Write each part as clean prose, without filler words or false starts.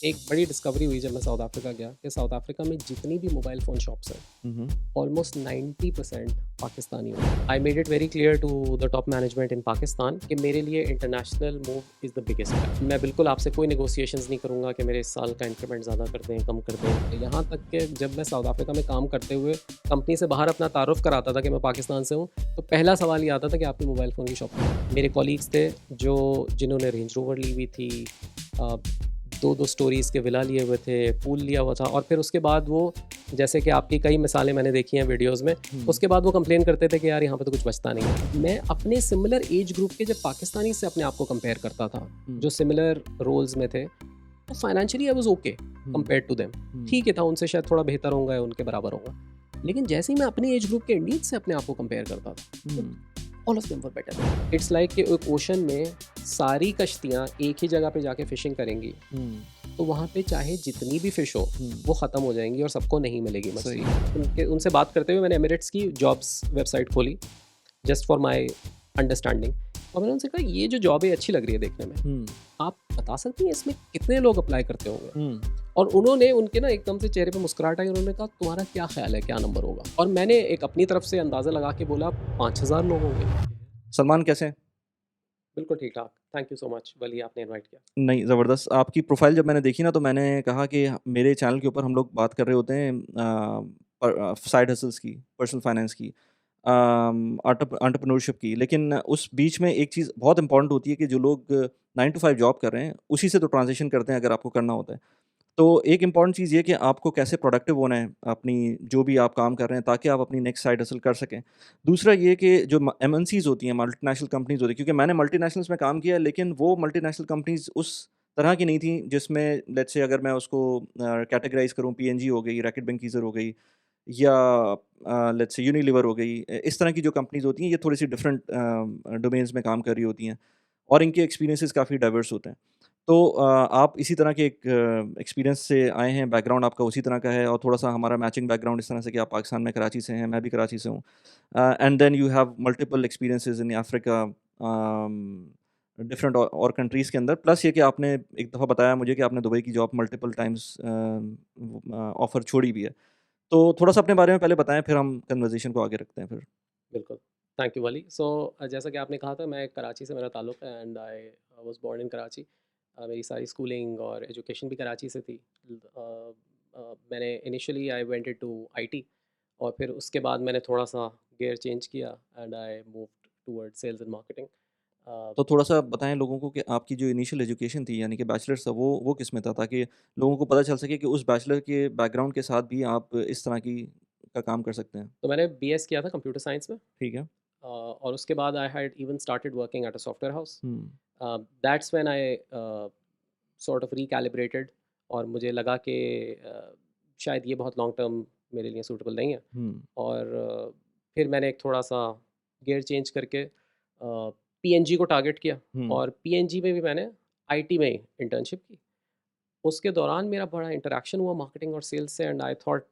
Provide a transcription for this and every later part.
एक बड़ी डिस्कवरी हुई जब मैं साउथ अफ्रीका गया कि साउथ अफ्रीका में जितनी भी मोबाइल फ़ोन शॉप्स हैं, हुँ, हुँ। ऑलमोस्ट 90% पाकिस्तानी हैं। I made it very clear to the top management in Pakistan कि मेरे लिए international move is the biggest step. मैं बिल्कुल आपसे कोई नेगोशिएशंस नहीं करूँगा कि मेरे इस साल का इंक्रीमेंट ज़्यादा कर दें, कम कर दें। यहाँ तक कि जब मैं साउथ अफ्रीका में काम करते हुए कंपनी से बाहर अपना तारुफ़ कराता था कि मैं पाकिस्तान से हूँ, तो पहला सवाल ये आता था कि आपकी मोबाइल फ़ोन की शॉप कहाँ है? मेरे कॉलीग्स थे जिन्होंने रेंज रोवर ली हुई थी, अ, 2-2 स्टोरीज़ के विला लिए हुए थे, पूल लिया हुआ था और फिर उसके बाद वो, जैसे कि आपकी कई मिसालें मैंने देखी हैं वीडियोज़ में, हुँ, उसके बाद वो कंप्लेन करते थे कि यार यहाँ पे तो कुछ बचता नहीं है। मैं अपने सिमिलर एज ग्रुप के जब पाकिस्तानी से अपने आप को कंपेयर करता था, हुँ, जो सिमिलर रोल्स में थे, तो financially I was okay hmm, compared to them. हुँ, ठीक ही था, उनसे शायद थोड़ा बेहतर होऊँगा या उनके बराबर होऊँगा। लेकिन जैसे ही मैं अपने एज ग्रुप के इंडियंस से अपने आप को कंपेयर करता था, तो हुँ, all of them were better. It's like कि एक ओशन में सारी कश्तियाँ एक ही जगह पे जाके फिशिंग करेंगी, हुँ, तो वहाँ पे चाहे जितनी भी फ़िश हो, हुँ, वो ख़त्म हो जाएँगी और सबको नहीं मिलेगी मछली। सही। उनसे बात करते हुए मैंने एमिरेट्स की जॉब्स वेबसाइट खोली, जस्ट फॉर माय अंडरस्टैंडिंग, और मैंने उनसे कहा ये जो जॉब है अच्छी लग रही है देखने में, हुँ, आप बता सकती हैं इसमें कितने लोग अप्लाई करते होंगे? हुँ, और उन्होंने, उनके ना एकदम से चेहरे पे मुस्कुराहट आई, उन्होंने कहा तुम्हारा क्या ख़्याल है क्या नंबर होगा? और मैंने एक अपनी तरफ से अंदाज़ा लगा के बोला 5000 लोग होंगे। सलमान कैसे हैं? बिल्कुल ठीक-ठाक। थैंक यू सो मच, वली आपने इनवाइट किया। नहीं, ज़बरदस्त। आपकी प्रोफ़ाइल जब मैंने देखी ना, तो मैंने कहा कि मेरे चैनल के ऊपर हम लोग बात कर रहे होते हैं साइड हसल्स की, पर्सनल फाइनेंस की, एंटरप्रेन्योरशिप की। लेकिन उस बीच में एक चीज़ बहुत इम्पोर्टेंट होती है कि जो लोग 9 टू 5 जॉब कर रहे हैं, उसी से तो ट्रांज़िशन करते हैं अगर आपको करना होता है। तो एक इम्पॉर्टेंट चीज़ ये कि आपको कैसे प्रोडक्टिव होना है, अपनी जो भी आप काम कर रहे हैं, ताकि आप अपनी नेक्स्ट साइड हसल कर सकें। दूसरा ये कि जो एमएनसीज़ होती हैं, मल्टीनेशनल कंपनीज़ होती हैं, क्योंकि मैंने मल्टीनेशनल्स में काम किया है, लेकिन वो मल्टीनेशनल कंपनीज़ उस तरह की नहीं थी, जिसमें लेट्स से अगर मैं उसको कैटेगराइज़ करूँ, पीएनजी हो गई, रैकेट बेंकीज़र हो गई, या लेट्स से यूनिलीवर हो गई। इस तरह की जो कंपनीज़ होती हैं, ये थोड़ी-सी डिफरेंट डोमेन्स में काम कर रही होती हैं और इनके एक्सपीरियंसेस काफ़ी डाइवर्स होते हैं। तो आप इसी तरह के एक एक्सपीरियंस से आए हैं, बैकग्राउंड आपका उसी तरह का है और थोड़ा-सा हमारा मैचिंग बैकग्राउंड इस तरह से कि आप पाकिस्तान में कराची से हैं, मैं भी कराची से हूँ। And then you have multiple experiences in Africa, different और कंट्रीज़ के अंदर। प्लस ये कि आपने एक दफ़ा बताया मुझे कि आपने दुबई की जॉब मल्टीपल टाइम्स ऑफ़र छोड़ी भी है। तो थोड़ा-सा अपने बारे में पहले बताएँ, फिर हम कन्वर्सेशन को आगे रखते हैं फिर। बिल्कुल, थैंक यू वली। सो जैसा कि आपने कहा था, मैं कराची से मेरा ताल्लुक़ है and I was born in Karachi. मेरी सारी स्कूलिंग और एजुकेशन भी कराची से थी। मैंने initially I went into IT और फिर उसके बाद मैंने थोड़ा-सा गियर चेंज किया and I moved towards sales and marketing. Uh, तो थोड़ा-सा बताएँ लोगों को कि आपकी जो इनिशियल एजुकेशन थी, यानी कि बैचलर्स था, वो किस में था? ताकि लोगों को पता चल सके कि उस बैचलर के बैकग्राउंड के साथ भी आप इस तरह की का काम कर सकते हैं। तो मैंने बीएस किया था कंप्यूटर साइंस में, ठीक है। और उसके बाद I had even started working at a software house. Hmm, that's when I sort of recalibrated और मुझे लगा कि शायद ये बहुत लॉन्ग टर्म मेरे लिए सूटेबल नहीं है। हुँ, और फिर मैंने एक थोड़ा-सा गियर चेंज करके पीएनजी को टारगेट किया हुँ, और पीएनजी में भी मैंने आईटी में ही इंटर्नशिप की। उसके दौरान मेरा बड़ा इंटरैक्शन हुआ मार्केटिंग और सेल्स से and I thought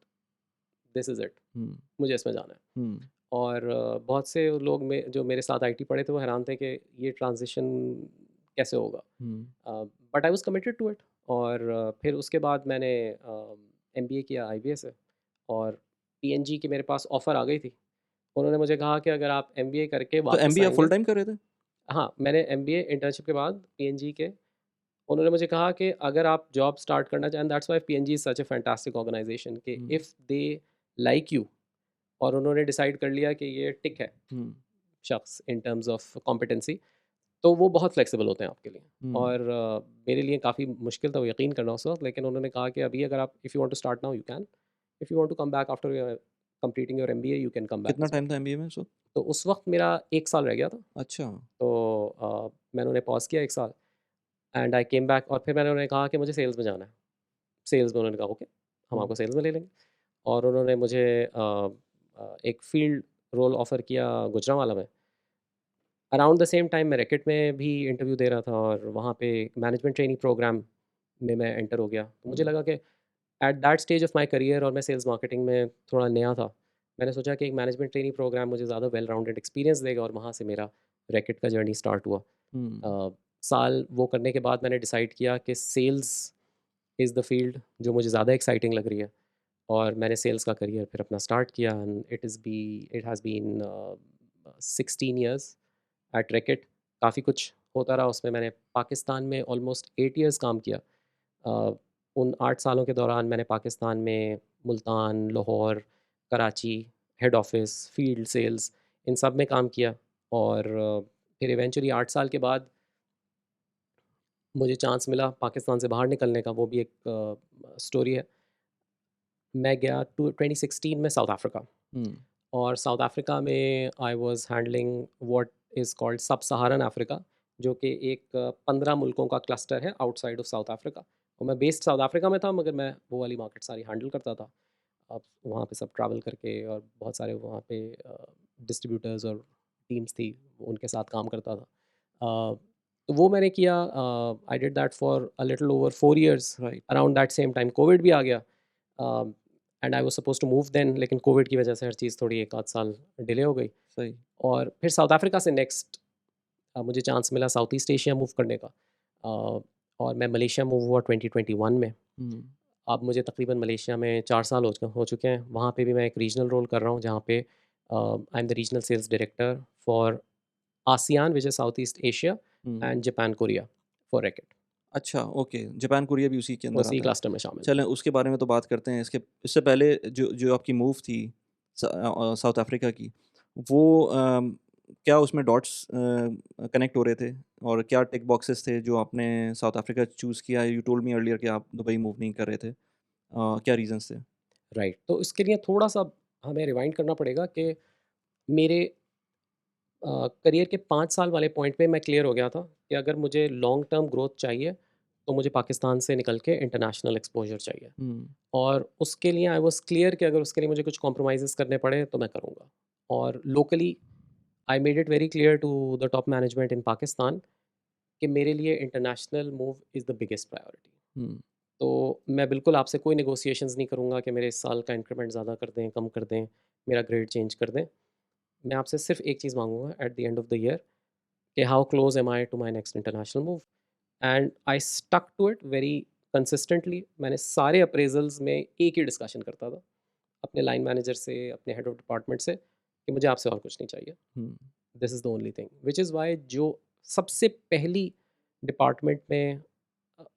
this is it, hmm, मुझे इसमें जाना है। हुँ, और बहुत से लोग जो मेरे साथ आईटी पढ़े थे वो हैरान थे कि ये ट्रांज़िशन कैसे होगा? Hmm, but I was committed to it. और फिर उसके बाद मैंने एमबीए किया आईबीए से और पीएनजी की मेरे पास ऑफ़र आ गई थी। उन्होंने मुझे कहा कि अगर आप एमबीए करके तो वापस एमबीए आप आएँगे। फुल टाइम कर रहे थे? हाँ, मैंने एमबीए इंटर्नशिप के बाद पीएनजी के, उन्होंने मुझे कहा कि अगर आप जॉब स्टार्ट करना चाहें, that's why PNG is such a fantastic organisation, कि हुँ, इफ़ दे लाइक यू और उन्होंने डिसाइड कर लिया कि ये टिक है हुँ, शख्स इन टर्म्स ऑफ कॉम्पिटेंसी, तो वो बहुत फ्लेक्सिबल होते हैं आपके लिए। हुँ। और मेरे लिए काफ़ी मुश्किल था वो यकीन करना उस वक़्त, लेकिन उन्होंने कहा कि अभी अगर आप, if you want to start now you can, if you want to come back after your completing your MBA you can come back कितना एज़ वेल। टाइम था एमबीए में उस वक़्त? तो उस वक़्त मेरा 1 साल रह गया था। अच्छा। तो मैंने उन्हें पॉज़ किया 1 साल एंड आई केम बैक और फिर मैंने उन्हें कहा कि मुझे सेल्स में जाना है। सेल्स में उन्होंने कहा ओके, हम हुँ, आपको सेल्स में ले लेंगे। और उन्होंने मुझे एक फ़ील्ड रोल ऑफ़र किया गुजरांवाला में। अराउंड द सेम टाइम मैं रैकेट में भी इंटरव्यू दे रहा था और वहाँ पे मैनेजमेंट ट्रेनिंग प्रोग्राम में मैं एंटर हो गया। तो मुझे हुँ, लगा कि at that stage of my career और मैं सेल्स मार्केटिंग में थोड़ा नया था। मैंने सोचा कि एक मैनेजमेंट ट्रेनिंग प्रोग्राम मुझे ज़्यादा वेल राउंडेड एक्सपीरियंस देगा और वहाँ से मेरा रैकेट का जर्नी स्टार्ट हुआ। हुँ, साल वो करने के बाद मैंने डिसाइड किया कि सेल्स इज़ द फील्ड जो मुझे ज़्यादा एक्साइटिंग लग रही है, और मैंने सेल्स का करियर फिर अपना स्टार्ट किया, and it has been 16 years at Reckitt. काफ़ी कुछ होता रहा उसमें। मैंने पाकिस्तान में ऑलमोस्ट 8 इयर्स काम किया। अ, उन 8 सालों के दौरान मैंने पाकिस्तान में Multan, Lahore, Karachi, head office, field sales, इन सब में काम किया। और फिर इवेंचुअली 8 साल के बाद मुझे चांस मिला पाकिस्तान से बाहर निकलने का। वो भी एक स्टोरी है। मैं गया टू 2016 में साउथ अफ्रीका, हुँ, और साउथ अफ्रीका में I was handling what is called सब सहारन अफ्रीका, जो कि एक 15 मुल्कों का क्लस्टर है आउटसाइड ऑफ साउथ अफ्रीका। और मैं बेस्ड साउथ अफ्रीका में था, मगर मैं वो वाली मार्केट सारी हैंडल करता था। अब वहाँ पे सब ट्रैवल करके, और बहुत सारे वहाँ पे डिस्ट्रीब्यूटर्स और टीम्स थी, उनके साथ काम करता था। तो वो मैंने किया। I did that for a little over 4 years. Right, around that same time covid भी आ गया, and I was supposed to move then, लेकिन कोविड की वजह से हर चीज़ थोड़ी 1 आध साल डिले हो गई। सही। और फिर साउथ अफ्रीका से नेक्स्ट मुझे चांस मिला साउथ ईस्ट एशिया मूव करने का। और मैं मलेशिया मूव हुआ 2021 में। हुँ, अब मुझे तकरीबन मलेशिया में 4 साल हो चुके हैं। वहाँ पे भी मैं एक रीजनल रोल कर रहा हूँ, जहाँ पे I am the regional sales director for ASEAN, which is South East Asia, hmm. And Japan, Korea for Reckitt. अच्छा, ओके, जापान, कोरिया भी उसी के अंदर उसी आता है। क्लस्टर में शामिल है। चलें उसके बारे में तो बात करते हैं। इससे पहले जो जो आपकी मूव थी साउथ अफ्रीका की, वो क्या उसमें डॉट्स कनेक्ट हो रहे थे? और क्या टिक बॉक्सेस थे जो आपने साउथ अफ्रीका चूज़ किया? यू टोल्ड मी अर्लियर कि आप दुबई मूव नहीं कर रहे थे। क्या रीज़न्स थे? राइट, तो इसके लिए थोड़ा सा हमें रिवाइंड करना पड़ेगा कि मेरे करियर के 5 साल वाले पॉइंट पे मैं क्लियर हो गया था कि अगर मुझे लॉन्ग टर्म ग्रोथ चाहिए, तो मुझे पाकिस्तान से निकल के इंटरनेशनल एक्सपोज़र चाहिए। हुँ, और उसके लिए आई वाज़ क्लियर कि अगर उसके लिए मुझे कुछ कॉम्प्रोमाइज़ेज़ करने पड़े तो मैं करूँगा। और locally I made it very clear to the top management in Pakistan कि मेरे लिए international move is the biggest priority. Hmm, तो मैं बिल्कुल आपसे कोई नेगोशिएशंस नहीं करूँगा कि मेरे इस साल का इंक्रीमेंट ज़्यादा कर दें, कम कर दें, मेरा ग्रेड चेंज कर दें। मैं आपसे सिर्फ़ एक चीज़ माँगूँगा at the end of the year, कि how close am I to my next international move. And I stuck to it very consistently. मैंने सारे अप्रेजल्स में एक ही डिस्कशन करता था अपने लाइन मैनेजर से, अपने हेड ऑफ डिपार्टमेंट से, कि मुझे आपसे और कुछ नहीं चाहिए। Hmm, this is the only thing, which is why जो सबसे पहली डिपार्टमेंट में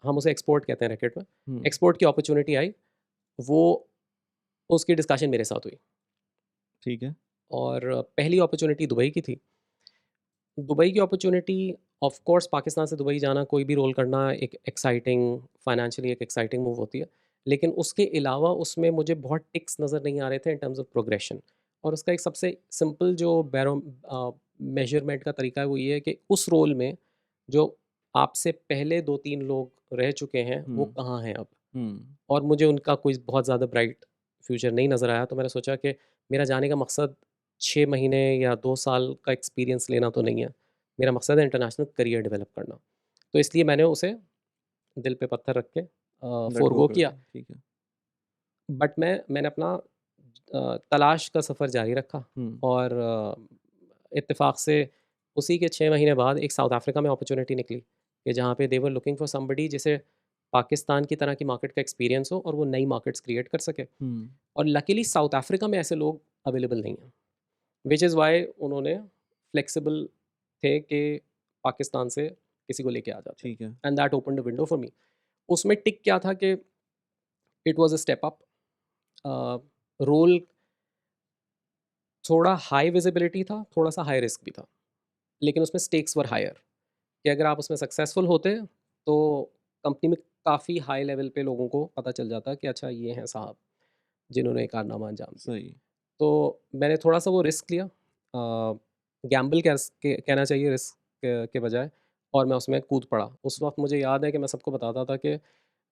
हम उसे एक्सपोर्ट कहते हैं रैकेट में, हुँ, एक्सपोर्ट की अपॉर्चुनिटी आई, वो उसकी डिस्कशन मेरे साथ हुई। ठीक है। और पहली अपॉर्चुनिटी दुबई की थी। दुबई की अपॉर्चुनिटी, ऑफ कोर्स पाकिस्तान से दुबई जाना, कोई भी रोल करना एक एक्साइटिंग, फाइनेंशियली एक एक्साइटिंग मूव होती है। लेकिन उसके अलावा उसमें मुझे बहुत टिक्स नज़र नहीं आ रहे थे इन टर्म्स ऑफ प्रोग्रेशन। और उसका एक सबसे सिंपल जो मेजरमेंट का तरीका है, वो ये है कि उस रोल में जो आपसे पहले 2-3 लोग रह चुके हैं, वो हुँ, कहाँ हैं अब? हुँ, और मुझे उनका कोई बहुत ज़्यादा ब्राइट फ्यूचर नहीं नज़र आया। तो मैंने सोचा कि मेरा जाने का मकसद 6 महीने या 2 साल का एक्सपीरियंस लेना तो नहीं है। मेरा मकसद है इंटरनेशनल करियर डेवलप करना। तो इसलिए मैंने उसे दिल पे पत्थर रख के लेट गो फ़ोरगो कर किया। दिया, ठीक है। बट मैंने अपना तलाश का सफ़र जारी रखा। हुँ, और इत्तेफ़ाक से उसी के 6 महीने बाद एक साउथ अफ्रीका में अपॉर्च्युनिटी निकली, कि जहाँ पे दे वर लुकिंग फॉर समबडी जिसे पाकिस्तान की तरह की मार्केट का एक्सपीरियंस हो, और वो नई मार्केट्स क्रिएट कर सके। हुँ, और लकीली साउथ अफ्रीका में ऐसे लोग अवेलेबल नहीं हैं, विच इज़ वाई उन्होंने फ्लेक्सिबल थे कि पाकिस्तान से किसी को लेके आ जाते हैं। ठीक है। And that open the window for me. उसमें टिक क्या था कि it was a step up. Role थोड़ा हाई विजिबिलिटी था, थोड़ा सा हाई रिस्क भी था, लेकिन उसमें स्टेक्स वर हायर, कि अगर आप उसमें सक्सेसफुल होते तो कंपनी में काफ़ी हाई लेवल पे लोगों को पता चल जाता कि अच्छा ये हैं साहब जिन्होंने ये कारनामा अंजाम दिया। सही। तो मैंने थोड़ा-सा वो रिस्क लिया, गैम्बल कहना चाहिए रिस्क के बजाय, और मैं उसमें कूद पड़ा। उस वक़्त मुझे याद है कि मैं सबको बताता था कि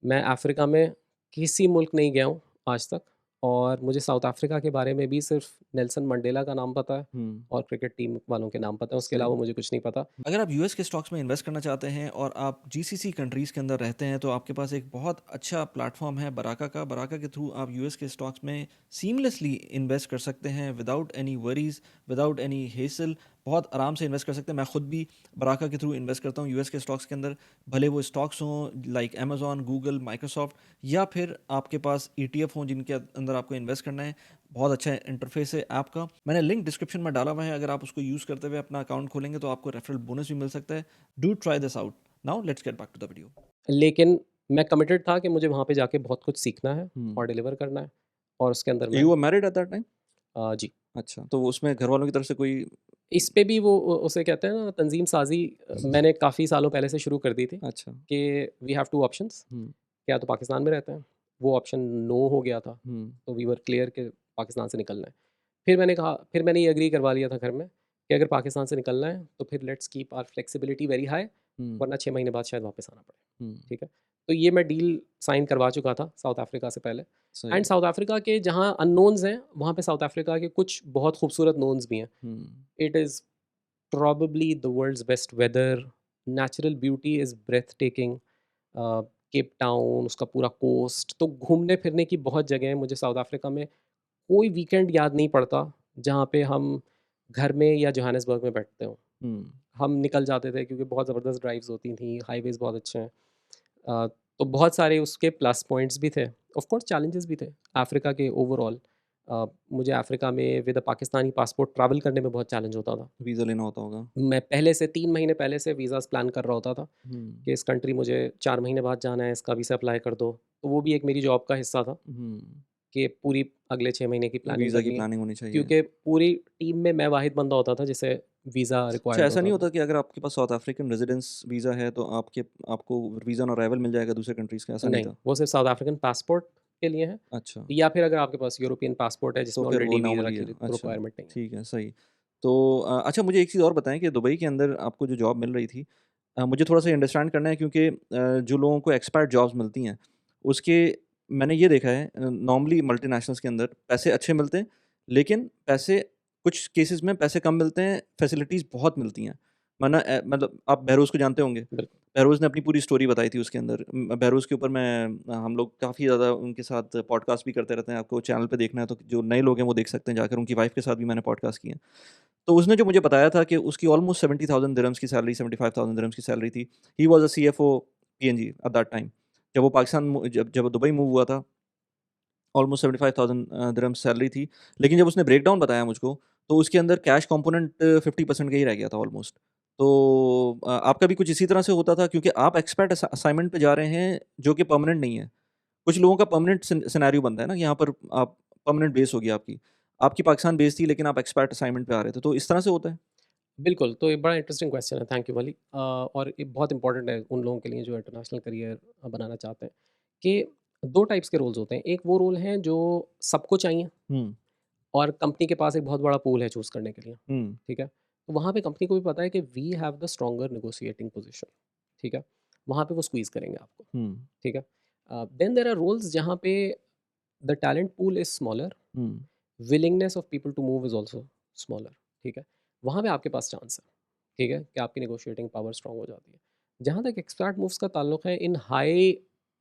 मैं अफ्रीका में किसी मुल्क नहीं गया हूँ आज तक, और मुझे साउथ अफ्रीका के बारे में भी सिर्फ़ नेल्सन मंडेला का नाम पता है, हुँ, और क्रिकेट टीम वालों के नाम पता है, उसके सही। अलावा मुझे कुछ नहीं पता। अगर आप यूएस के स्टॉक्स में इन्वेस्ट करना चाहते हैं और आप जीसीसी कंट्रीज़ के अंदर रहते हैं, तो आपके पास एक बहुत अच्छा प्लेटफ़ॉर्म है बराका का। बराका के थ्रू आप यूएस के स्टॉक्स में सीमलेसली इन्वेस्ट कर सकते हैं without any worries, without any hassle. बहुत आराम से इन्वेस्ट कर सकते हैं। मैं खुद भी बराका के थ्रू इन्वेस्ट करता हूँ यूएस के स्टॉक्स के अंदर, भले वो स्टॉक्स हों लाइक अमेजोन, गूगल, माइक्रोसॉफ्ट, या फिर आपके पास ईटीएफ हों जिनके अंदर आपको इन्वेस्ट करना है। बहुत अच्छा इंटरफेस है ऐप का, मैंने लिंक डिस्क्रिप्शन में डाला हुआ है। अगर आप उसको यूज़ करते हुए अपना अकाउंट खोलेंगे तो आपको रेफरल बोनस भी मिल सकता है। Do try this out. Now let's get back to the video. लेकिन मैं कमिटेड था कि मुझे वहाँ पे जाके बहुत कुछ सीखना है और डिलीवर करना है, और उसके अंदर मैं you were married at that time? जी। अच्छा, तो उसमें घर वालों की तरफ से कोई? इस पे भी वो उसे कहते हैं ना तंजीम साज़ी, मैंने काफ़ी सालों पहले से शुरू कर दी थी अच्छा। कि वी हैव 2 ऑप्शंस, हम्म। या तो पाकिस्तान में रहते हैं, वो ऑप्शन नो हो गया था, हम्म। तो वी वर क्लियर कि पाकिस्तान से निकलना है। फिर मैंने ये एग्री करवा लिया था घर में कि अगर पाकिस्तान से निकलना है तो फिर let's keep our flexibility very high, hmm. वरना 6 महीने बाद शायद वापस आना पड़े। हम्म। ठीक है? तो ये मैं डील साइन करवा चुका था साउथ अफ्रीका से पहले। सही एंड है। साउथ अफ्रीका के जहाँ अननोन्स हैं, वहाँ पे साउथ अफ्रीका के कुछ बहुत खूबसूरत नोन्स भी हैं। Hmm. It is probably the world's best weather, natural beauty is breathtaking, Cape Town, उसका पूरा कोस्ट, तो घूमने फिरने की बहुत जगह है। मुझे साउथ अफ्रीका में कोई वीकेंड याद नहीं पड़ता जहाँ पे हम घर में या जोहानिसबर्ग में बैठते हों। हम्म। हम निकल जाते थे क्योंकि बहुत ज़बरदस्त ड्राइव्स होती थी, हाईवेज़ बहुत अच्छे हैं। तो बहुत सारे उसके प्लस पॉइंट्स भी थे, ऑफ कोर्स चैलेंजेस भी थे अफ्रीका के ओवरऑल। मुझे अफ्रीका में with a Pakistani passport travel करने में बहुत चैलेंज होता था। वीज़ा लेना होता होगा। मैं पहले से 3 महीने पहले से वीज़ाज़ प्लान कर रहा होता था हम्म। कि इस कंट्री मुझे 4 महीने बाद जाना है, इसका वीज़ा अप्लाई कर दो। तो वो भी एक मेरी जॉब का हिस्सा था हम्म। कि पूरी अगले 6 महीने की प्लानिंग वीज़ा की करनी है, प्लानिंग होनी चाहिए। क्योंकि पूरी टीम में मैं वाहिद बंदा होता था जिसे वीज़ा अच्छा, रिक्वायर्ड ऐसा होता नहीं था। होता कि अगर आपके पास साउथ अफ्रीकन रेजिडेंस वीज़ा है तो आपको वीज़ा ऑन अराइवल मिल जाएगा दूसरे कंट्रीज़ का? ऐसा नहीं नहीं, था? वो सिर्फ़ साउथ अफ्रीकन पासपोर्ट के लिए है, अच्छा, या फिर अगर आपके पास यूरोपियन पासपोर्ट है तो जिसमें फिर वो ऑलरेडी वीज़ा नॉर्मली की है। अच्छा, रिक्वायरमेंट नहीं है। ठीक है, सही। तो अच्छा, मुझे एक चीज़ और बताएँ कि दुबई के अंदर आपको जो जॉब मिल रही थी, मुझे थोड़ा-सा अंडरस्टैंड करना है क्योंकि जो लोगों को एक्सपायर्ड जॉब्स मिलती हैं, उसके मैंने ये देखा है नॉर्मली मल्टीनेशनल्स के अंदर पैसे अच्छे मिलते हैं, लेकिन पैसे कुछ केसेज़ में पैसे कम मिलते हैं, फैसिलिटीज़ बहुत मिलती हैं। वरना मतलब आप बहरोज़ को जानते होंगे। बिल्कुल। बहरोज़ ने अपनी पूरी स्टोरी बताई थी उसके अंदर। बहरोज़ के ऊपर हम लोग काफ़ी ज़्यादा उनके साथ पॉडकास्ट भी करते रहते हैं। आपको चैनल पे देखना है तो जो नए लोग हैं वो देख सकते हैं जाकर, उनकी वाइफ़ के साथ भी मैंने पॉडकास्ट किए हैं। तो उसने जो मुझे बताया था कि उसकी ऑलमोस्ट 70,000 दिरहम्स की सैलरी, 75,000 दिरहम्स की सैलरी थी। He was a CFO PNG eight that time. जब वो पाकिस्तान जब जब दुबई मूव हुआ था, ऑलमोस्ट 75,000 दिरहम्स सैलरी थी। लेकिन जब उसने ब्रेकडाउन बताया मुझको, तो उसके अंदर कैश कंपोनेंट 50% का ही रह गया था ऑलमोस्ट। तो आपका भी कुछ इसी तरह से होता था? क्योंकि आप एक्सपर्ट असाइनमेंट पे जा रहे हैं जो कि परमानेंट नहीं है। कुछ लोगों का परमानेंट सिनेरियो बनता है ना, कि यहाँ पर आप परमानेंट बेस होगी आपकी। आपकी पाकिस्तान बेस थी लेकिन आप एक्सपर्ट असाइनमेंट पे आ रहे थे, तो इस तरह से होता है? बिल्कुल, तो ये बड़ा इंटरेस्टिंग क्वेश्चन है, थैंक यू वली। और ये बहुत इंपॉर्टेंट है उन लोगों के लिए जो इंटरनेशनल करियर बनाना चाहते हैं, कि 2 टाइप्स के रोल्स होते हैं। एक वो रोल हैं जो सबको चाहिए, हुँ। और कंपनी के पास एक बहुत बड़ा पूल है चूज़ करने के लिए, हुँ। ठीक है? तो वहाँ पे कंपनी को भी पता है कि we have the stronger negotiating position, ठीक है? वहाँ पे वो स्क्वीज़ करेंगे आपको, हुँ। ठीक है? देन देयर आर रोल्स जहाँ पे the talent pool is smaller, hmm. Willingness of people to move is also smaller, ठीक है? वहाँ पे आपके पास चांस है, ठीक है? कि आपकी नेगोशिएटिंग पावर स्ट्रॉन्ग हो जाती है। जहाँ तक एक्सपर्ट मूव्स का ताल्लुक है, इन हाई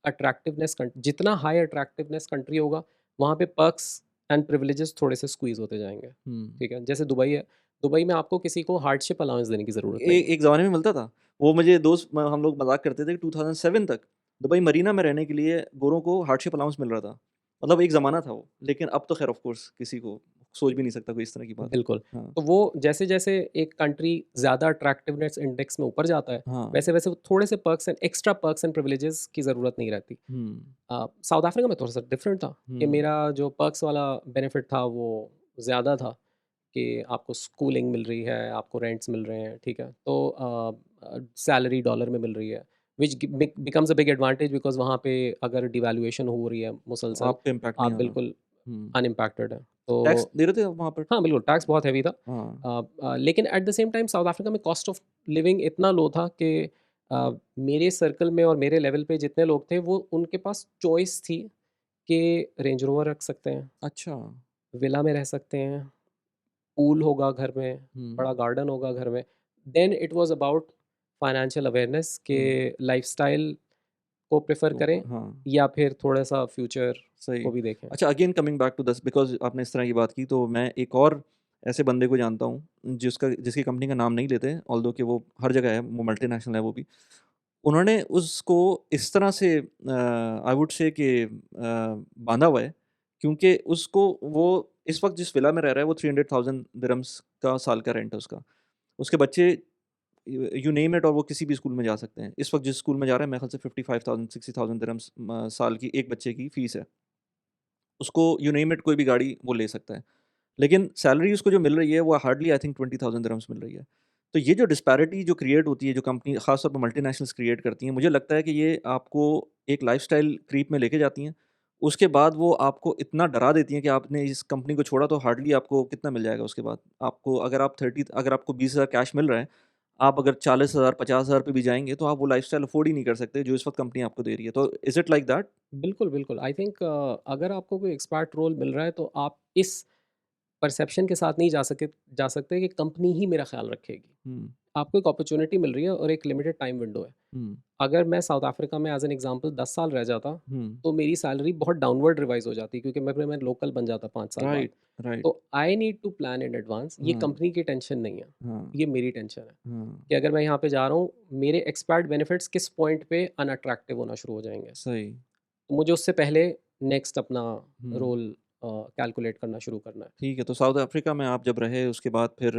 अट्रैक्टिवनेस जितना हाई अट्रैक्टिवनेस कंट्री होगा, वहाँ पे पर्क्स एंड प्रिविलेजेस थोड़े से स्क्वीज़ होते जाएँगे, हुँ। ठीक है? जैसे दुबई है, दुबई में आपको किसी को हार्डशिप अलाउंस देने की ज़रूरत नहीं है। एक ज़माने में मिलता था। वो मुझे दोस्त हम लोग मज़ाक करते थे कि 2007 तक दुबई मरीना में रहने के लिए गोरों को हार्डशिप अलाउंस मिल रहा था। मतलब एक ज़माना था वो। लेकिन अब तो ख़ैर ऑफ़ कोर्स किसी को सोच भी नहीं सकता कोई इस तरह की बात। बिल्कुल। हाँ। तो वो जैसे-जैसे एक कंट्री ज़्यादा अट्रैक्टिवनेस इंडेक्स में ऊपर जाता है, हाँ। वैसे-वैसे थोड़े से perks and extra perks and privileges की ज़रूरत नहीं रहती। हुँ। साउथ अफ्रीका में थोड़ा-सा डिफरेंट था कि हुँ। मेरा जो पर्क्स वाला बेनिफिट था वो ज़्यादा था, कि आपको स्कूलिंग मिल रही है, आपको रेंट्स मिल रहे हैं, ठीक है? तो सैलरी डॉलर में मिल रही है, which becomes a big advantage, because वहाँ पे अगर डिवैल्यूएशन हो रही है तो मुसलसल, आप पे इम्पैक्ट नहीं आप हो रहा। बिल्कुल हुँ। अनइम्पैक्टेड हैं। टैक्स तो दे रहे थे आप वहाँ पर? हाँ, बिल्कुल, टैक्स बहुत हेवी था। हाँ। लेकिन at the same time south Africa में कॉस्ट ऑफ लिविंग इतना लो था कि मेरे सर्कल में और मेरे लेवल पे जितने लोग थे, वो उनके पास चॉइस थी कि रेंज रोवर रख सकते हैं, अच्छा। विला में रह सकते हैं, पूल होगा घर में, हुँ। बड़ा गार्डन होगा घर में। Then it was about financial awareness के हुँ। लाइफ़स्टाइल को प्रेफ़र तो करें, हाँ। या फिर थोड़ा-सा फ्यूचर सही। को भी देखें। अच्छा, again coming back to this, because आपने इस तरह की बात की तो मैं एक और ऐसे बंदे को जानता हूँ जिसकी कंपनी का नाम नहीं लेते, ऑल्दो कि वो हर जगह है, वो मल्टीनेशनल है वो भी। उन्होंने उसको इस तरह से आई वुड से कि बाँधा हुआ है, क्योंकि उसको वो इस वक़्त जिस विला में रह रहा है वो 300,000 दिरहम्स का साल का रेंट है उसका। उसके बच्चे यू नेम इट, और वो किसी भी स्कूल में जा सकते हैं। इस वक़्त जिस स्कूल में जा रहा है मेरे ख़्याल से 55,000 60,000 दिरहम्स साल की एक बच्चे की फ़ीस है। उसको यू नेम इट कोई भी गाड़ी वो ले सकता है। लेकिन सैलरी उसको जो मिल रही है वो हार्डली आई थिंक 20,000 दिरहम्स मिल रही है। तो ये जो डिस्पैरिटी जो क्रिएट होती है, जो कंपनी ख़ास तौर पे मल्टीनेशनल्स क्रिएट करती हैं, मुझे लगता है कि ये आपको एक लाइफ़स्टाइल क्रीप में लेके जाती हैं। उसके बाद वो आपको इतना डरा देती हैं कि आपने इस कंपनी को छोड़ा तो हार्डली आपको कितना मिल जाएगा उसके बाद? आपको अगर आपको 20,000 कैश मिल रहा है, आप अगर 40,000 50,000 पे भी जाएँगे तो आप वो लाइफ़स्टाइल अफ़ोर्ड ही नहीं कर सकते जो इस वक़्त कंपनी आपको दे रही है। तो इज़ इट लाइक दैट? बिल्कुल, बिल्कुल। आई थिंक अगर आपको कोई एक्सपर्ट रोल मिल रहा है तो आप इस परसेप्शन के साथ नहीं जा सकते कि कंपनी ही मेरा ख़्याल रखेगी। हुँ, आपको एक अपॉर्च्युनिटी मिल रही है और एक लिमिटेड टाइम विंडो है। हुँ, अगर मैं साउथ अफ्रीका में एज़ एन एग्ज़ाम्पल 10 साल रह जाता, हुँ। तो मेरी सैलरी बहुत डाउनवर्ड रिवाइज़ हो जाती क्योंकि मैं लोकल बन जाता 5 साल बाद। Right, right. तो I need to plan in advance. ये हाँ, कंपनी की टेंशन नहीं है, हाँ, ये मेरी टेंशन है हाँ। कि अगर मैं यहाँ पे जा रहा हूँ, मेरे एक्सपायर्ड बेनिफिट्स किस पॉइंट पे अनअट्रैक्टिव होना शुरू हो जाएँगे। सही। तो मुझे उससे पहले नेक्स्ट अपना हुँ। रोल कैलकुलेट करना शुरू करना है। ठीक है, तो साउथ अफ्रीका में आप जब रहे उसके बाद फिर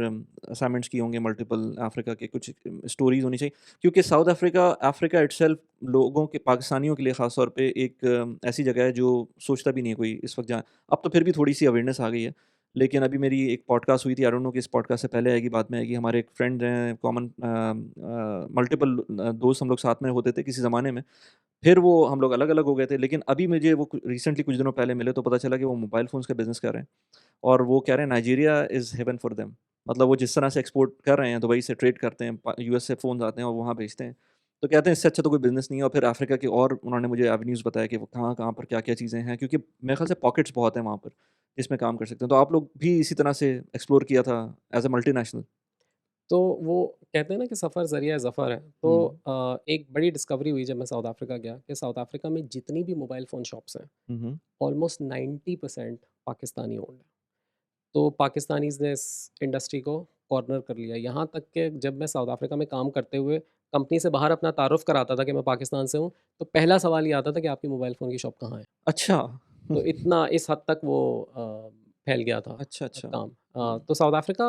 असाइनमेंट्स किए होंगे मल्टीपल अफ्रीका के, कुछ स्टोरीज़ होनी चाहिए। क्योंकि साउथ अफ्रीका अफ्रीका इटसेल्फ लोगों के, पाकिस्तानियों के लिए ख़ास तौर पे एक ऐसी जगह है जो सोचता भी नहीं है कोई इस वक़्त जहाँ। अब तो फिर भी थोड़ी-सी अवेयरनेस आ गई है। लेकिन अभी मेरी एक पॉडकास्ट हुई थी, आई डोंट नो कि इस पॉडकास्ट से पहले आएगी बाद में आएगी। हमारे एक फ्रेंड हैं कॉमन, मल्टीपल दोस्त हम लोग साथ में होते थे किसी ज़माने में। फिर वो हम लोग अलग-अलग हो गए थे, लेकिन अभी मुझे वो रिसेंटली कुछ दिनों पहले मिले तो पता चला कि वो मोबाइल फ़ोन्स का बिज़नेस कर रहे हैं। और वो कह रहे हैं Nigeria is haven for them. मतलब वो जिस तरह से एक्सपोर्ट कर रहे हैं, दुबई से ट्रेड करते हैं, यूएस से फ़ोन्स आते हैं और वहाँ भेजते हैं। तो कहते हैं इससे अच्छा तो कोई बिज़नेस नहीं है। और फिर अफ्रीका के और उन्होंने मुझे एवेन्यूज़ बताया कि वो कहाँ-कहाँ पर क्या-क्या चीज़ें हैं, क्योंकि मेरे ख़्याल से पॉकेट्स बहुत हैं वहाँ पर, जिसमें काम कर सकते हैं। तो आप लोग भी इसी तरह से एक्सप्लोर किया था एज़ अ मल्टीनेशनल? तो वो कहते हैं ना कि सफ़र ज़रिया ज़फ़र है। तो हुँ। एक बड़ी डिस्कवरी हुई जब मैं साउथ अफ्रीका गया कि साउथ अफ्रीका में जितनी भी मोबाइल फ़ोन शॉप्स हैं, हुँ, हुँ। ऑलमोस्ट 90% पाकिस्तानी ओन्ड है। तो पाकिस्तानीज़ ने इस इंडस्ट्री को कॉर्नर कर लिया। यहाँ तक कि जब मैं साउथ अफ्रीका में काम करते हुए कंपनी से बाहर अपना तारुफ़ कराता था कि मैं पाकिस्तान से हूँ, तो पहला सवाल ये आता था कि आपकी मोबाइल फ़ोन की शॉप कहाँ है? अच्छा। तो इतना इस हद तक वो फैल गया था अच्छा, अच्छा। काम। हुँ। तो South Africa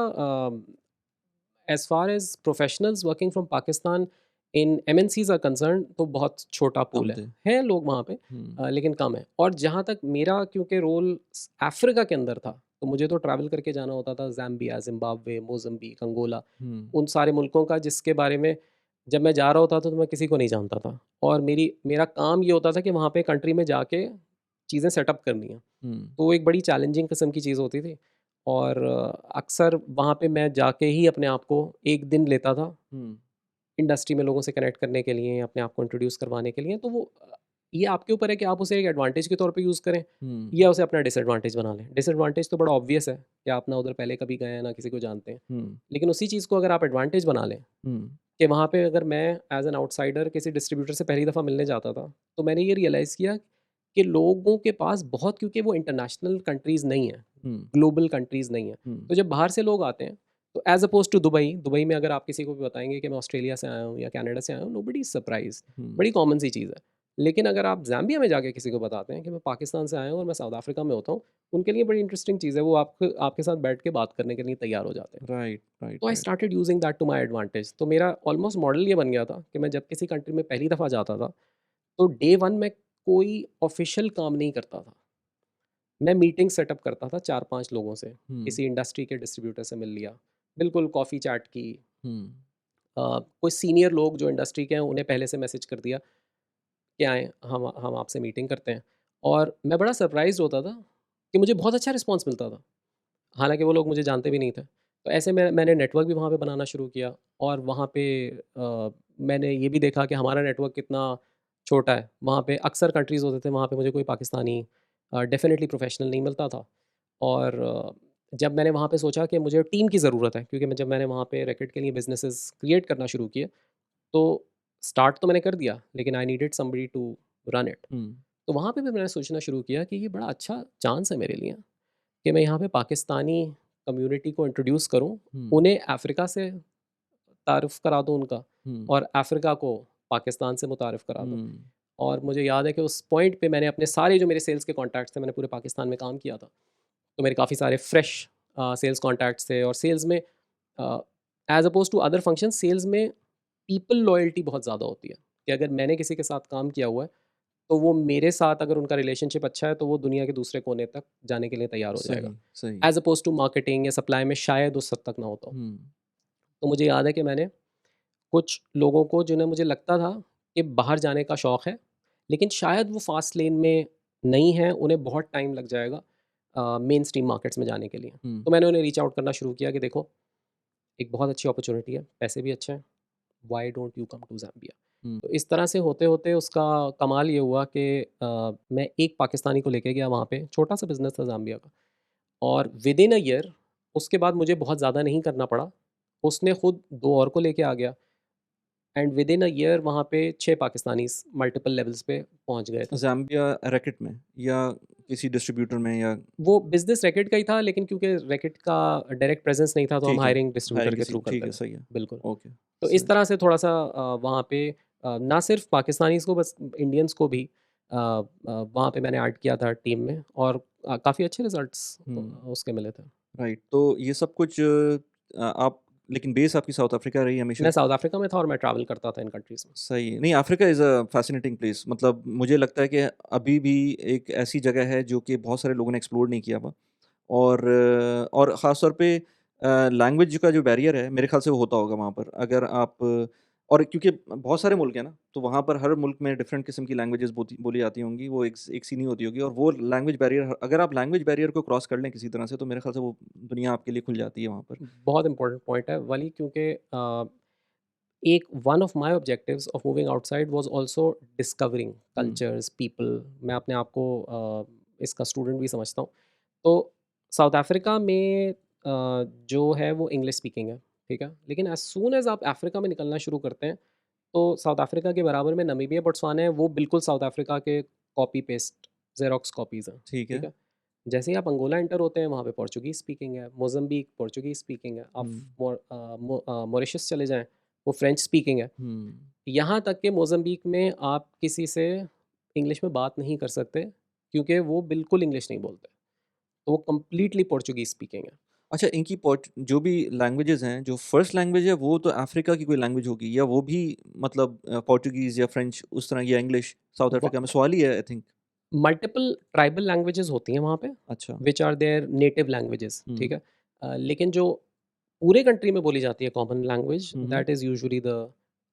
as far as professionals working from Pakistan in MNCs are concerned तो बहुत छोटा पूल कम है। थे। हैं लोग वहाँ पे हुँ, लेकिन कम है। और जहाँ तक मेरा क्योंकि रोल अफ्रीका के अंदर था, तो मुझे तो ट्रैवल करके जाना होता था ज़ाम्बिया, ज़िम्बाब्वे, मोज़म्बिक, अंगोला, हुँ, उन सारे मुल्कों का जिसके बारे में जब मैं जा रहा होता था तो मैं किसी को नहीं जानता था। और मेरा काम ये होता था कि वहाँ पे कंट्री में जाके चीज़ें सेटअप करनी है। हुँ, तो वो एक बड़ी चैलेंजिंग किस्म की चीज़ होती थी। और अक्सर वहाँ पे मैं जाके ही अपने आप को 1 दिन लेता था हुँ, इंडस्ट्री में लोगों से कनेक्ट करने के लिए, अपने आप को इंट्रोड्यूस करवाने के लिए। तो वो ये आपके ऊपर है कि आप उसे एक एडवांटेज के तौर पे यूज़ करें हुँ, या उसे अपना डिसएडवांटेज बना लें। डिसएडवांटेज तो बड़ा ऑब्वियस है कि आप ना उधर पहले कभी गए हैं, ना किसी को जानते हैं। हुँ, लेकिन उसी चीज़ को अगर आप एडवांटेज बना लें हुँ, कि वहाँ पे अगर मैं एज़ एन आउटसाइडर किसी डिस्ट्रीब्यूटर से पहली दफ़ा मिलने जाता था, तो मैंने ये रियलाइज़ किया कि लोगों के पास बहुत, क्योंकि वो इंटरनेशनल कंट्रीज़ नहीं हैं, हुँ, ग्लोबल कंट्रीज़ नहीं हैं। हुँ, तो जब बाहर से लोग आते हैं, तो एज़ अपोज़्ड टू दुबई, दुबई में अगर आप किसी को भी बताएँगे कि मैं ऑस्ट्रेलिया से आया हूँ या कनाडा से आया हूँ, नोबडी इज़ सरप्राइज़्ड, हुँ, बड़ी कॉमन सी चीज़ है। लेकिन अगर आप ज़ाम्बिया में जाके किसी को बताते हैं कि मैं पाकिस्तान से आया हूँ और मैं साउथ अफ्रीका में होता हूँ, उनके लिए बड़ी इंटरेस्टिंग चीज़ है, वो आपके साथ बैठ के बात करने के लिए तैयार हो जाते हैं। राइट, राइट, तो I right. Started using that to my advantage. तो मेरा ऑलमोस्ट मॉडल ये बन गया था कि मैं जब किसी कंट्री में पहली दफ़ा जाता था, तो डे 1 में कोई ऑफ़िशियल काम नहीं करता था। मैं मीटिंग सेटअप करता था 4-5 लोगों से, हुँ, किसी इंडस्ट्री के डिस्ट्रीब्यूटर से मिल लिया, बिल्कुल कॉफ़ी चैट की। हुँ, कोई सीनियर लोग जो इंडस्ट्री के हैं, उन्हें पहले से मैसेज कर दिया कि आएँ, हम आपसे मीटिंग करते हैं। और मैं बड़ा सरप्राइज़्ड होता था कि मुझे बहुत अच्छा रिस्पॉन्स मिलता था। हालाँकि वो लोग मुझे जानते भी नहीं थे। तो ऐसे में मैंने नेटवर्क भी वहाँ पे बनाना शुरू किया। और वहाँ पे मैंने ये भी देखा कि हमारा नेटवर्क कितना छोटा है। वहाँ पे अक्सर कंट्रीज़ होते थे, वहाँ पे मुझे कोई पाकिस्तानी डेफ़िनिटली प्रोफ़ेशनल नहीं मिलता था। और जब मैंने वहाँ पे सोचा कि मुझे टीम की ज़रूरत है, क्योंकि जब मैंने वहाँ पे रैकेट के लिए बिज़नेसेस क्रिएट करना शुरू किए, तो स्टार्ट तो मैंने कर दिया, लेकिन I needed somebody to run it. हुँ, तो वहाँ पे भी मैंने सोचना शुरू किया कि ये बड़ा अच्छा चांस है मेरे लिए कि मैं यहाँ पे पाकिस्तानी कम्युनिटी को इंट्रोड्यूस करूँ, हम्म, उन्हें अफ्रीका से तारुफ करा दूँ उनका, हम्म, और अफ्रीका को पाकिस्तान से मुतारिफ करा दूँ। हम्म, और मुझे याद है कि उस पॉइंट पे मैंने अपने सारे जो मेरे सेल्स के कॉन्टैक्ट्स थे, मैंने पूरे पाकिस्तान में काम किया था, तो मेरे काफ़ी सारे फ्रेश सेल्स कॉन्टैक्ट्स थे। और सेल्स में as oppose to other function, sales में पीपल लॉयल्टी बहुत ज़्यादा होती है, कि अगर मैंने किसी के साथ काम किया हुआ है, तो वो मेरे साथ अगर उनका रिलेशनशिप अच्छा है, तो वो दुनिया के दूसरे कोने तक जाने के लिए तैयार हो जाएगा, सही सही। एज अपोज टू मार्केटिंग या सप्लाई में शायद उस हद तक ना होता हो। हम्म, तो मुझे याद है कि मैंने कुछ लोगों को, जिन्हें मुझे लगता था कि बाहर जाने का शौक़ है, लेकिन शायद वो फास्ट लेन में नहीं है, उन्हें बहुत टाइम लग जाएगा मेन स्ट्रीम मार्केट्स में जाने के लिए। हम्म, तो मैंने उन्हें रीच आउट करना शुरू किया कि देखो, एक बहुत अच्छी अपॉर्चुनिटी है, पैसे भी अच्छे हैं, why don't you come to Zambia. हम्म, तो इस तरह से होते होते उसका कमाल ये हुआ कि मैं एक पाकिस्तानी को लेके गया वहाँ पे, छोटा सा बिजनेस था ज़ाम्बिया का, और विद इन अ ईयर उसके बाद मुझे बहुत ज़्यादा नहीं करना पड़ा, उसने खुद दो और को लेके आ गया, and with in a year वहाँ पे 6 पाकिस्तानीज़ मल्टीपल लेवल्स पे पहुँच गए थे। ज़ाम्बिया रैकेट में या किसी डिस्ट्रीब्यूटर में या वो बिज़नेस रैकेट का ही था, लेकिन क्योंकि रैकेट का डायरेक्ट प्रेज़ेंस नहीं था, तो हम ठीक है, हायरिंग डिस्ट्रीब्यूटर हायरिंग के किसी थ्रू ठीक करते है, थे। सही है, बिल्कुल। ओके, तो इस सही, तरह से थोड़ा-सा वहाँ पे ना सिर्फ़ पाकिस्तानीज़ को, बस इंडियंस को भी वहाँ पे मैंने ऐड किया था टीम में, और काफ़ी अच्छे रिज़ल्ट्स हुँ, उसके मिले थे। राइट, तो ये सब कुछ आप लेकिन बेस आपकी साउथ अफ्रीका रही हमेशा? मैं साउथ अफ्रीका में था और मैं ट्रैवल करता था इन कंट्रीज़ में। सही, नहीं Africa is a fascinating place मतलब मुझे लगता है कि अभी भी एक ऐसी जगह है जो कि बहुत सारे लोगों ने एक्सप्लोर नहीं किया हुआ और ख़ास तौर पे लैंग्वेज का जो बैरियर है मेरे ख़्याल से वो होता होगा वहाँ पर। अगर आप और क्योंकि बहुत सारे मुल्क हैं ना, तो वहाँ पर हर मुल्क में डिफरेंट किस्म की लैंग्वेजेज़ बोली जाती होंगी, वो एक सी नहीं होती होगी और वो लैंग्वेज बैरियर अगर आप लैंग्वेज बैरियर को क्रॉस कर लें किसी तरह से, तो मेरे ख़्याल से वो दुनिया आपके लिए खुल जाती है वहाँ पर। बहुत इम्पोर्टेंट पॉइंट है वली, क्योंकि एक one of my objectives of moving outside was also discovering hmm, cultures, people. मैं अपने आप को इसका स्टूडेंट भी समझता हूँ। तो साउथ अफ्रीका में जो है वो इंग्लिश स्पीकिंग है, ठीक है? लेकिन एज़ सून एज़ आप अफ्रीका में निकलना शुरू करते हैं, तो साउथ अफ्रीका के बराबर में नामीबिया, बोत्सवाना है, वो बिल्कुल साउथ अफ्रीका के कॉपी पेस्ट ज़ेरॉक्स कॉपीज़ हैं, ठीक ठीक है। है? जैसे ही आप अंगोला एंटर होते हैं, वहाँ पे पोर्चुगीज़ स्पीकिंग है, मोज़म्बिक पोर्चुगीज़ स्पीकिंग है, आप हुँ, मॉरिशस चले जाएँ, वो फ्रेंच स्पीकिंग है। हुँ। यहाँ तक कि मोज़म्बिक में आप किसी से इंग्लिश में बात नहीं कर सकते, क्योंकि वो बिल्कुल इंग्लिश नहीं बोलते। तो वो कंप्लीटली पोर्चुगीज़ स्पीकिंग है। अच्छा इनकी पोर्च जो भी लैंग्वेजेज़ हैं, जो फर्स्ट लैंग्वेज है वो तो अफ्रीका की कोई लैंग्वेज होगी या वो भी मतलब पोर्टुगीज़ या फ्रेंच उस तरह या इंग्लिश साउथ व अफ्रीका में सवाल ही है I think. Multiple tribal languages होती हैं वहाँ पे, अच्छा। Which are their native languages, हुँ, ठीक है? लेकिन जो पूरे कंट्री में बोली जाती है common language, hmm, hmm. That is usually the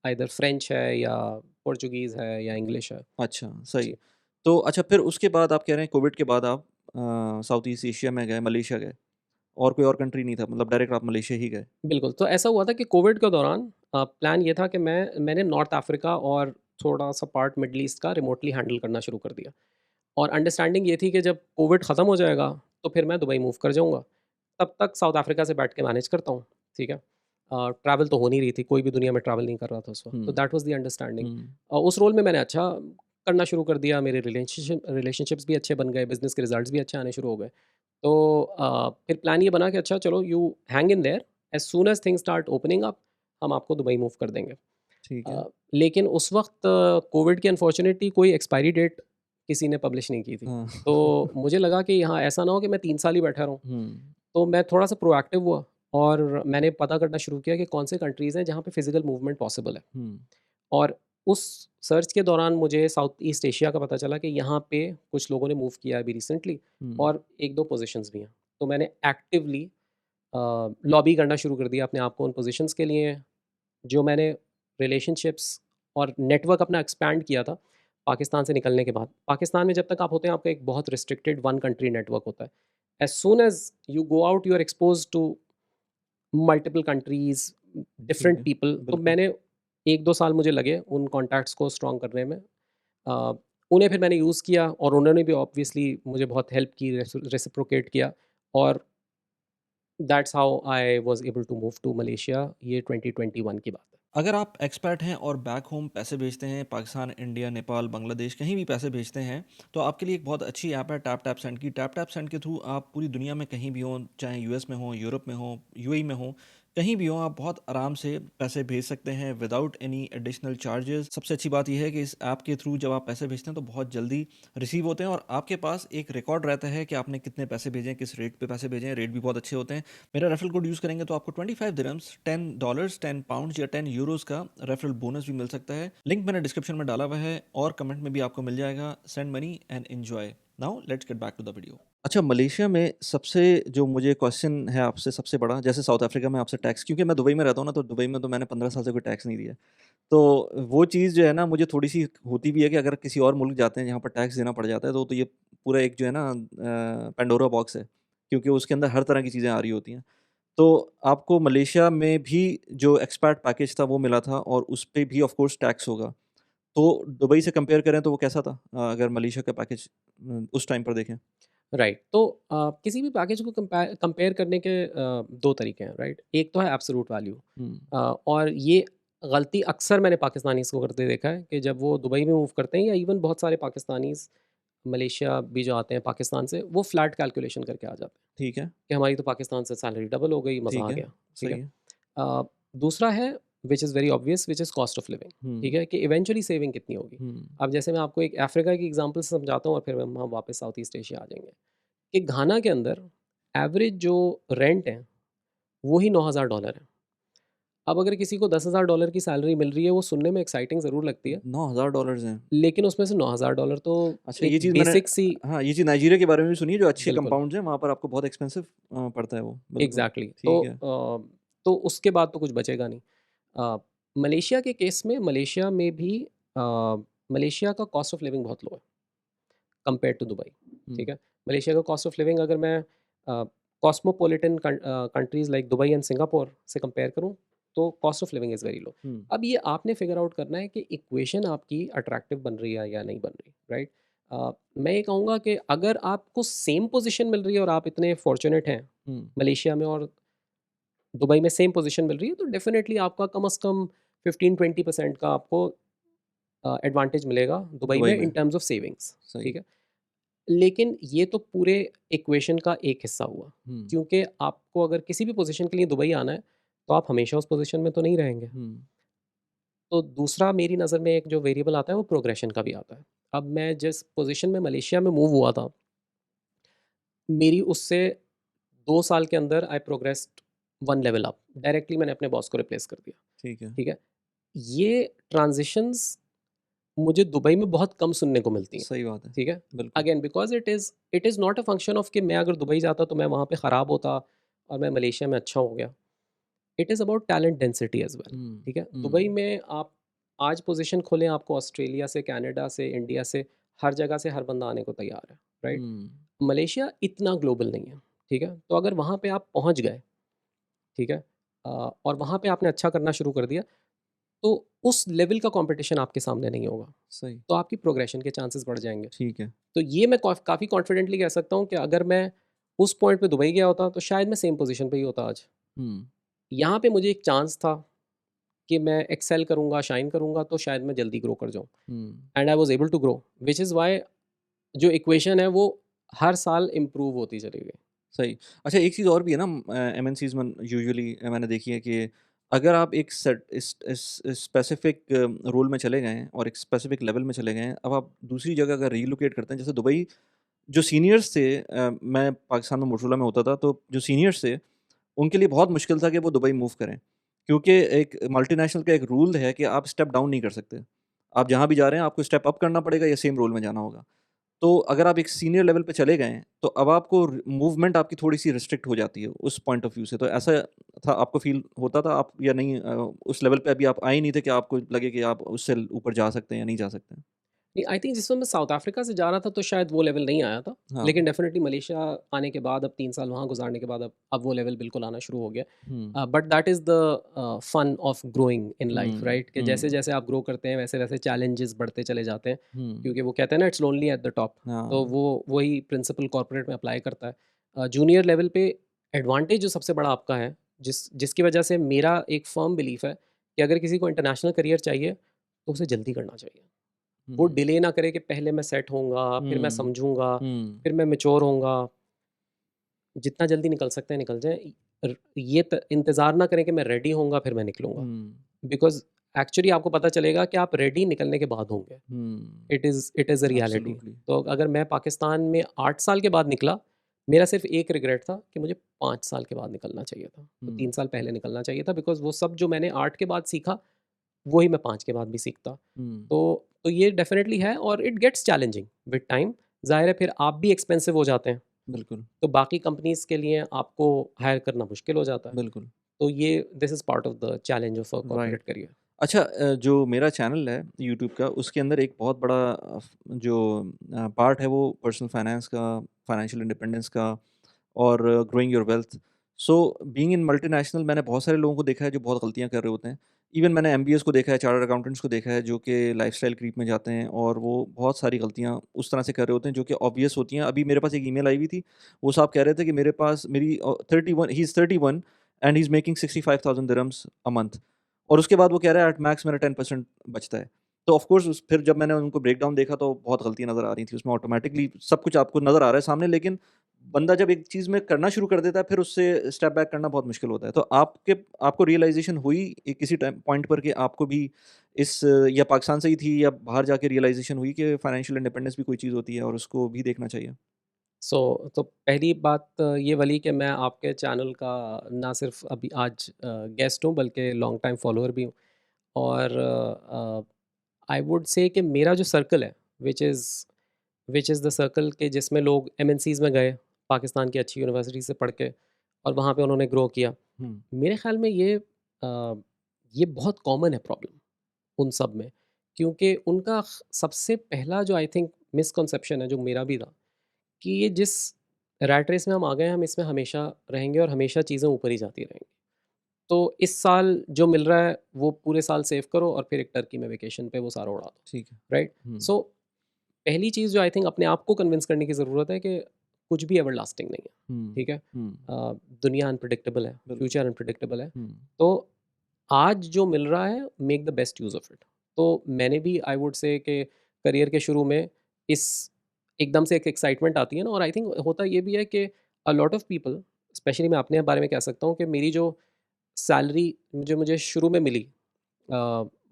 either French है, या पोर्चुगीज़ है, या इंग्लिश है। अच्छा, सही। जी। तो अच्छा फिर उसके बाद आप कह रहे हैं कोविड के बाद आप साउथ ईस्ट एशिया में गए, मलेशिया गए और कोई और कंट्री नहीं था मतलब डायरेक्ट आप मलेशिया ही गए? बिल्कुल, तो ऐसा हुआ था कि कोविड के दौरान प्लान ये था कि मैंने नॉर्थ अफ्रीका और थोड़ा-सा पार्ट मिडल ईस्ट का रिमोटली हैंडल करना शुरू कर दिया। और अंडरस्टैंडिंग ये थी कि जब कोविड ख़त्म हो जाएगा, तो फिर मैं दुबई मूव कर जाऊँगा। तब तक साउथ अफ्रीका से बैठ के मैनेज करता हूँ, ठीक है? ट्रैवल तो हो नहीं रही थी, कोई भी दुनिया में ट्रैवल नहीं कर रहा था उस वक़्त, तो हुँ, दैट वाज़ द अंडरस्टैंडिंग। हुँ, उस रोल में मैंने अच्छा करना शुरू कर दिया, मेरे रिलेशनशिप्स भी अच्छे बन गए, बिज़नेस के रिज़ल्ट्स भी अच्छे आने शुरू हो गए। तो फिर प्लान ये बना कि अच्छा चलो, you hang in their, as soon as things start opening up, हम आपको दुबई मूव कर देंगे। ठीक है। लेकिन उस वक़्त कोविड की अनफॉर्च्युनेटली कोई एक्सपायरी डेट किसी ने पब्लिश नहीं की थी। हाँ। तो मुझे लगा कि यहाँ ऐसा ना हो कि मैं 3 साल ही बैठा रहूँ। हुँ, तो मैं थोड़ा-सा प्रोएक्टिव हुआ, और मैंने पता करना शुरू किया कि कौन से कंट्रीज़ हैं जहाँ पे फ़िज़िकल मूवमेंट पॉसिबल है। हुँ, और उस सर्च के दौरान मुझे साउथ ईस्ट एशिया का पता चला कि यहाँ पे कुछ लोगों ने मूव किया है अभी रिसेंटली, हुँ, और 1-2 पोज़ीशंस भी हैं। तो मैंने एक्टिवली लॉबी करना शुरू कर दिया अपने आप को उन पोज़ीशंस के लिए, जो मैंने रिलेशनशिप्स और नेटवर्क अपना एक्सपैंड किया था पाकिस्तान से निकलने के बाद। पाकिस्तान में जब तक आप होते हैं, आपका एक बहुत रिस्ट्रिक्टेड वन कंट्री नेटवर्क होता है। As soon as you go out, you are exposed to multiple countries, ठीक डिफरेंट है, पीपल। तो बिल्कुल। मैंने 1-2 साल मुझे लगे उन कॉन्टैक्ट्स को स्ट्रॉन्ग करने में। अ, उन्हें फिर मैंने यूज़ किया, और उन्होंने भी ऑब्वियसली मुझे बहुत हेल्प की, रेसिप्रोकेट किया, और that's how I was able to move to Malaysia. ये 2021 की बात है। अगर आप एक्सपैट हैं और बैक होम पैसे भेजते हैं, पाकिस्तान, इंडिया, नेपाल, बांग्लादेश कहीं भी पैसे भेजते हैं, तो आपके लिए एक बहुत अच्छी ऐप है टैप टैप सेंड की। टैप टैप सेंड के थ्रू आप पूरी दुनिया में कहीं भी हों, चाहे यूएस में हो, यूरोप में हो, यूएई में हो, कहीं भी हो, आप बहुत आराम से पैसे भेज सकते हैं विदाउट एनी एडिशनल चार्जेस। सबसे अच्छी बात यह है कि इस ऐप के थ्रू जब आप पैसे भेजते हैं तो बहुत जल्दी रिसीव होते हैं और आपके पास एक रिकॉर्ड रहता है कि आपने कितने पैसे भेजे हैं, किस रेट पे पैसे भेजे हैं। रेट भी बहुत अच्छे होते हैं। मेरा रेफरल कोड यूज़ करेंगे तो आपको 25 दिरहम्स, $10, 10 पाउंड्स या 10 यूरोस का रेफरल बोनस भी मिल सकता है। लिंक मैंने डिस्क्रिप्शन में डाला हुआ है और कमेंट में भी आपको मिल जाएगा। Send money and enjoy. Now let's get back to the video. अच्छा, मलेशिया में सबसे जो मुझे क्वेश्चन है आपसे सबसे बड़ा, जैसे साउथ अफ्रीका में आपसे टैक्स, क्योंकि मैं दुबई में रहता हूँ ना, तो दुबई में तो मैंने 15 साल से कोई टैक्स नहीं दिया। तो वो चीज़ जो है ना मुझे थोड़ी-सी होती भी है कि अगर किसी और मुल्क जाते हैं जहाँ पर टैक्स देना पड़ जाता है तो ये पूरा एक जो है ना पैंडोरा बॉक्स है, क्योंकि उसके अंदर हर तरह की चीज़ें आ रही होती हैं। तो आपको मलेशिया में भी जो एक्सपैट पैकेज था वो मिला था और उस पे भी ऑफ कोर्स टैक्स होगा। तो दुबई से कंपेयर करें तो वो कैसा था? अगर मलेशिया का पैकेज उस टाइम पर देखें? राइट। तो किसी भी पैकेज को कंपेयर करने के दो तरीके हैं, राइट? एक तो है एब्सोल्यूट वैल्यू, हुँ, और ये गलती अक्सर मैंने पाकिस्तानीज़ को करते देखा है कि जब वो दुबई में मूव करते हैं या इवन बहुत सारे पाकिस्तानीज़ मलेशिया भी जो आते हैं पाकिस्तान से, वो फ्लैट कैलकुलेशन करके आ जाते हैं ठीक है, कि हमारी तो पाकिस्तान से सैलरी डबल हो गई, मज़ा ठीक आ है, गया। ठीक है। सही है। अ, दूसरा है which is very obvious, which is cost of living. ठीक हुँ, है, कि इवेंचुअली सेविंग कितनी होगी। हुँ, अब जैसे मैं आपको एक अफ्रीका की एग्जांपल से समझाता हूँ और फिर हम वापस साउथ ईस्ट एशिया आ जाएंगे कि घाना के अंदर एवरेज जो रेंट है वो ही $9,000 है। अब अगर किसी को $10,000 की सैलरी मिल रही है, वो सुनने में एक्साइटिंग ज़रूर लगती है, $9,000 हैं। लेकिन उसमें से $9,000 तो अच्छा, ये एक चीज़ मैंने बेसिक सी। हाँ, ये चीज़ नाइजीरिया के बारे में भी सुनी है, जो अच्छे बिल्कुल, कंपाउंड्स हैं, वहाँ पर आपको बहुत एक्सपेंसिव पड़ता है वो। बिल्कुल, एग्जैक्टली ठीक है। तो उसके बाद तो कुछ बचेगा नहीं। अ, मलेशिया के केस में मलेशिया में भी अ, मलेशिया का कॉस्ट ऑफ लिविंग बहुत लो है कंपेयर टू दुबई। हुँ, ठीक है, मलेशिया का कॉस्ट ऑफ लिविंग अगर मैं cosmopolitan countries like Dubai and Singapore से कंपेयर करूँ तो cost of living is very low. हुँ, अब ये आपने फिगर आउट करना है कि इक्वेशन आपकी अट्रैक्टिव बन रही है या नहीं बन रही, राइट? मैं ये कहूँगा कि अगर आपको सेम पोजीशन मिल रही है और आप इतने फॉर्चुनेट हैं हुँ, मलेशिया में और दुबई में सेम पोजीशन मिल रही है, तो डेफिनेटली आपका कम से कम 15-20% का आपको एडवांटेज मिलेगा दुबई दुबई में इन में, टर्म्स ऑफ सेविंग्स। सही। ठीक है, लेकिन ये तो पूरे इक्वेशन का एक हिस्सा हुआ, हुँ, क्योंकि आपको अगर किसी भी पोजीशन के लिए दुबई आना है तो आप हमेशा उस पोजीशन में तो नहीं रहेंगे। हुँ, तो दूसरा मेरी नज़र में एक जो वेरिएबल आता है वो प्रोग्रेशन का भी आता है। अब मैं जिस पोजीशन में मलेशिया में मूव हुआ था, मेरी उससे 2 साल के अंदर आई प्रोग्रेस्ड 1 लेवल अप। डायरेक्टली मैंने अपने बॉस को रिप्लेस कर दिया। ठीक है, ठीक है? ये ट्रांज़िशंस मुझे दुबई में बहुत कम सुनने को मिलती हैं। सही बात है। ठीक है? बिल्कुल। Again because it is not a function of कि मैं अगर दुबई जाता तो मैं वहाँ पे ख़राब होता और मैं मलेशिया में अच्छा हो गया। It is about talent density as well. हुँ, ठीक है? दुबई हुँ, में आप आज पोज़ीशन खोलें, आपको ऑस्ट्रेलिया से, कनाडा से, इंडिया से, हर जगह से हर बंदा आने को तैयार है, राइट? हुँ, मलेशिया इतना ग्लोबल नहीं है। ठीक है? तो अगर वहाँ पे आप पहुँच गए, ठीक है? और वहाँ पे आपने अच्छा करना शुरू कर दिया, तो उस लेवल का कॉम्पिटिशन आपके सामने नहीं होगा। सही, तो आपकी प्रोग्रेशन के चांसेस बढ़ जाएँगे। ठीक है। तो ये मैं काफ़ी कॉन्फिडेंटली कह सकता हूँ कि अगर मैं उस पॉइंट पे दुबई गया होता, तो शायद मैं सेम पोज़ीशन पे ही होता आज। हुँ, यहाँ पे मुझे एक चांस था कि मैं एक्सेल करूँगा, शाइन करूँगा, तो शायद मैं जल्दी ग्रो कर जाऊँ। हुँ, and I was able to grow, which is why जो इक्वेशन है वो हर साल इम्प्रूव होती चली गई। सही। अच्छा, एक चीज़ और भी है ना, एमएनसीज़ में यूजुअली मैंने देखी है कि अगर आप एक सेट इस स्पेसिफ़िक रोल में चले गए हैं और एक स्पेसिफ़िक लेवल में चले गए हैं, अब आप दूसरी जगह अगर रिलोकेट करते हैं, जैसे दुबई, जो सीनियर्स थे, मैं पाकिस्तान में मोटरोला में होता था, तो जो सीनियर्स थे, उनके लिए बहुत मुश्किल था कि वो दुबई मूव करें। क्योंकि एक मल्टीनेशनल का एक रूल है कि आप स्टेप डाउन नहीं कर सकते। आप जहाँ भी जा रहे हैं, आपको स्टेप अप करना पड़ेगा या सेम रोल में जाना होगा। तो अगर आप एक सीनियर लेवल पे चले गए हैं, तो अब आपको मूवमेंट आपकी थोड़ी-सी रिस्ट्रिक्ट हो जाती है, उस पॉइंट ऑफ व्यू से। तो ऐसा था, आपको फ़ील होता था आप, या नहीं, उस लेवल पे अभी आप आए ही नहीं थे कि आपको लगे कि आप उससे ऊपर जा सकते हैं या नहीं जा सकते हैं? नहीं, आई थिंक जिस वक़्त मैं साउथ अफ्रीका से जा रहा था तो शायद वो लेवल नहीं आया था। हाँ। लेकिन डेफ़िनिटली मलेशिया आने के बाद अब 3 साल वहाँ गुज़ारने के बाद अब वो लेवल बिल्कुल आना शुरू हो गया। हुँ, but that is the fun of growing in life, um, right? कि हुँ, जैसे-जैसे आप ग्रो करते हैं वैसे-वैसे चैलेंजेस बढ़ते चले जाते हैं। हुँ, क्योंकि वो कहते हैं ना it's lonely at the top. तो हाँ, वो वही प्रिंसिपल कॉर्पोरेट में अप्लाई करता है। जूनियर लेवल पे एडवांटेज जो सबसे बड़ा आपका है, जिसकी वजह से मेरा एक फ़र्म बिलीफ है कि अगर किसी को इंटरनेशनल करियर चाहिए तो उसे जल्दी करना चाहिए, वो डिले ना करे कि पहले मैं सेट होऊंगा, फिर मैं समझूंगा, फिर मैं मेच्योर होऊंगा। जितना जल्दी निकल सकते हैं निकल जाए। ये इंतज़ार ना करें कि मैं रेडी होऊंगा फिर मैं निकलूंगा, बिकॉज एक्चुअली आपको पता चलेगा कि आप रेडी निकलने के बाद होंगे। It is a reality. Absolutely. तो अगर मैं पाकिस्तान में 8 साल के बाद निकला, मेरा सिर्फ एक रिग्रेट था कि मुझे 5 साल के बाद निकलना चाहिए था, तो 3 साल पहले निकलना चाहिए था, बिकॉज वो सब जो मैंने 8 के बाद सीखा वही मैं 5 के बाद भी सीखता। तो ये डेफिनेटली है, और it gets challenging with time. ज़ाहिर है फिर आप भी एक्सपेंसिव हो जाते हैं, बिल्कुल, तो बाकी कंपनीज़ के लिए आपको हायर करना मुश्किल हो जाता है। बिल्कुल। तो ये this is part of the challenge of a right. Corporate career. अच्छा, जो मेरा चैनल है यूट्यूब का, उसके अंदर एक बहुत बड़ा जो पार्ट है वो पर्सनल फाइनेंस का, फाइनेंशियल इंडिपेंडेंस का और growing your wealth. So being in multinational, मैंने बहुत सारे लोगों को देखा है जो बहुत गलतियाँ कर रहे होते हैं। इवन मैंने एमबीएस को देखा है, चार्टर्ड अकाउंटेंट्स को देखा है जो कि लाइफस्टाइल क्रीप में जाते हैं और वो बहुत सारी गलतियाँ उस तरह से कर रहे होते हैं जो कि ऑब्वियस होती हैं। अभी मेरे पास एक ईमेल आई हुई थी, वो साहब कह रहे थे कि मेरे पास मेरी 31 he is 31 and he is making 65,000 dirhams a month, और उसके बाद वो कह रहा है एट मैक्स मेरा 10% बचता है। तो ऑफ कोर्स उस फिर जब मैंने उनको ब्रेकडाउन देखा तो बहुत गलतियाँ नज़र आ रही थी उसमें, ऑटोमैटिकली सब कुछ आपको नज़र आ रहा है सामने, लेकिन बंदा जब एक चीज़ में करना शुरू कर देता है फिर उससे स्टेप बैक करना बहुत मुश्किल होता है। तो आपको रियलाइज़ेशन हुई किसी टाइम पॉइंट पर कि आपको भी इस या पाकिस्तान से ही थी या बाहर जाके रियलाइज़ेशन हुई कि फाइनेंशियल इंडिपेंडेंस भी कोई चीज़ होती है और उसको भी देखना चाहिए? तो पहली बात ये वाली कि मैं आपके चैनल का ना सिर्फ अभी आज गेस्ट हूँ, बल्कि लॉन्ग टाइम फॉलोअर भी हूँ। और आई वुड से कि मेरा जो सर्कल है, विच इज़ द सर्कल के जिसमें लोग एमएनसीज़ में गए, पाकिस्तान की अच्छी यूनिवर्सिटी से पढ़ के, और वहाँ पे उन्होंने ग्रो किया। हुँ, मेरे ख़्याल में ये बहुत कॉमन है प्रॉब्लम उन सब में, क्योंकि उनका सबसे पहला जो आई थिंक मिसकंसेप्शन है, जो मेरा भी था, कि ये जिस रैट रेस में हम आ गए हैं, हम इसमें हमेशा रहेंगे और हमेशा चीज़ें ऊपर ही जाती रहेंगी। तो इस साल जो मिल रहा है वो पूरे साल सेव करो और फिर एक टर्की में वेकेशन पे वो सारा उड़ा दो, ठीक है। राइट? हुँ, सो पहली चीज़ जो आई थिंक अपने आप को कन्विंस करने की ज़रूरत है कि कुछ भी एवर लास्टिंग नहीं है, हुँ, ठीक है? हुँ, दुनिया अनप्रिडिक्टेबल है, बिल्कुल। फ्यूचर अनप्रिडिक्टेबल है। हुँ, तो आज जो मिल रहा है, make the best use of it. तो मैंने भी आई वुड से कि करियर के शुरू में इस एकदम से एक एक्साइटमेंट आती है ना, और आई थिंक होता ये भी है कि अ लॉट ऑफ पीपल, स्पेशली मैं अपने बारे में कह सकता हूँ कि मेरी जो सैलरी जो मुझे शुरू में मिली, अ,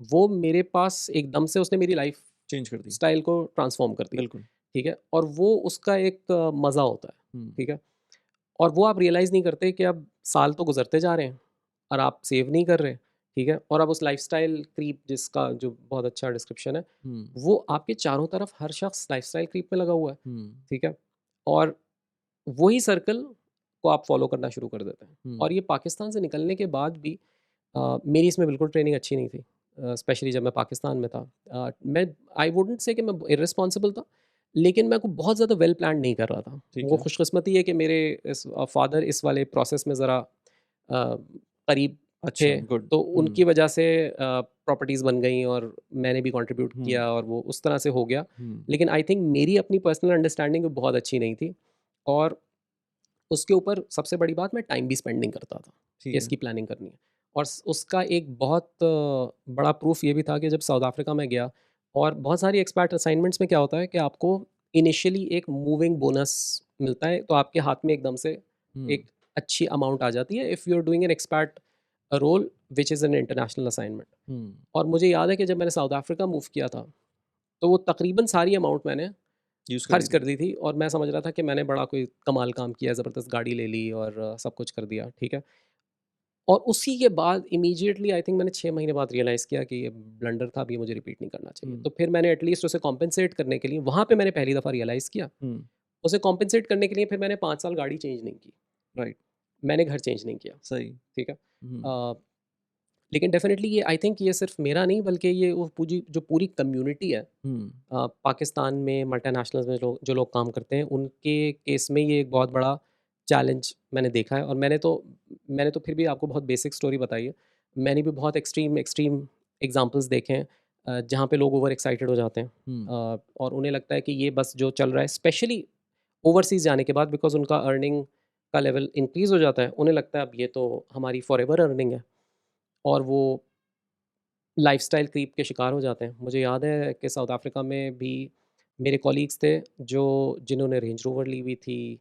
वो मेरे पास एकदम से उसने मेरी लाइफ चेंज कर दी। स्टाइल को ट्रांसफॉर्म कर दिया, बिल्कुल। ठीक है? और वो उसका एक मज़ा होता है, हुँ, ठीक है? और वो आप रियलाइज़ नहीं करते कि अब साल तो गुज़रते जा रहे हैं और आप सेव नहीं कर रहे, ठीक है? और अब उस लाइफ़स्टाइल क्रीप, जिसका जो बहुत अच्छा डिस्क्रिप्शन है, हुँ, वो आपके चारों तरफ हर शख़्स लाइफ़स्टाइल क्रीप में लगा हुआ है, हुँ, ठीक है? और वही सर्कल को आप फ़ॉलो करना शुरू कर देते हैं। हुँ, और ये पाकिस्तान से निकलने के बाद भी मेरी इसमें बिल्कुल ट्रेनिंग अच्छी नहीं थी, स्पेशली जब मैं पाकिस्तान में था। मैं आई वुडेंट से कि मैं इर्रेस्पॉन्सिबल था, लेकिन मैं को बहुत ज़्यादा वेल प्लान्ड नहीं कर रहा था। ठीक वो है। खुशकिस्मती है कि मेरे फादर इस वाले प्रोसेस में ज़रा करीब थे, अच्छा, गुड। तो हुँ, उनकी वजह से प्रॉपर्टीज़ बन गई और मैंने भी कंट्रीब्यूट हुँ, किया और वो उस तरह से हो गया। हुँ, लेकिन आई थिंक मेरी अपनी पर्सनल अंडरस्टैंडिंग बहुत अच्छी नहीं थी, और उसके ऊपर सबसे बड़ी बात, मैं टाइम भी स्पेंड नहीं करता था कि ठीक है। इसकी प्लानिंग करनी है। और उसका एक बहुत बड़ा प्रूफ ये भी था कि जब साउथ अफ्रीका में गया, और बहुत सारी एक्सपैट असाइनमेंट्स में क्या होता है कि आपको इनिशियली एक मूविंग बोनस मिलता है, तो आपके हाथ में एकदम से हुँ, एक अच्छी अमाउंट आ जाती है if you are doing an expat role which is an international assignment. हुँ, और मुझे याद है कि जब मैंने साउथ अफ्रीका मूव किया था, तो वो तकरीबन सारी अमाउंट मैंने यूज़ कर दी खर्च थी। कर दी थी, और मैं समझ रहा था कि मैंने बड़ा कोई कमाल काम किया, ज़बरदस्त गाड़ी ले ली और सब कुछ कर दिया, ठीक है? और उसी के बाद इमीडिएटली आई थिंक मैंने 6 महीने बाद रियलाइज़ किया कि ये ब्लंडर था, अब ये मुझे रिपीट नहीं करना चाहिए। हुँ, तो फिर मैंने एटलीस्ट उसे कॉम्पेंसेट करने के लिए, वहाँ पे मैंने पहली दफ़ा रियलाइज़ किया। हुँ, उसे कॉम्पेंसेट करने के लिए फिर मैंने 5 साल गाड़ी चेंज नहीं की, राइट, मैंने घर चेंज नहीं किया, सही। ठीक है? हुँ, अ, लेकिन डेफ़िनेटली ये आई थिंक ये सिर्फ़ मेरा नहीं, बल्कि ये वो पूरी कम्युनिटी है, हुँ, पाकिस्तान में मल्टीनेशनल्स में जो लोग काम करते हैं, उनके केस में ये एक बहुत बड़ा चैलेंज मैंने देखा है। और मैंने तो फिर भी आपको बहुत बेसिक स्टोरी बताई है। मैंने भी बहुत एक्सट्रीम एक्सट्रीम एग्जांपल्स देखे हैं, जहाँ पे लोग ओवर एक्साइटेड हो जाते हैं, हुँ, और उन्हें लगता है कि ये बस जो चल रहा है, स्पेशली ओवरसीज़ जाने के बाद, बिकॉज़ उनका अर्निंग का लेवल इंक्रीज़ हो जाता है, उन्हें लगता है अब ये तो हमारी फॉरएवर अर्निंग है, और वो लाइफ़स्टाइल क्रीप के शिकार हो जाते हैं। मुझे याद है कि साउथ अफ्रीका में भी मेरे कॉलीग्स थे जो जिन्होंने रेंज रोवर ली हुई थी,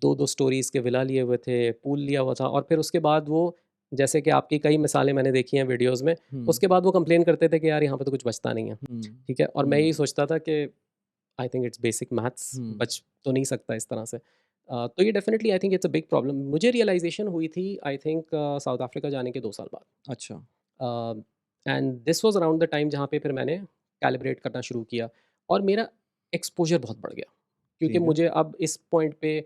2-2 स्टोरीज़ के विला लिए हुए थे, पूल लिया हुआ था और फिर उसके बाद वो, जैसे कि आपकी कई मिसालें मैंने देखी हैं वीडियोज़ में, हुँ, उसके बाद वो कंप्लेन करते थे कि यार यहाँ पे तो कुछ बचता नहीं है, हुँ, ठीक है? और मैं यही हुँ, सोचता था कि I think it's basic maths, हुँ, बच तो नहीं सकता इस तरह से। तो ये definitely I think it's a big problem. मुझे रियलाइज़ेशन हुई थी आई थिंक साउथ अफ्रीका जाने के 2 साल बाद। अच्छा, and this was around the time जहाँ पे फिर मैंने कैलिब्रेट करना शुरू किया और मेरा एक्सपोज़र बहुत बढ़ गया। क्योंकि ठीक है। मुझे अब इस पॉइंट पे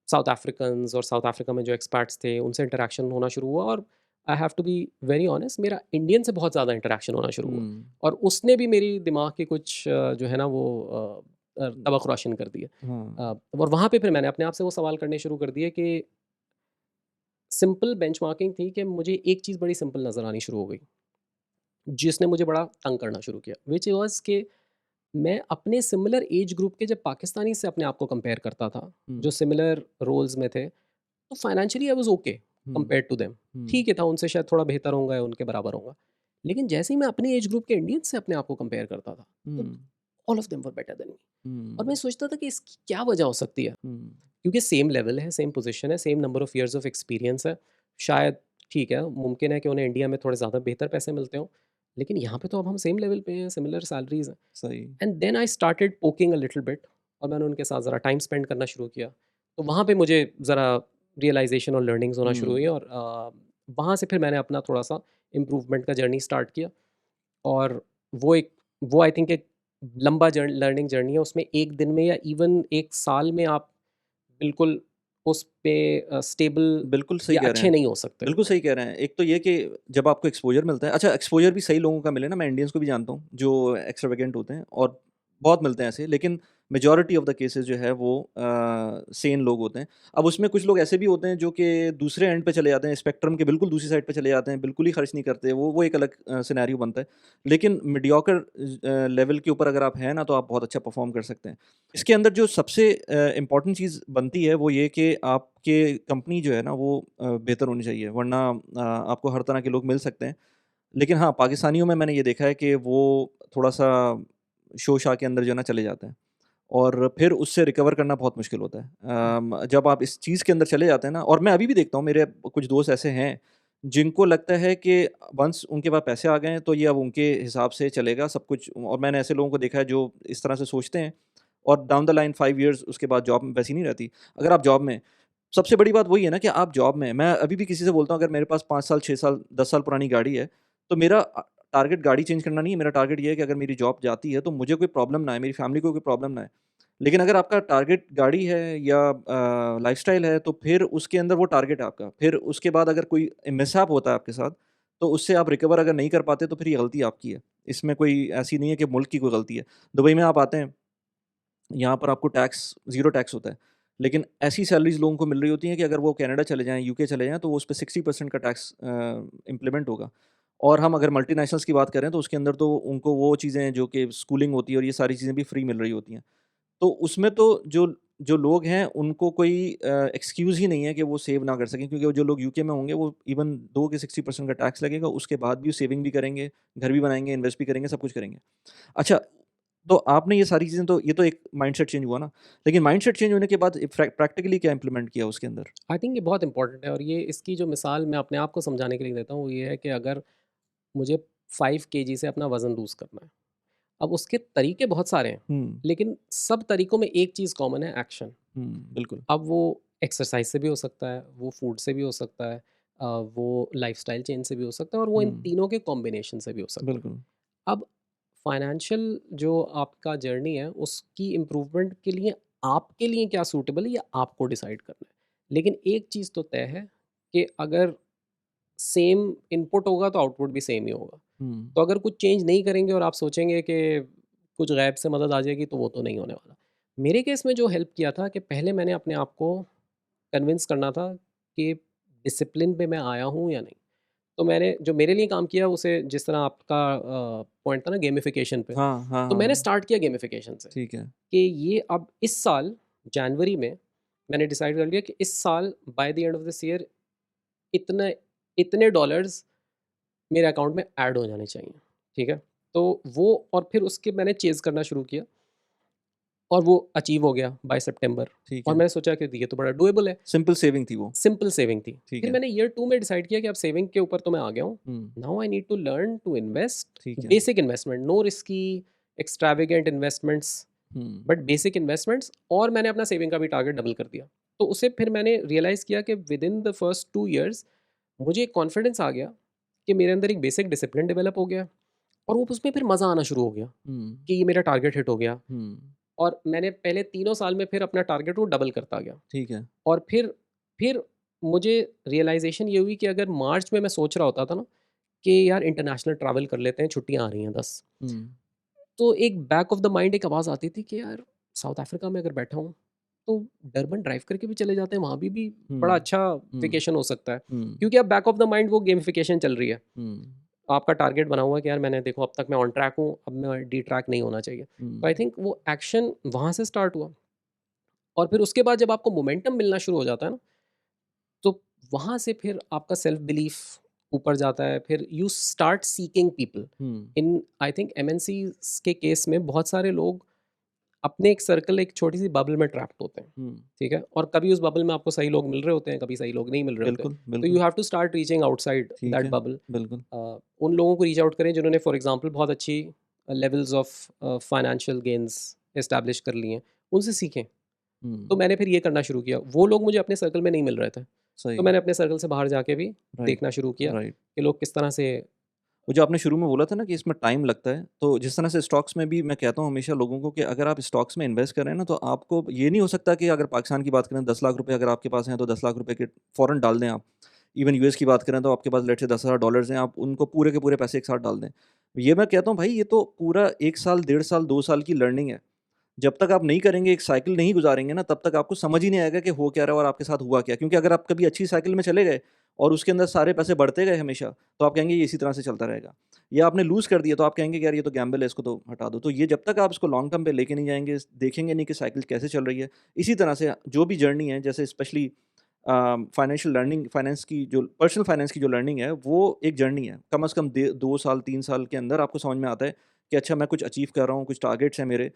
साउथ अफ्रीकन्स और साउथ अफ्रीका में जो एक्सपैट्स थे, उनसे इंटरैक्शन होना शुरू हुआ और I have to be very honest, मेरा इंडियन से बहुत ज़्यादा इंटरैक्शन होना शुरू हुआ हुँ, और उसने भी मेरी दिमाग की कुछ जो है ना वो तबक रोशन कर दिए। हाँ, और वहाँ पे फिर मैंने अपने आप से वो सवाल करने शुरू कर दिए कि सिंपल बेंचमार्किंग थी कि मुझे एक चीज़ बड़ी सिंपल नज़र आनी शुरू हो गई, जिसने मुझे बड़ा तंग करना शुरू किया, व्हिच वाज़ कि मैं अपने सिमिलर एज ग्रुप के जब पाकिस्तानी से अपने आप को कंपेयर करता था, हुँ, जो सिमिलर रोल्स में थे, तो financially I was okay hmm, compared to them. हुँ, ठीक ही था, उनसे शायद थोड़ा बेहतर होऊँगा या उनके बराबर होऊँगा। लेकिन जैसे ही मैं अपने एज ग्रुप के इंडियंस से अपने आप को कंपेयर करता था, तो हुँ, all of them were better than me. और मैं हुँ, सोचता था कि इसकी क्या वजह हो सकती है? हुँ, क्योंकि सेम लेवल है, सेम पोज़ीशन है, same number of years of experience है। शायद ठीक है, मुमकिन है कि उन्हें इंडिया में थोड़े ज़्यादा बेहतर पैसे मिलते हों, लेकिन यहाँ पे तो अब हम सेम लेवल पे हैं, सिमिलर सैलरीज़ हैं। सही। And then I started poking a little bit और मैंने उनके साथ ज़रा टाइम स्पेंड करना शुरू किया। तो वहाँ पे मुझे ज़रा रियलाइज़ेशन और लर्निंग्स होना शुरू हुँ, हुई और वहाँ से फिर मैंने अपना थोड़ा-सा इम्प्रूवमेंट का जर्नी स्टार्ट किया और वो एक वो आई थिंक एक लंबा लर्निंग जर्नी है। उसमें 1 दिन में या इवन 1 साल में आप बिल्कुल उस पे स्टेबल बिल्कुल सही या कह रहे अच्छे हैं। नहीं हो सकते। बिल्कुल सही कह रहे हैं। एक तो ये कि जब आपको एक्सपोज़र मिलता है, अच्छा एक्सपोज़र भी सही लोगों का मिले ना, मैं इंडियंस को भी जानता हूँ जो एक्स्ट्रावेगेंट होते हैं और बहुत मिलते हैं ऐसे, लेकिन मेजॉरिटी ऑफ़ द केसेज़ जो है वो सेन लोग होते हैं। अब उसमें कुछ लोग ऐसे भी होते हैं जो कि दूसरे एंड पे चले जाते हैं, स्पेक्ट्रम के बिल्कुल दूसरी साइड पे चले जाते हैं, बिल्कुल ही खर्च नहीं करते, वो एक अलग सिनेरियो बनता है। लेकिन मीडियोकर लेवल के ऊपर अगर आप हैं ना, तो आप बहुत अच्छा परफ़ॉर्म कर सकते हैं। इसके अंदर जो सबसे इम्पोर्टेंट चीज़ बनती है वो ये कि आपके कंपनी जो है ना वो बेहतर होनी चाहिए, वरना आपको हर तरह के लोग मिल सकते हैं। लेकिन हाँ, पाकिस्तानियों में मैंने ये देखा है कि वो थोड़ा-सा शोर-शा के अंदर जो है ना चले जाते हैं और फिर उससे रिकवर करना बहुत मुश्किल होता है। जब आप इस चीज़ के अंदर चले जाते हैं ना, और मैं अभी भी देखता हूँ मेरे कुछ दोस्त ऐसे हैं, जिनको लगता है कि वन्स उनके पास पैसे आ गए हैं तो ये अब उनके हिसाब से चलेगा सब कुछ, और मैंने ऐसे लोगों को देखा है जो इस तरह से सोचते हैं और डाउन द लाइन 5 इयर्स उसके बाद जॉब वैसी नहीं रहती। अगर आप जॉब में, सबसे बड़ी बात वही है ना कि आप जॉब में, मैं अभी भी किसी से बोलता हूँ अगर मेरे पास 5 साल, 6 साल, 10 साल पुरानी गाड़ी है, तो मेरा टारगेट गाड़ी चेंज करना नहीं है, मेरा टारगेट ये है कि अगर मेरी जॉब जाती है तो मुझे कोई प्रॉब्लम ना आए, मेरी फैमिली को कोई प्रॉब्लम ना आए। लेकिन अगर आपका टारगेट गाड़ी है या लाइफ़स्टाइल है, तो फिर उसके अंदर वो टारगेट है आपका। फिर उसके बाद अगर कोई मिसहैप होता है आपके साथ, तो उससे आप रिकवर अगर नहीं कर पाते तो फिर ये गलती आपकी है। इसमें कोई ऐसी नहीं है कि मुल्क की कोई गलती है। दुबई में आप आते हैं, यहाँ पर आपको टैक्स, ज़ीरो टैक्स होता है। लेकिन ऐसी सैलरीज़ लोगों को मिल रही होती हैं कि अगर वो कनाडा चले जाएँ, यूके चले जाएँ, तो वो उसपे 60% का टैक्स इम्प्लीमेंट होगा। और हम अगर मल्टीनेशनल्स की बात करें, तो उसके अंदर तो उनको वो चीज़ें जो कि स्कूलिंग होती है और ये सारी चीज़ें भी फ्री मिल रही होती हैं। तो उसमें तो जो जो लोग हैं, उनको कोई एक्सक्यूज़ ही नहीं है कि वो सेव ना कर सकें, क्योंकि वो जो लोग यूके में होंगे, वो इवन दो कि 60% का टैक्स लगेगा, उसके बाद भी वो सेविंग भी करेंगे, घर भी बनाएँगे, इन्वेस्ट भी करेंगे, सब कुछ करेंगे। अच्छा, तो आपने ये सारी चीज़ें, तो ये तो एक माइंडसेट चेंज हुआ ना, लेकिन माइंडसेट चेंज होने के बाद प्रैक्टिकली क्या इम्प्लीमेंट किया उसके अंदर? आई थिंक ये बहुत इंपॉर्टेंट है और ये इसकी जो मिसाल मैं अपने आप को समझाने के लिए देता हूँ वो ये है कि अगर मुझे 5 केजी से अपना वज़न लूज़ करना है, अब उसके तरीके बहुत सारे हैं, हुँ, लेकिन सब तरीकों में एक चीज़ कॉमन है, एक्शन। हुँ, बिल्कुल, अब वो एक्सरसाइज से भी हो सकता है, वो फूड से भी हो सकता है, वो लाइफ़स्टाइल चेंज से भी हो सकता है और वो इन हुँ, तीनों के कॉम्बिनेशन से भी हो सकता है। बिल्कुल, अब फाइनेंशियल जो आपका जर्नी है, उसकी इम्प्रूवमेंट के लिए आपके लिए क्या सूटेबल है, ये आपको डिसाइड करना है। लेकिन एक चीज़ तो तय है कि अगर सेम इनपुट होगा, तो आउटपुट भी सेम ही होगा। हुँ, तो अगर कुछ चेंज नहीं करेंगे और आप सोचेंगे कि कुछ गैब से मदद आ जाएगी, तो वो तो नहीं होने वाला। मेरे केस में जो हेल्प किया था कि पहले मैंने अपने आप को कन्विंस करना था कि डिसिप्लिन पे मैं आया हूँ या नहीं। तो मैंने जो मेरे लिए काम किया उसे, जिस तरह आपका पॉइंट था ना गेमिफिकेशन पे, हाँ, हाँ, तो मैंने हाँ, स्टार्ट किया गेमिफिकेशन से ठीक है, कि ये अब इस साल जनवरी में मैंने डिसाइड कर लिया कि इस साल by the end of this year इतने इतने डॉलर्स मेरे अकाउंट में ऐड हो जाने चाहिए, ठीक है? तो वो और फिर उसके मैंने चेज़ करना शुरू किया और वो अचीव हो गया बाय सितंबर ठीक और है। मैंने सोचा कि ये तो बड़ा डूएबल है, सिंपल सेविंग थी वो। सिंपल सेविंग थी। ठीक फिर है। मैंने ईयर 2 में डिसाइड किया कि अब सेविंग के ऊपर तो मैं आ गया हूँ। हुँ, now I need to learn to invest, ठीक है। Basic investment, no risky extravagant investments um, but basic investments और मैंने अपना सेविंग का भी टारगेट डबल कर दिया। तो उससे फिर मैंने रियलाइज़ किया कि with in the first 2 years मुझे एक कॉन्फिडेंस आ गया कि मेरे अंदर एक बेसिक डिसिप्लिन डेवलप हो गया और वो उसमें फिर मज़ा आना शुरू हो गया हुँ, कि ये मेरा टारगेट हिट हो गया हुँ, और मैंने पहले तीनों साल में फिर अपना टारगेट वो डबल करता गया ठीक है। और फिर मुझे रियलाइजेशन ये हुई कि अगर मार्च में मैं सोच रहा होता था ना कि यार इंटरनेशनल ट्रैवल कर लेते हैं, छुट्टियां आ रही हैं 10, हुँ, तो एक बैक ऑफ द माइंड एक आवाज़ आती थी कि यार साउथ अफ्रीका में अगर बैठा हूँ तो डरबन ड्राइव करके भी चले जाते हैं, वहाँ भी बड़ा हुँ, अच्छा हुँ, वेकेशन हो सकता है, हुँ, क्योंकि अब बैक ऑफ द माइंड वो गेमिफिकेशन चल रही है। हुँ, आपका टारगेट बना हुआ है कि यार मैंने देखो अब तक मैं ऑन ट्रैक हूँ, अब मैं डी ट्रैक नहीं होना चाहिए। हुँ, तो आई थिंक वो एक्शन वहाँ से स्टार्ट हुआ और फिर उसके बाद जब आपको मोमेंटम मिलना शुरू हो जाता है ना, तो वहाँ से फिर आपका सेल्फ बिलीफ ऊपर जाता है, फिर you start seeking people hmm, in I think MNCs के केस में बहुत सारे लोग अपने एक सर्कल, एक छोटी-सी बबल में ट्रैप्ड होते हैं, हुँ, ठीक है? और कभी उस बबल में आपको सही लोग मिल रहे होते हैं, कभी सही लोग नहीं मिल रहे होते। बिल्कुल, तो यू बिल्कुल, have to start reaching outside ठीक दैट है, बबल। बिल्कुल। उन लोगों को रीच आउट करें जिन्होंने फॉर एग्ज़ाम्पल बहुत अच्छी levels of financial gains establish कर लिए हैं, उनसे सीखें। तो हुँ, मैंने फिर ये करना शुरू किया। वो लोग मुझे अपने सर्कल में नहीं मिल रहे थे, तो सही, मैंने अपने सर्कल से बाहर जाके भी राइट, देखना शुरू किया राइट। कि लोग किस तरह से। वो जो आपने शुरू में बोला था ना कि इसमें टाइम लगता है, तो जिस तरह से स्टॉक्स में भी मैं कहता हूँ हमेशा लोगों को कि अगर आप स्टॉक्स में इन्वेस्ट कर रहे हैं ना, तो आपको ये नहीं हो सकता कि अगर पाकिस्तान की बात करें 10 लाख रुपए अगर आपके पास हैं, तो 10 लाख रुपए के फ़ौरन डाल दें आप। इवन यूएस की बात करें तो आपके पास लेट्स से $10,000 हैं, आप उनको पूरे के पूरे पैसे एक साथ डाल दें। ये मैं कहता हूँ भाई ये तो पूरा 1 साल, 1.5 साल, 2 साल की लर्निंग है। जब तक आप नहीं करेंगे, एक साइकिल नहीं गुज़ारेंगे ना, तब तक आपको समझ ही नहीं आएगा कि हो क्या रहा है और आपके साथ हुआ क्या? क्योंकि अगर आप कभी अच्छी साइकिल में चले गए और उसके अंदर सारे पैसे बढ़ते गए हमेशा, तो आप कहेंगे ये इसी तरह से चलता रहेगा। या आपने लूज़ कर दिया तो आप कहेंगे कि यार ये तो गैम्बल है, इसको तो हटा दो। तो ये जब तक आप इसको लॉन्ग टर्म पे लेके नहीं जाएँगे, देखेंगे नहीं कि साइकिल कैसे चल रही है। इसी तरह से जो भी जर्नी है, जैसे स्पेशली फाइनेंशियल लर्निंग, फाइनेंस की जो पर्सनल फाइनेंस की जो लर्निंग है, वो एक जर्नी है। कम से कम दे 2 साल, 3 साल के अंदर आपको समझ में आता है कि अच्छा मैं कुछ अचीव कर रहा हूँ, कुछ टारगेट्स हैं मेरे।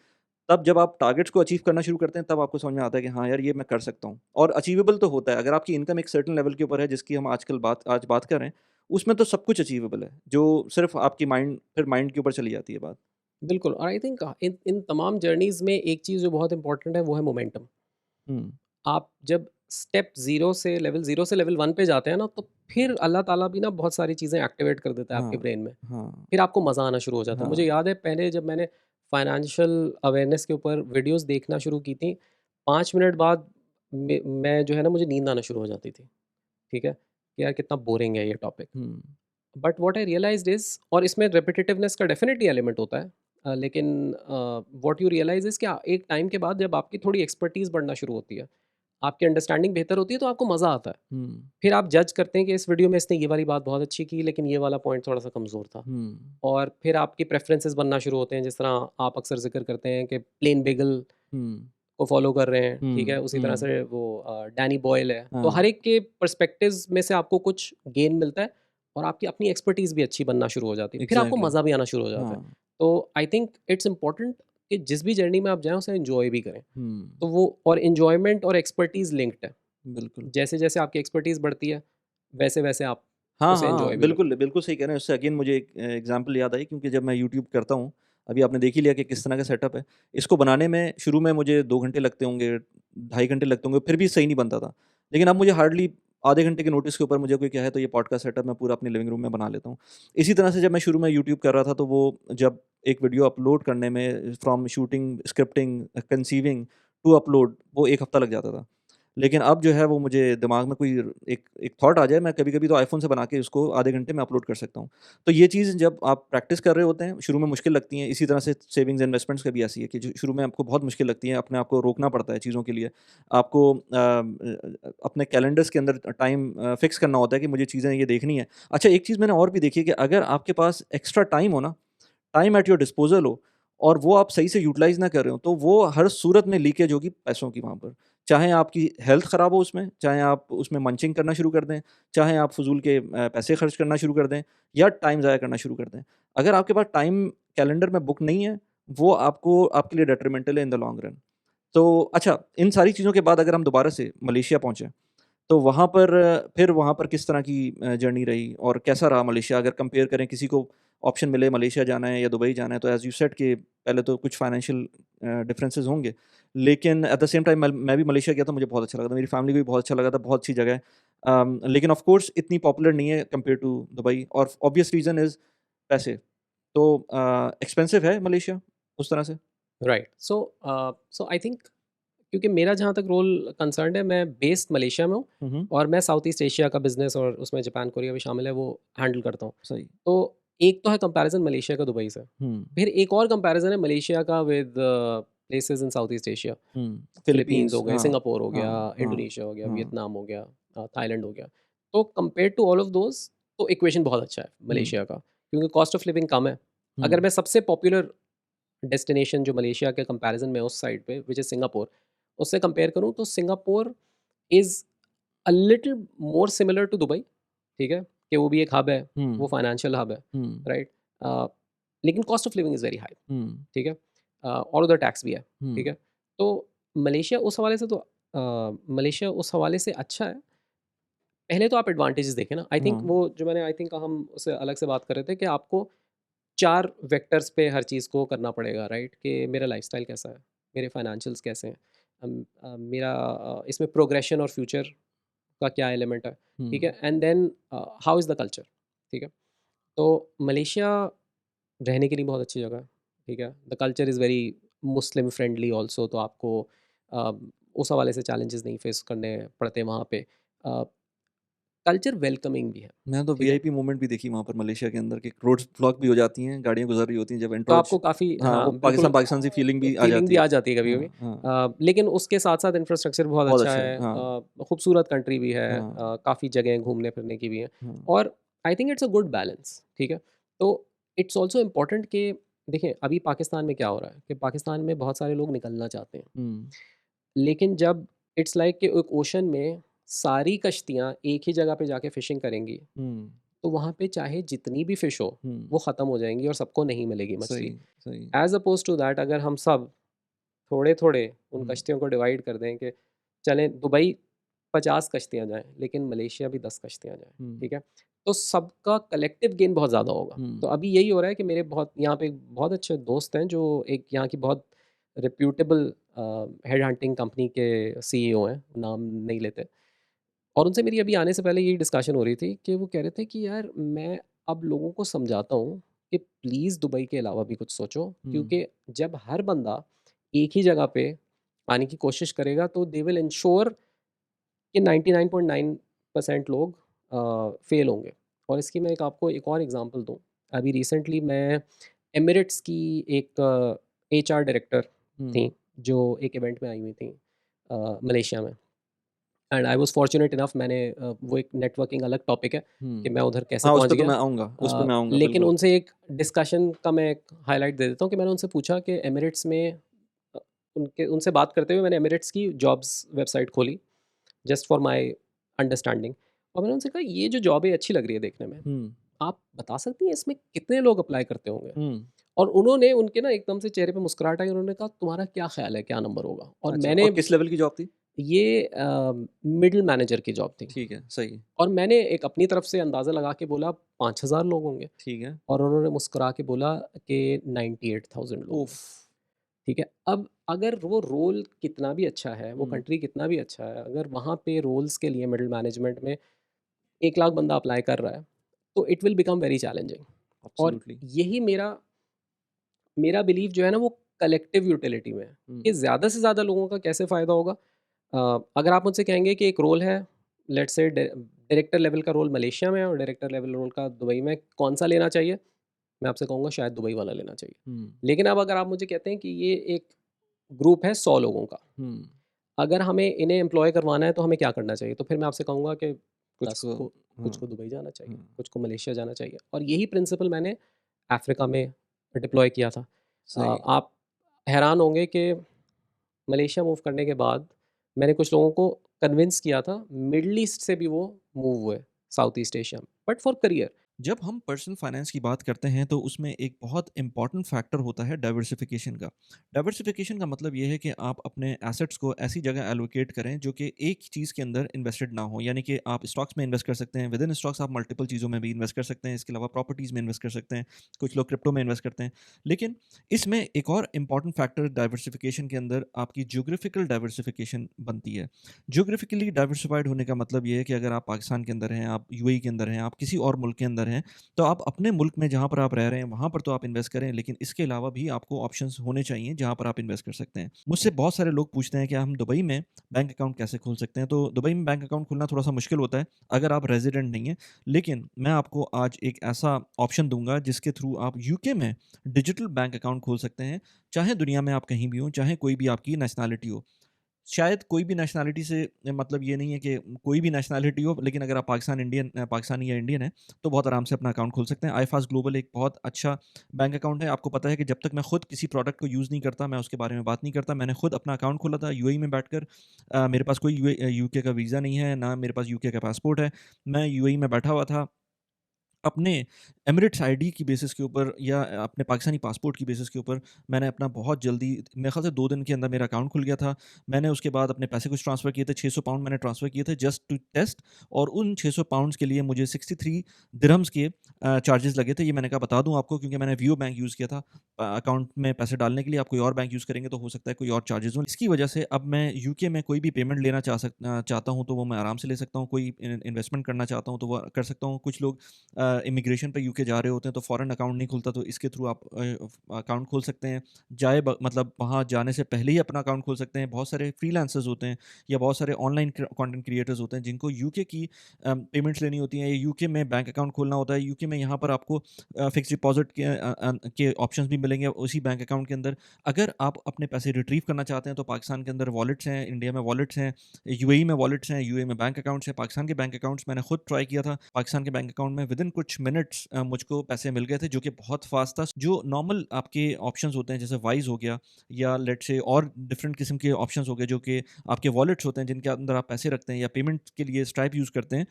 तब जब आप टारगेट्स को अचीव करना शुरू करते हैं, तब आपको समझ में आता है कि हाँ यार, ये मैं कर सकता हूँ और अचीवेबल तो होता है। अगर आपकी इनकम एक सर्टेन लेवल के ऊपर है, जिसकी हम आज बात कर रहे हैं, उसमें तो सब कुछ अचीवेबल है, जो सिर्फ़ आपकी माइंड के ऊपर चली जाती है बात। बिल्कुल, और आई थिंक इन इन तमाम जर्नीज़ में एक चीज़ जो बहुत इम्पोर्टेंट है वो है मोमेंटम। हुँ, आप जब स्टेप 0 से लेवल 1 पे जाते हैं ना, तो फिर अल्लाह ताला भी ना बहुत सारी चीज़ें एक्टिवेट कर देता है आपके हाँ, ब्रेन में। हाँ, फिर आपको मज़ा आना शुरू हो जाता है। मुझे हाँ, याद है पहले जब मैंने फाइनेंशियल अवेयरनेस के ऊपर वीडियोज़ देखना शुरू की थी, 5 मिनट बाद मैं जो है ना, मुझे नींद आना शुरू हो जाती थी। ठीक है? कि यार कितना बोरिंग है ये topic. Hmm, but what I realised is, और इसमें रिपिटिटिवनेस का डेफ़िनेटली एलिमेंट होता है। लेकिन व्हाट यू रियलाइज़ इज़ कि एक टाइम के बाद जब आपकी थोड़ी एक्सपर्टीज़ बढ़ना शुरू होती है, आपकी अंडरस्टैंडिंग बेहतर होती है, तो आपको मज़ा आता है। हुँ, फिर आप जज करते हैं कि इस वीडियो में इसने ये वाली बात बहुत अच्छी की, लेकिन ये वाला पॉइंट थोड़ा-सा कमज़ोर था। हुँ, और फिर आपकी प्रेफ़रेंसेस बनना शुरू होते हैं, जिस तरह आप अक्सर ज़िक्र करते हैं कि प्लेन बेगल हुँ, को फ़ॉलो कर रहे हैं, ठीक है? हुँ, उसी तरह हुँ, से वो डैनी बॉयल है। तो हाँ, हर एक के पर्सपेक्टिव्स में से आपको कुछ गेन मिलता है और आपकी अपनी एक्सपर्टीज़ भी अच्छी बनना शुरू हो जाती है। फिर आपको एग्ज़ैक्टली, मज़ा भी आना शुरू हो जाता है। हाँ, तो आई थिंक इट्स इम्पोर्टेंट कि जिस भी जर्नी में आप जाएँ, उसे एन्जॉय भी करें। हुँ, तो वो और एन्जॉयमेंट और एक्सपर्टीज़ लिंक्ड है। बिल्कुल। जैसे-जैसे आपकी एक्सपर्टीज़ बढ़ती है, वैसे-वैसे आप हाँ, उसे हाँ, एन्जॉय भी बिल्कुल, बिल्कुल सही कह रहे हैं। उससे अगेन मुझे एक एग्ज़ाम्पल याद आई क्योंकि जब मैं यूट्यूब करता हूँ, अभी आपने देख ही लिया कि किस तरह का सेटअप है। इसको बनाने में शुरू में मुझे 2 घंटे लगते होंगे, ढाई घंटे लगते होंगे, फिर भी सही नहीं बनता था। लेकिन अब मुझे हार्डली आधे घंटे के नोटिस के ऊपर मुझे कोई कहे तो ये पॉडकास्ट सेटअप मैं पूरा अपने लिविंग रूम में बना लेता हूँ। इसी तरह से जब मैं शुरू में यूट्यूब कर रहा था, तो वो जब एक वीडियो अपलोड करने में from shooting, scripting, conceiving to upload वो 1 हफ़्ता लग जाता था। लेकिन अब जो है वो मुझे दिमाग में कोई एक एक थॉट आ जाए, मैं कभी-कभी तो आईफ़ोन से बना के उसको आधे घंटे में अपलोड कर सकता हूँ। तो ये चीज़ जब आप प्रैक्टिस कर रहे होते हैं, शुरू में मुश्किल लगती हैं, इसी तरह से सेविंग्स इन्वेस्टमेंट्स का भी ऐसी है कि जो शुरू में आपको बहुत मुश्किल लगती है, अपने आप को रोकना पड़ता है चीज़ों के लिए। आपको अपने कैलेंडर्स के अंदर टाइम फ़िक्स करना होता है कि मुझे चीज़ें ये देखनी है। अच्छा एक चीज़ मैंने और भी देखी है कि अगर आपके पास एक्स्ट्रा टाइम हो ना, टाइम एट योर डिस्पोज़ल हो और वो आप सही से यूटिलाइज़ ना कर रहे हो, तो वो हर सूरत में लीकेज होगी पैसों की वहाँ पर। चाहे आपकी हेल्थ ख़राब हो उसमें, चाहे आप उसमें मंचिंग करना शुरू कर दें, चाहे आप फ़ुज़ूल के पैसे खर्च करना शुरू कर दें या टाइम ज़ाया करना शुरू कर दें। अगर आपके पास टाइम कैलेंडर में बुक नहीं है, वो आपके लिए डेट्रिमेंटल है इन द लॉन्ग रन। तो अच्छा, इन सारी चीज़ों के बाद अगर हम दोबारा से मलेशिया पहुँचे, तो वहाँ पर फिर वहाँ पर किस तरह की जर्नी रही और कैसा रहा मलेशिया? अगर कंपेयर करें, किसी को ऑप्शन मिले मलेशिया जाना है या दुबई जाना है, तो एज़ यू सेड कि पहले तो कुछ फाइनेंशियल डिफरेंसेस होंगे, लेकिन एट द सेम टाइम मैं भी मलेशिया गया था, मुझे बहुत अच्छा लगा था, मेरी फैमिली को भी बहुत अच्छा लगा था, बहुत अच्छी जगह है। लेकिन ऑफ कोर्स इतनी पॉपुलर नहीं है कंपेयर टू दुबई, और ऑब्वियस रीज़न इज़ पैसे। तो एक्सपेंसिव है मलेशिया उस तरह से? राइट। सो आई थिंक, क्योंकि मेरा जहाँ तक रोल कंसर्न्ड है, मैं बेस्ड मलेशिया में हूँ हुँ, हुँ। और मैं साउथ ईस्ट एशिया का बिज़नेस, और उसमें जापान, कोरिया भी शामिल है, वो हैंडल करता हूँ। सही। तो एक तो है कंपैरिज़न मलेशिया का दुबई से, हुँ, फिर एक और कंपैरिज़न है मलेशिया का with places in south East Asia. Hmm. Philippines हो फिलीपींस, गए, हाँ, सिंगापुर हो गया, हाँ, हाँ, इंडोनेशिया हो गया, हाँ। वियतनाम हो गया, थाईलैंड हो गया। तो compared to all of those, तो इक्वेशन बहुत अच्छा है हुँ, मलेशिया का, क्योंकि कॉस्ट ऑफ लिविंग कम है। अगर हुँ, मैं सबसे पॉपुलर डेस्टिनेशन जो मलेशिया के कंपैरिजन में उस साइड पे, विच इज़ सिंगापुर, उससे कंपेयर करूँ, तो Singapore is a little more similar to Dubai, ठीक है? कि वो भी एक हब है, वो हुँ, फाइनेंशियल हब है, हुँ, राइट? लेकिन cost of living is very high, हुँ, ठीक है? और उधर टैक्स भी है, हुँ, ठीक है? तो मलेशिया उस हवाले से, तो मलेशिया उस हवाले से अच्छा है। पहले तो आप एडवांटेजेस देखें ना, आई थिंक हाँ, वो जो मैंने, आई थिंक हम उससे अलग से बात कर रहे थे कि आपको 4 वेक्टर्स पे हर चीज़ को करना पड़ेगा, राइट? कि मेरा लाइफ़स्टाइल कैसा है? मेरे फाइनेंशियल्स कैसे हैं? मेरा इसमें प्रोग्रेशन और फ्यूचर का क्या एलिमेंट है? ठीक हुँ, है? And then how is the culture? ठीक है? तो मलेशिया रहने के लिए बहुत अच्छी जगह है, ठीक है? The culture is very Muslim friendly also, तो आपको अ, उस हवाले से चैलेंजेस नहीं फेस करने पड़ते वहाँ पे। कल्चर वेलकमिंग भी है, मैंने तो ठीक है? वीआईपी मूवमेंट भी देखी वहाँ पर मलेशिया के अंदर कि रोड्स ब्लॉक भी हो जाती हैं, गाड़ियाँ गुज़र रही होती हैं जब तो एंट्रोच। आपको काफ़ी, हाँ, वो हाँ, बिल्कुल पाकिस्तान सी फीलिंग भी आ फीलिंग जाती भी है। आ जाती है कभी-कभी। हाँ, हाँ, लेकिन उसके साथ-साथ इंफ्रास्ट्रक्चर बहुत बहुत अच्छा अच्छा है। है, हाँ, खूबसूरत कंट्री भी है, हाँ, काफ़ी जगह घूमने-फिरने की भी हैं, हाँ, और आई think it's a good balance, ठीक है? तो इट्स ऑल्सो इम्पोर्टेंट कि देखें, अभी पाकिस्तान में क्या हो रहा है कि पाकिस्तान में बहुत सारे लोग निकलना चाहते हैं, हुँ, लेकिन जब इट्स लाइक कि एक ओशन में सारी कश्तियाँ एक ही जगह पे जाके फ़िशिंग करेंगी, हुँ, तो वहाँ पे चाहे जितनी भी फ़िश हो, हुँ, वो ख़त्म हो जाएँगी और सबको नहीं मिलेगी सही, मछली। सही। एज़ अपोज़ टू दैट, अगर हम सब थोड़े-थोड़े उन हुँ, कश्तियों को डिवाइड कर दें कि चलें दुबई 50 कश्तियाँ जाएँ, लेकिन मलेशिया भी 10 कश्तियाँ जाएँ, हुँ, ठीक है? तो सबका कलेक्टिव गेन बहुत ज़्यादा होगा। तो हुँ, अभी यही हो रहा है कि मेरे बहुत यहाँ पे बहुत अच्छे दोस्त हैं, जो एक यहाँ की बहुत रिप्यूटेबल हेड हंटिंग कंपनी के सीईओ हैं, नाम नहीं लेते। और उनसे मेरी अभी आने से पहले यही डिस्कशन हो रही थी कि वो कह रहे थे कि यार, मैं अब लोगों को समझाता हूँ कि प्लीज़ दुबई के अलावा भी कुछ सोचो, हुँ, क्योंकि जब हर बंदा एक ही जगह पे आने की कोशिश करेगा, तो दे विल इंश्योर कि 99.9% लोग फेल होंगे। और इसकी मैं आपको एक और एग्जांपल दूँ। अभी रिसेंटली मैं एमिरेट्स की एक एचआर डायरेक्टर हुँ, थी, जो एक इवेंट में आई हुई थी मलेशिया में। And I was fortunate enough, मैंने वो एक नेटवर्किंग अलग टॉपिक है कि हुँ। मैं उधर कैसे हाँ, उस पहुंच पे तो गया। मैं आऊँगा, उस पे मैं आऊँगा, लेकिन बिल्कुल। उनसे एक डिस्कशन का मैं एक हाईलाइट दे देता हूँ कि मैंने उनसे पूछा कि एमिरेट्स में उनसे बात करते हुए मैंने एमिरेट्स की जॉब्स वेबसाइट खोली, जस्ट फॉर माय अंडरस्टैंडिंग। और मैंने उनसे कहा, ये जो जॉब है अच्छी लग रही है देखने में, हुँ, आप बता सकती हैं इसमें कितने लोग अप्लाई करते होंगे? हुँ। और उन्होंने, उनके ना एकदम से चेहरे पे मुस्कुराहट आई, उन्होंने कहा, तुम्हारा क्या ख्याल है, क्या नंबर होगा? और अच्छा, मैंने और किस लेवल की जॉब थी? ये मिडल मैनेजर की जॉब थी। ठीक है, सही, और मैंने एक अपनी तरफ से अंदाज़ा लगा के बोला 5,000 लोग होंगे, ठीक है। और उन्होंने मुस्कुरा के बोला कि 98,000 लोग उफ़! हैं, ठीक है? अब अगर वो रोल कितना भी अच्छा है, वो हुँ, कंट्री कितना भी अच्छा है, अगर वहाँ पे रोल्स के लिए मिडल मैनेजमेंट में 1 लाख बंदा अप्लाई कर रहा है, तो it will become very challenging. और एब्सोल्युटली। यही मेरा मेरा बिलीव जो है ना, वो कलेक्टिव यूटिलिटी में है हुँ, कि ज़्यादा से ज़्यादा लोगों का कैसे फ़ायदा होगा। अगर आप मुझसे कहेंगे कि एक रोल है, लेट्स से डायरेक्टर लेवल का रोल मलेशिया में है और डायरेक्टर लेवल रोल का दुबई में, कौन सा लेना चाहिए? मैं आपसे कहूँगा शायद दुबई वाला लेना चाहिए। हुँ, लेकिन अब अगर आप मुझे कहते हैं कि ये एक ग्रुप है 100 लोगों का, हुँ। अगर हमें इन्हें एम्प्लॉय करवाना है, तो हमें क्या करना चाहिए? तो फिर मैं आपसे कहूँगा कि कुछ 10 को को, कुछ हाँ, को दुबई जाना चाहिए, हाँ। कुछ को मलेशिया जाना चाहिए। और यही प्रिंसिपल मैंने अफ्रीका में डिप्लॉय किया था। सही। आप हैरान होंगे कि मलेशिया मूव करने के बाद मैंने कुछ लोगों को कन्विंस किया था, मिडल ईस्ट से भी वो मूव हुए साउथ ईस्ट एशिया में, बट फॉर करियर। जब हम पर्सनल फाइनेंस की बात करते हैं तो उसमें एक बहुत इंपॉर्टेंट फैक्टर होता है डाइवर्सिफिकेशन का। डाइवर्सिफिकेशन का मतलब ये है कि आप अपने एसेट्स को ऐसी जगह एलोकेट करें जो कि एक चीज़ के अंदर इन्वेस्टेड ना हो। यानी कि आप स्टॉक्स में इन्वेस्ट कर सकते हैं, विद इन स्टॉक्स आप मल्टीपल चीज़ों में भी इन्वेस्ट कर सकते हैं, इसके अलावा प्रॉपर्टीज़ में इन्वेस्ट कर सकते हैं, कुछ लोग क्रिप्टो में इन्वेस्ट करते हैं। लेकिन इसमें एक और इंपॉर्टेंट फैक्टर डाइवर्सिफिकेशन के अंदर आपकी ज्योग्राफिकल डाइवर्सिफिकेशन बनती है। ज्योग्राफिकली डाइवर्सिफाइड होने का मतलब ये है कि अगर आप पाकिस्तान के अंदर हैं, आप यूएई के अंदर हैं, आप किसी और मुल्क के अंदर हैं, तो आप अपने मुल्क में जहाँ पर आप रह रहे हैं, वहाँ पर तो आप इन्वेस्ट करें, लेकिन इसके अलावा भी आपको ऑप्शंस होने चाहिए जहाँ पर आप इन्वेस्ट कर सकते हैं। मुझसे बहुत सारे लोग पूछते हैं कि हम दुबई में बैंक अकाउंट कैसे खोल सकते हैं? तो दुबई में बैंक अकाउंट खोलना थोड़ा-सा मुश्किल होता है, अगर आप रेज़िडेंट नहीं हैं। लेकिन मैं आपको आज एक ऐसा ऑप्शन दूँगा जिसके थ्रू आप यूके में डिजिटल बैंक अकाउंट खोल सकते हैं, चाहे दुनिया में आप कहीं भी हों, चाहे कोई भी आपकी नेशनैलिटी हो। शायद कोई भी नेशनैलिटी से मतलब ये नहीं है कि कोई भी नेशनैलिटी हो, लेकिन अगर आप पाकिस्तानी या इंडियन हैं, तो बहुत आराम से अपना अकाउंट खोल सकते हैं। iFast ग्लोबल एक बहुत अच्छा बैंक अकाउंट है। आपको पता है कि जब तक मैं खुद किसी प्रोडक्ट को यूज़ नहीं करता, मैं उसके बारे में बात नहीं करता। मैंने खुद अपना अकाउंट खोला था यूएई में बैठकर। मेरे पास कोई यूके का वीज़ा नहीं है, ना मेरे पास यूके का पासपोर्ट है। मैं यूएई में बैठा हुआ था। अपने एमिरेट्स आईडी की बेसिस के ऊपर या अपने पाकिस्तानी पासपोर्ट की बेसिस के ऊपर मैंने अपना बहुत जल्दी, मेरे ख़्याल से 2 दिन के अंदर मेरा अकाउंट खुल गया था। मैंने उसके बाद अपने पैसे कुछ ट्रांसफ़र किए थे, 600 पाउंड मैंने ट्रांसफ़र किए थे जस्ट टू टेस्ट, और उन 600 पाउंड्स के लिए मुझे 63 दिरहम्स के चार्जेज़ लगे थे। ये मैंने कहा बता दूँ आपको, क्योंकि मैंने वियो बैंक यूज़ किया था अकाउंट में पैसे डालने के लिए। आप कोई और बैंक यूज़ करेंगे तो हो सकता है कोई और चार्जेज़ हों। इसकी वजह से अब मैं यूके में कोई भी पेमेंट लेना चाहता हूँ तो वो मैं आराम से ले सकता हूँ। कोई इन्वेस्टमेंट करना चाहता हूँ तो वो कर सकता हूँ। कुछ लोग इमिग्रेशन पे यूके जा रहे होते हैं तो फ़ॉरेन अकाउंट नहीं खुलता, तो इसके थ्रू आप अकाउंट खोल सकते हैं। मतलब वहाँ जाने से पहले ही अपना अकाउंट खोल सकते हैं। बहुत सारे फ्रीलांसर्स होते हैं या बहुत सारे ऑनलाइन कंटेंट क्रिएटर्स होते हैं जिनको यूके की पेमेंट्स लेनी होती हैं, या यूके में बैंक अकाउंट खोलना होता है। यूके में यहाँ पर आपको फिक्स डिपॉजिट के ऑप्शंस भी मिलेंगे उसी बैंक अकाउंट के अंदर। अगर आप अपने पैसे रिट्रीव करना चाहते हैं तो पाकिस्तान के अंदर वॉलेट्स हैं, इंडिया में वॉलेट्स हैं, यूएई में वॉलेट्स हैं, यूएई में बैंक अकाउंट्स हैं। पाकिस्तान के बैंक अकाउंट्स मैंने खुद ट्राई किया था। पाकिस्तान के बैंक अकाउंट में विदिन कुछ मिनट्स मुझको पैसे मिल गए थे, जो कि बहुत फास्ट था। जो नॉर्मल आपके ऑप्शंस होते हैं जैसे वाइज़ हो गया, या लेट्स से और डिफरेंट किस्म के ऑप्शंस हो गए जो कि आपके वॉलेट्स होते हैं जिनके अंदर आप पैसे रखते हैं या पेमेंट के लिए स्ट्राइप यूज़ करते हैं,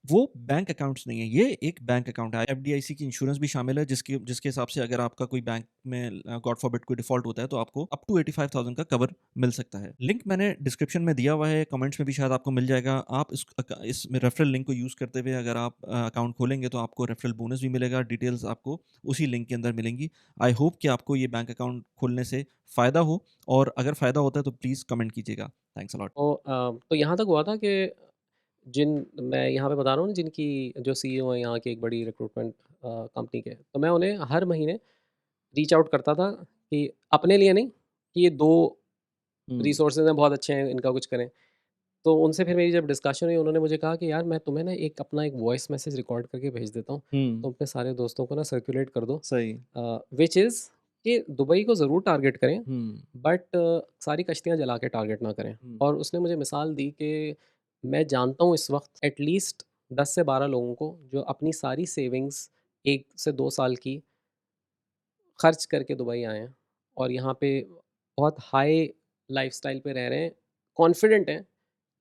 वो बैंक अकाउंट्स नहीं है, ये एक बैंक अकाउंट है। एफडीआईसी की इंश्योरेंस भी शामिल है, जिसके जिसके हिसाब से अगर आपका कोई बैंक में गॉड फॉरबिड कोई डिफ़ॉल्ट होता है तो आपको अप टू 85,000 का कवर मिल सकता है। लिंक मैंने डिस्क्रिप्शन में दिया हुआ है, कमेंट्स में भी शायद आपको मिल जाएगा। आप इस रेफरल लिंक को यूज़ करते हुए अगर आप अकाउंट खोलेंगे तो आपको रेफरल बोनस भी मिलेगा। डिटेल्स आपको उसी लिंक के अंदर मिलेंगी। आई होप कि आपको ये बैंक अकाउंट खोलने से फ़ायदा हो, और अगर फ़ायदा होता है तो प्लीज़ कमेंट कीजिएगा। Thanks a lot. तो यहाँ तक हुआ था कि जिन मैं यहाँ पे बता रहा हूँ ना, जिनकी जो सीईओ हैं यहाँ की एक बड़ी रिक्रूटमेंट कंपनी के, तो मैं उन्हें हर महीने रीच आउट करता था कि अपने लिए नहीं, कि ये 2 हुँ, रिसोर्सेज़ हैं बहुत अच्छे हैं, इनका कुछ करें। तो उनसे फिर मेरी जब डिस्कशन हुई, उन्होंने मुझे कहा कि यार मैं तुम्हें ना एक अपना एक वॉइस मैसेज रिकॉर्ड करके भेज देता हूँ, हुँ, तुम अपने सारे दोस्तों को ना सर्कुलेट कर दो, सही। विच इज़ कि दुबई को ज़रूर टारगेट करें, हुँ, बट सारी कश्तियाँ जला के टारगेट ना करें। हुँ, और उसने मुझे मिसाल दी कि मैं जानता हूँ इस वक्त एटलीस्ट 10 से 12 लोगों को जो अपनी सारी सेविंग्स 1 से 2 साल की खर्च करके दुबई आए हैं और यहाँ पे बहुत हाई लाइफस्टाइल पे रह रहे हैं, कॉन्फिडेंट हैं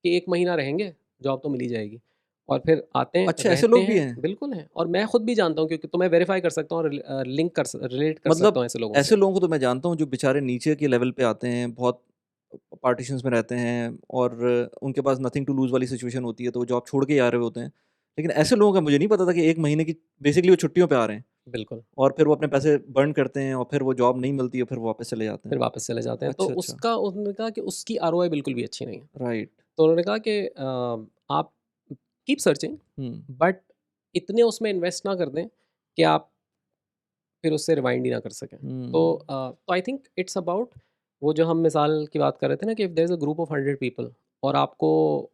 कि 1 महीना रहेंगे, जॉब तो मिल ही जाएगी, और फिर आते हैं, अच्छा, ऐसे रहते लोग भी हैं। हैं? बिल्कुल हैं, और मैं खुद भी जानता हूँ, क्योंकि तो मैं वेरीफ़ाई कर सकता हूँ और लिंक रिलेट कर सकता मतलब हूँ ऐसे लोगों से। ऐसे लोगों को तो मैं जानता हूँ जो बेचारे नीचे के लेवल पे आते हैं, बहुत पार्टीशंस में रहते हैं, और उनके पास नथिंग टू लूज़ वाली सिचुएशन होती है, तो वो जॉब छोड़ के ही आ रहे होते हैं। लेकिन ऐसे लोगों का मुझे नहीं पता था कि 1 महीने की बेसिकली वो छुट्टियों पे आ रहे हैं, बिल्कुल, और फिर वो अपने पैसे बर्न करते हैं, और फिर वो जॉब नहीं मिलती है, फिर वो वापस चले जाते हैं। फिर वापस चले जाते हैं। तो अच्छा, अच्छा, उसका उन्होंने कहा कि उसकी आरओआई बिल्कुल भी अच्छी नहीं है। राइट। तो उन्होंने कहा कि आप कीप सर्चिंग, हुँ, बट इतने उसमें इन्वेस्ट ना कर दें कि आप फिर उससे रिवाइंड ही ना कर सकें। हुँ, तो आई थिंक इट्स अबाउट, वो जो हम मिसाल की बात कर रहे थे ना, कि if there is a group of 100 people और आपको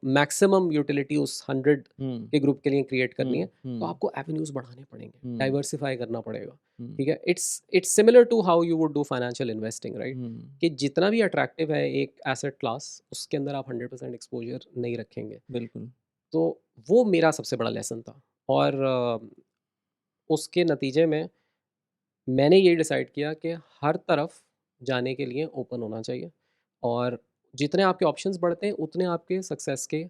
मैक्सिमम यूटिलिटी उस 100 हुँ, के ग्रुप के लिए क्रिएट करनी है, हुँ, तो हुँ, आपको एवेन्यूज़ बढ़ाने पड़ेंगे, हुँ, डाइवर्सिफ़ाई करना पड़ेगा, हुँ, ठीक है? It's similar to how you would do financial investing, right? हुँ, कि जितना भी अट्रैक्टिव है एक एसेट क्लास, उसके अंदर आप 100% एक्सपोज़र नहीं रखेंगे। बिल्कुल। तो वो मेरा सबसे बड़ा लेसन था, और उसके नतीजे में मैंने ये डिसाइड किया कि हर तरफ जाने के लिए ओपन होना चाहिए, और जितने आपके ऑप्शंस बढ़ते हैं उतने आपके सक्सेस के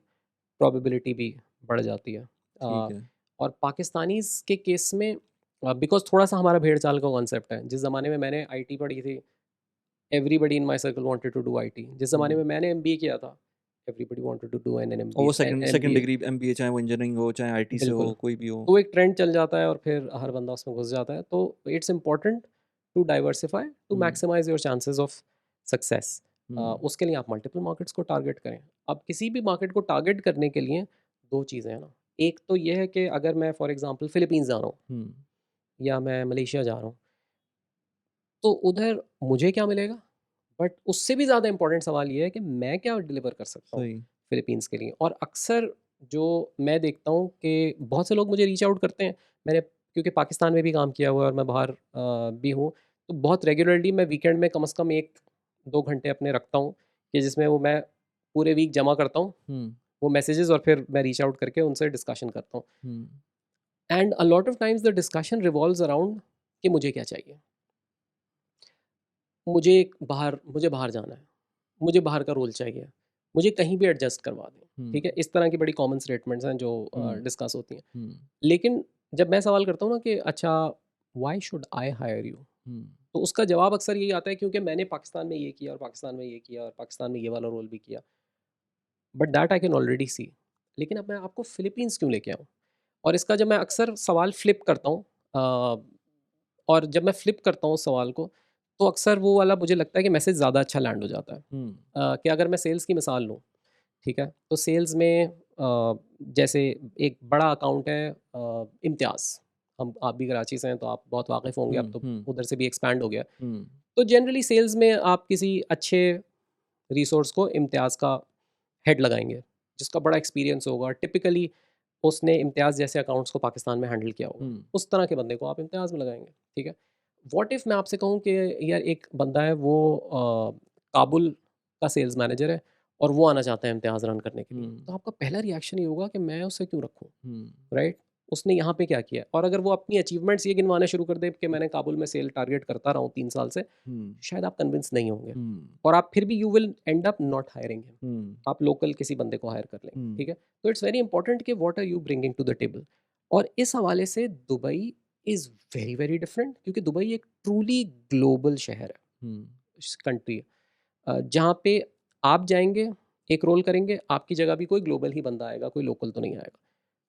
प्रोबेबिलिटी भी बढ़ जाती है। ठीक है। और पाकिस्तानीज़ के केस में बिकॉज़ थोड़ा-सा हमारा भेड़-चाल का कॉन्सेप्ट है। जिस ज़माने में मैंने आईटी पढ़ी थी, everybody in my circle wanted to do IT. जिस ज़माने हुँ। में मैंने एमबीए किया था, everybody wanted to do an और वो MBA second second MBA. Degree MBA, चाहे वो इंजीनियरिंग हो, चाहे आईटी से बिल्कुल। हो, कोई भी हो। तो एक ट्रेंड चल जाता है और फिर हर बंदा उसमें घुस जाता है। तो it's important to diversify to um, maximize your chances of success. हुँ, उसके लिए आप मल्टीपल मार्केट्स को टारगेट करें। अब किसी भी मार्केट को टारगेट करने के लिए 2 चीज़ें हैं ना। एक तो ये है कि अगर मैं फॉर एग्ज़ाम्पल फ़िलीपींस जा रहा हूँ हुँ, या मैं मलेशिया जा रहा हूँ, तो उधर मुझे क्या मिलेगा? बट उससे भी ज़्यादा इम्पोर्टेंट सवाल ये है कि मैं क्या डिलीवर कर सकता हूँ सही। फ़िलीपींस के लिए। और अक्सर जो मैं देखता हूँ कि बहुत से लोग मुझे रीच आउट करते हैं। मैंने क्योंकि पाकिस्तान में भी काम किया हुआ है और मैं बाहर भी हूँ, तो बहुत रेगुलरली मैं वीकेंड में कम से कम 1-2 घंटे अपने रखता हूँ कि जिसमें वो मैं पूरे वीक जमा करता हूँ, हुँ, वो मैसेजेस, और फिर मैं रीच आउट करके उनसे डिस्कशन करता हूँ। हुँ, and a lot of times the discussion revolves around कि मुझे क्या चाहिए? मुझे बाहर जाना है, मुझे बाहर का रोल चाहिए, मुझे कहीं भी एडजस्ट करवा दें, हुँ, ठीक है? इस तरह की बड़ी कॉमन स्टेटमेंट्स हैं जो हुँ, डिस्कस होती हैं। हुँ, लेकिन जब मैं सवाल करता हूँ ना कि अच्छा, why should I hire you? हुँ, तो उसका जवाब अक्सर यही आता है क्योंकि मैंने पाकिस्तान में ये किया और पाकिस्तान में ये किया और पाकिस्तान में ये वाला रोल भी किया, but that I can already see. लेकिन अब मैं आपको फ़िलीपींस क्यों लेके आऊँ? और इसका जब मैं अक्सर सवाल फ्लिप करता हूँ, और जब मैं फ्लिप करता हूँ उस सवाल को, तो अक्सर वो वाला मुझे लगता है कि मैसेज ज़्यादा अच्छा लैंड हो जाता है। हुँ, कि अगर मैं सेल्स की मिसाल लूँ, ठीक है? तो सेल्स में जैसे एक बड़ा अकाउंट है इम्तियाज़। हम आप भी कराची से हैं तो आप बहुत वाकिफ़ होंगे, अब हुँ, तो हुँ, उधर से भी एक्सपैंड हो गया है। हुँ, तो जनरली सेल्स में आप किसी अच्छे रिसोर्स को इम्तियाज़ का हेड लगाएँगे, जिसका बड़ा एक्सपीरियंस होगा। टिपिकली उसने इम्तियाज़ जैसे अकाउंट्स को पाकिस्तान में हैंडल किया होगा। हुँ, उस तरह के बंदे को आप इम्तियाज़ में लगाएँगे, ठीक है? व्हाट इफ़ मैं आपसे कहूँ कि यार एक बंदा है वो काबुल का सेल्स मैनेजर है और वो आना चाहता है इम्तियाज़ रन करने के लिए। हुँ, तो आपका पहला रिएक्शन ये होगा कि मैं उसे क्यों रखूँ, हुँ, राइट? उसने यहाँ पे क्या किया है? और अगर वो अपनी अचीवमेंट्स ये गिनवाना शुरू कर दे कि मैंने काबुल में सेल टारगेट करता रहा हूँ 3 साल से, हुँ, शायद आप कन्विंस नहीं होंगे। हुँ, और आप फिर भी you will end up not hiring him. हुँ, आप लोकल किसी बंदे को हायर कर लेंगे, हुँ, ठीक है? तो इट्स वेरी इंपॉर्टेंट कि what are you bringing to the table. और इस हवाले से Dubai is very, very different, क्योंकि दुबई एक ट्रूली ग्लोबल शहर है, हुँ, कंट्री है। जहाँ पे आप जाएँगे, एक रोल करेंगे, आपकी जगह भी कोई ग्लोबल ही बंदा आएगा, कोई लोकल तो नहीं आएगा।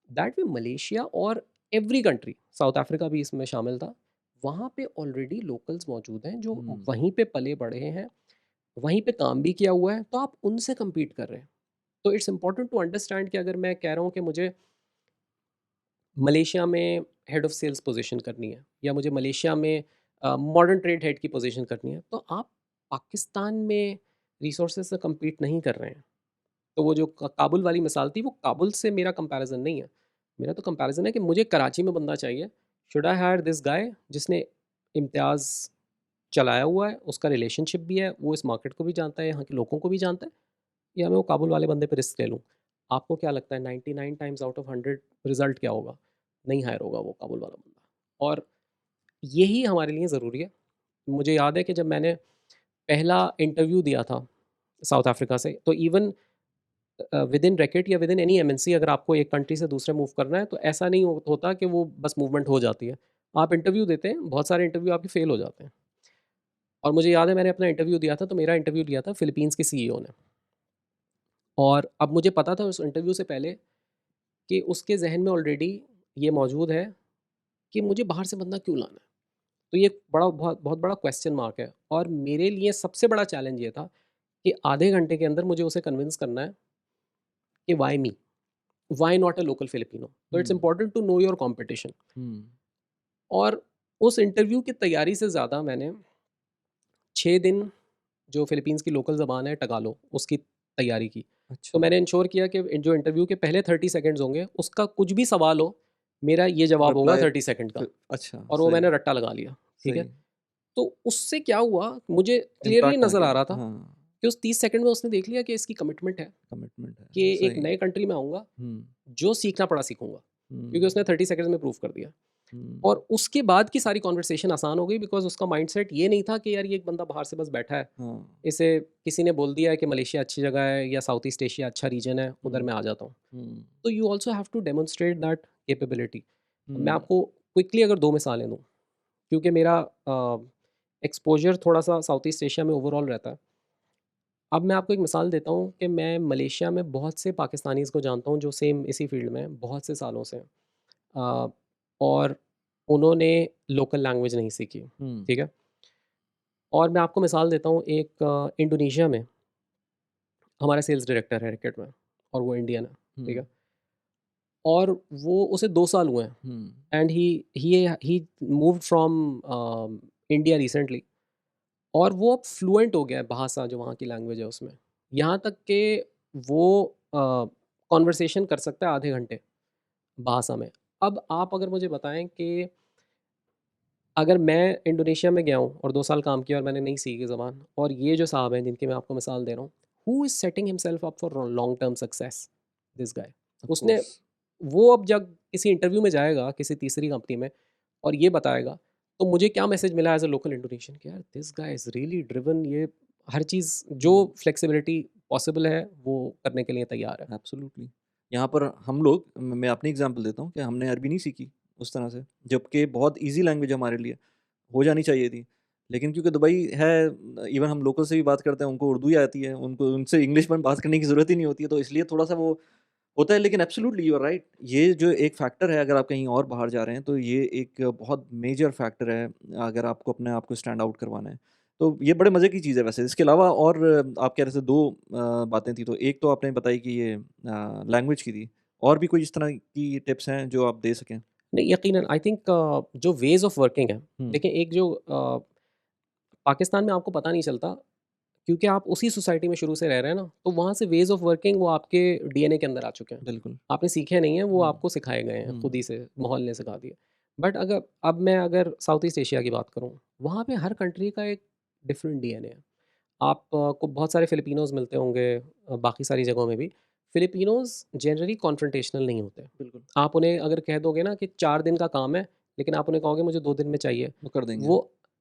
दैट वे मलेशिया और एवरी कंट्री, साउथ अफ्रीका भी इसमें शामिल था, वहाँ पे ऑलरेडी लोकल्स मौजूद हैं जो हुँ, वहीं पे पले-बढ़े हैं, वहीं पे काम भी किया हुआ है, तो आप उनसे कम्पीट कर रहे हैं। तो इट्स इम्पोर्टेंट टू अंडरस्टैंड कि अगर मैं कह रहा हूँ कि मुझे मलेशिया में हेड ऑफ़ सेल्स पोज़ीशन करनी है या मुझे मलेशिया में मॉडर्न ट्रेड हेड की पोज़ीशन करनी है, तो आप पाकिस्तान में रिसोर्सेज़ से कम्पीट नहीं कर रहे हैं। तो वो जो काबुल वाली मिसाल थी, वो काबुल से मेरा कंपैरिज़न नहीं है। मेरा तो कंपैरिज़न है कि मुझे कराची में बंदा चाहिए। Should I hire this guy जिसने इम्तियाज़ चलाया हुआ है, उसका रिलेशनशिप भी है, वो इस मार्केट को भी जानता है, यहाँ के लोगों को भी जानता है, या मैं वो काबुल वाले बंदे पे रिस्क ले लूँ? आपको क्या लगता है 99 टाइम्स आउट ऑफ 100 रिज़ल्ट क्या होगा? नहीं हायर होगा वो काबुल वाला बंदा। और यही हमारे लिए ज़रूरी है। मुझे याद है कि जब मैंने पहला इंटरव्यू दिया था साउथ अफ्रीका से, तो इवन विद इन रैकेट या विद इन एनी एमएनसी, अगर आपको एक कंट्री से दूसरे मूव करना है, तो ऐसा नहीं होता कि वो बस मूवमेंट हो जाती है। आप इंटरव्यू देते हैं, बहुत सारे इंटरव्यू आपके फेल हो जाते हैं। और मुझे याद है मैंने अपना इंटरव्यू दिया था, तो मेरा इंटरव्यू लिया था फ़िलीपींस के सीईओ ने। और अब मुझे पता था उस इंटरव्यू से पहले कि उसके ज़हन में ऑलरेडी ये मौजूद है कि मुझे बाहर से बंदा क्यों लाना है। तो ये बहुत बहुत बड़ा क्वेश्चन मार्क है, और मेरे लिए सबसे बड़ा चैलेंज ये था कि आधे घंटे के अंदर मुझे उसे कन्विंस करना है कि why me? Why not a local Filipino? तो it's um, important to know your competition. हुँ, और उस इंटरव्यू की तैयारी से ज़्यादा मैंने 6 दिन जो फ़िलीपींस की लोकल ज़बान है टगालो, उसकी तैयारी की। तो अच्छा, मैंने इंश्योर किया कि जो इंटरव्यू के पहले 30 सेकंड्स होंगे, उसका कुछ भी सवाल हो, मेरा ये जवाब होगा रिप्लाई 30 सेकंड का, फिर अच्छा, और वो सही, मैंने रट्टा लगा लिया, ठीक है? सही, तो उससे क्या हुआ, मुझे क्लियरली इम्पैक्ट आ नज़र आ गया, रहा था हाँ, कि उस 30 सेकंड में उसने देख लिया कि इसकी कमिटमेंट है, कमिटमेंट है, कि एक सही, नए कंट्री में आऊँगा, हुँ, जो सीखना पड़ा सीखूँगा, क्योंकि हुँ, उसने 30 सेकंड्स में प्रूव कर दिया। और उसके बाद की सारी कॉन्वर्सेशन आसान हो गई, बिकॉज उसका माइंडसेट ये नहीं था कि यार ये एक बंदा बाहर से बस बैठा है, हाँ, इसे किसी ने बोल दिया है कि मलेशिया अच्छी जगह है या साउथ ईस्ट एशिया अच्छा रीजन है, उधर हुँ, मैं आ जाता हूँ। हुँ, तो you also have to demonstrate that capability. मैं हुँ, आपको क्विकली अगर 2 मिसालें दूँ, क्योंकि मेरा एक्सपोज़र थोड़ा-सा साउथ ईस्ट एशिया में ओवरऑल रहता है। अब मैं आपको एक मिसाल देता हूँ कि मैं मलेशिया में बहुत से पाकिस्तानीज़ को जानता हूँ जो सेम इसी फ़ील्ड में हैं, बहुत से सालों से हैं। अ, और उन्होंने लोकल लैंग्वेज नहीं सीखी, हुँ, ठीक है? और मैं आपको मिसाल देता हूँ, एक इंडोनेशिया में हमारा सेल्स डायरेक्टर है रैकेट में, और वो इंडियन है, ठीक हुँ, है? और वो उसे 2 साल हुए हैं, हुँ, and he moved from India recently, और वो अब फ्लुएंट हो गया है भाषा जो वहाँ की लैंग्वेज है उसमें। यहाँ तक कि वो कन्वर्सेशन कर सकता है आधे घंटे भाषा में। अब आप अगर मुझे बताएँ कि अगर मैं इंडोनेशिया में गया हूँ और 2 साल काम किया और मैंने नहीं सीखी ज़बान, और ये जो साहब हैं जिनकी मैं आपको मिसाल दे रहा हूँ, who is setting himself up for long term success? This guy. Of उसने कोर्स। वो अब जब किसी इंटरव्यू में जाएगा किसी तीसरी कंपनी में और ये बताएगा, तो मुझे क्या मैसेज मिला एज़ अ लोकल इंडोनेशियन कि यार this guy is really driven, ये हर चीज़ जो हुँ, फ्लेक्सिबिलिटी पॉसिबल है वो करने के लिए तैयार है। एब्सोल्युटली। यहाँ पर हम लोग मैं अपनी एग्ज़ाम्पल देता हूँ कि हमने अरबी नहीं सीखी उस तरह से, जबकि बहुत ईज़ी लैंग्वेज है हमारे लिए, हो जानी चाहिए थी। लेकिन क्योंकि दुबई है, इवन हम लोकल से भी बात करते हैं, उनको उर्दू ही आती है, उनको उनसे इंग्लिश में बात करने की ज़रूरत ही नहीं होती है, तो इसलिए थोड़ा-सा वो होता है। लेकिन एब्सोल्युटली यू आर राइट, ये जो एक फैक्टर है, अगर आप कहीं और बाहर जा रहे हैं, तो ये एक बहुत मेजर फैक्टर है, अगर आपको अपने आप को स्टैंड आउट करवाना है। तो ये बड़े मज़े की चीज़ है वैसे। इसके अलावा और आप कह रहे थे 2 बातें थी, तो एक तो आपने बताई कि ये लैंग्वेज की थी, और भी कोई इस तरह की टिप्स हैं जो आप दे सकें? नहीं, यकीनन आई थिंक जो वेज़ ऑफ वर्किंग है, हुँ, देखिए एक जो पाकिस्तान में आपको पता नहीं चलता, क्योंकि आप उसी सोसाइटी में शुरू से रह रहे हैं ना, तो वहाँ से वेज़ ऑफ वर्किंग वो आपके डीएनए के अंदर आ चुके हैं। बिल्कुल। आपने सीखे नहीं हैं, वो हुँ, आपको सिखाए गए हैं, खुद हुँ, ही से माहौल ने सिखा दिए। बट अगर साउथ ईस्ट एशिया की बात करूँ, वहाँ पे हर कंट्री का एक डिफरेंट डीएनए है। आप को बहुत सारे फिलिपिनोज़ मिलते होंगे, बाकी सारी जगहों में भी। फिलिपिनोज़ जनरली कॉन्फ्रंटेशनल नहीं होते। बिल्कुल, आप उन्हें अगर कह दोगे ना कि 4 दिन का काम है, लेकिन आप उन्हें कहोगे मुझे 2 दिन में चाहिए, वो कर देंगे। वो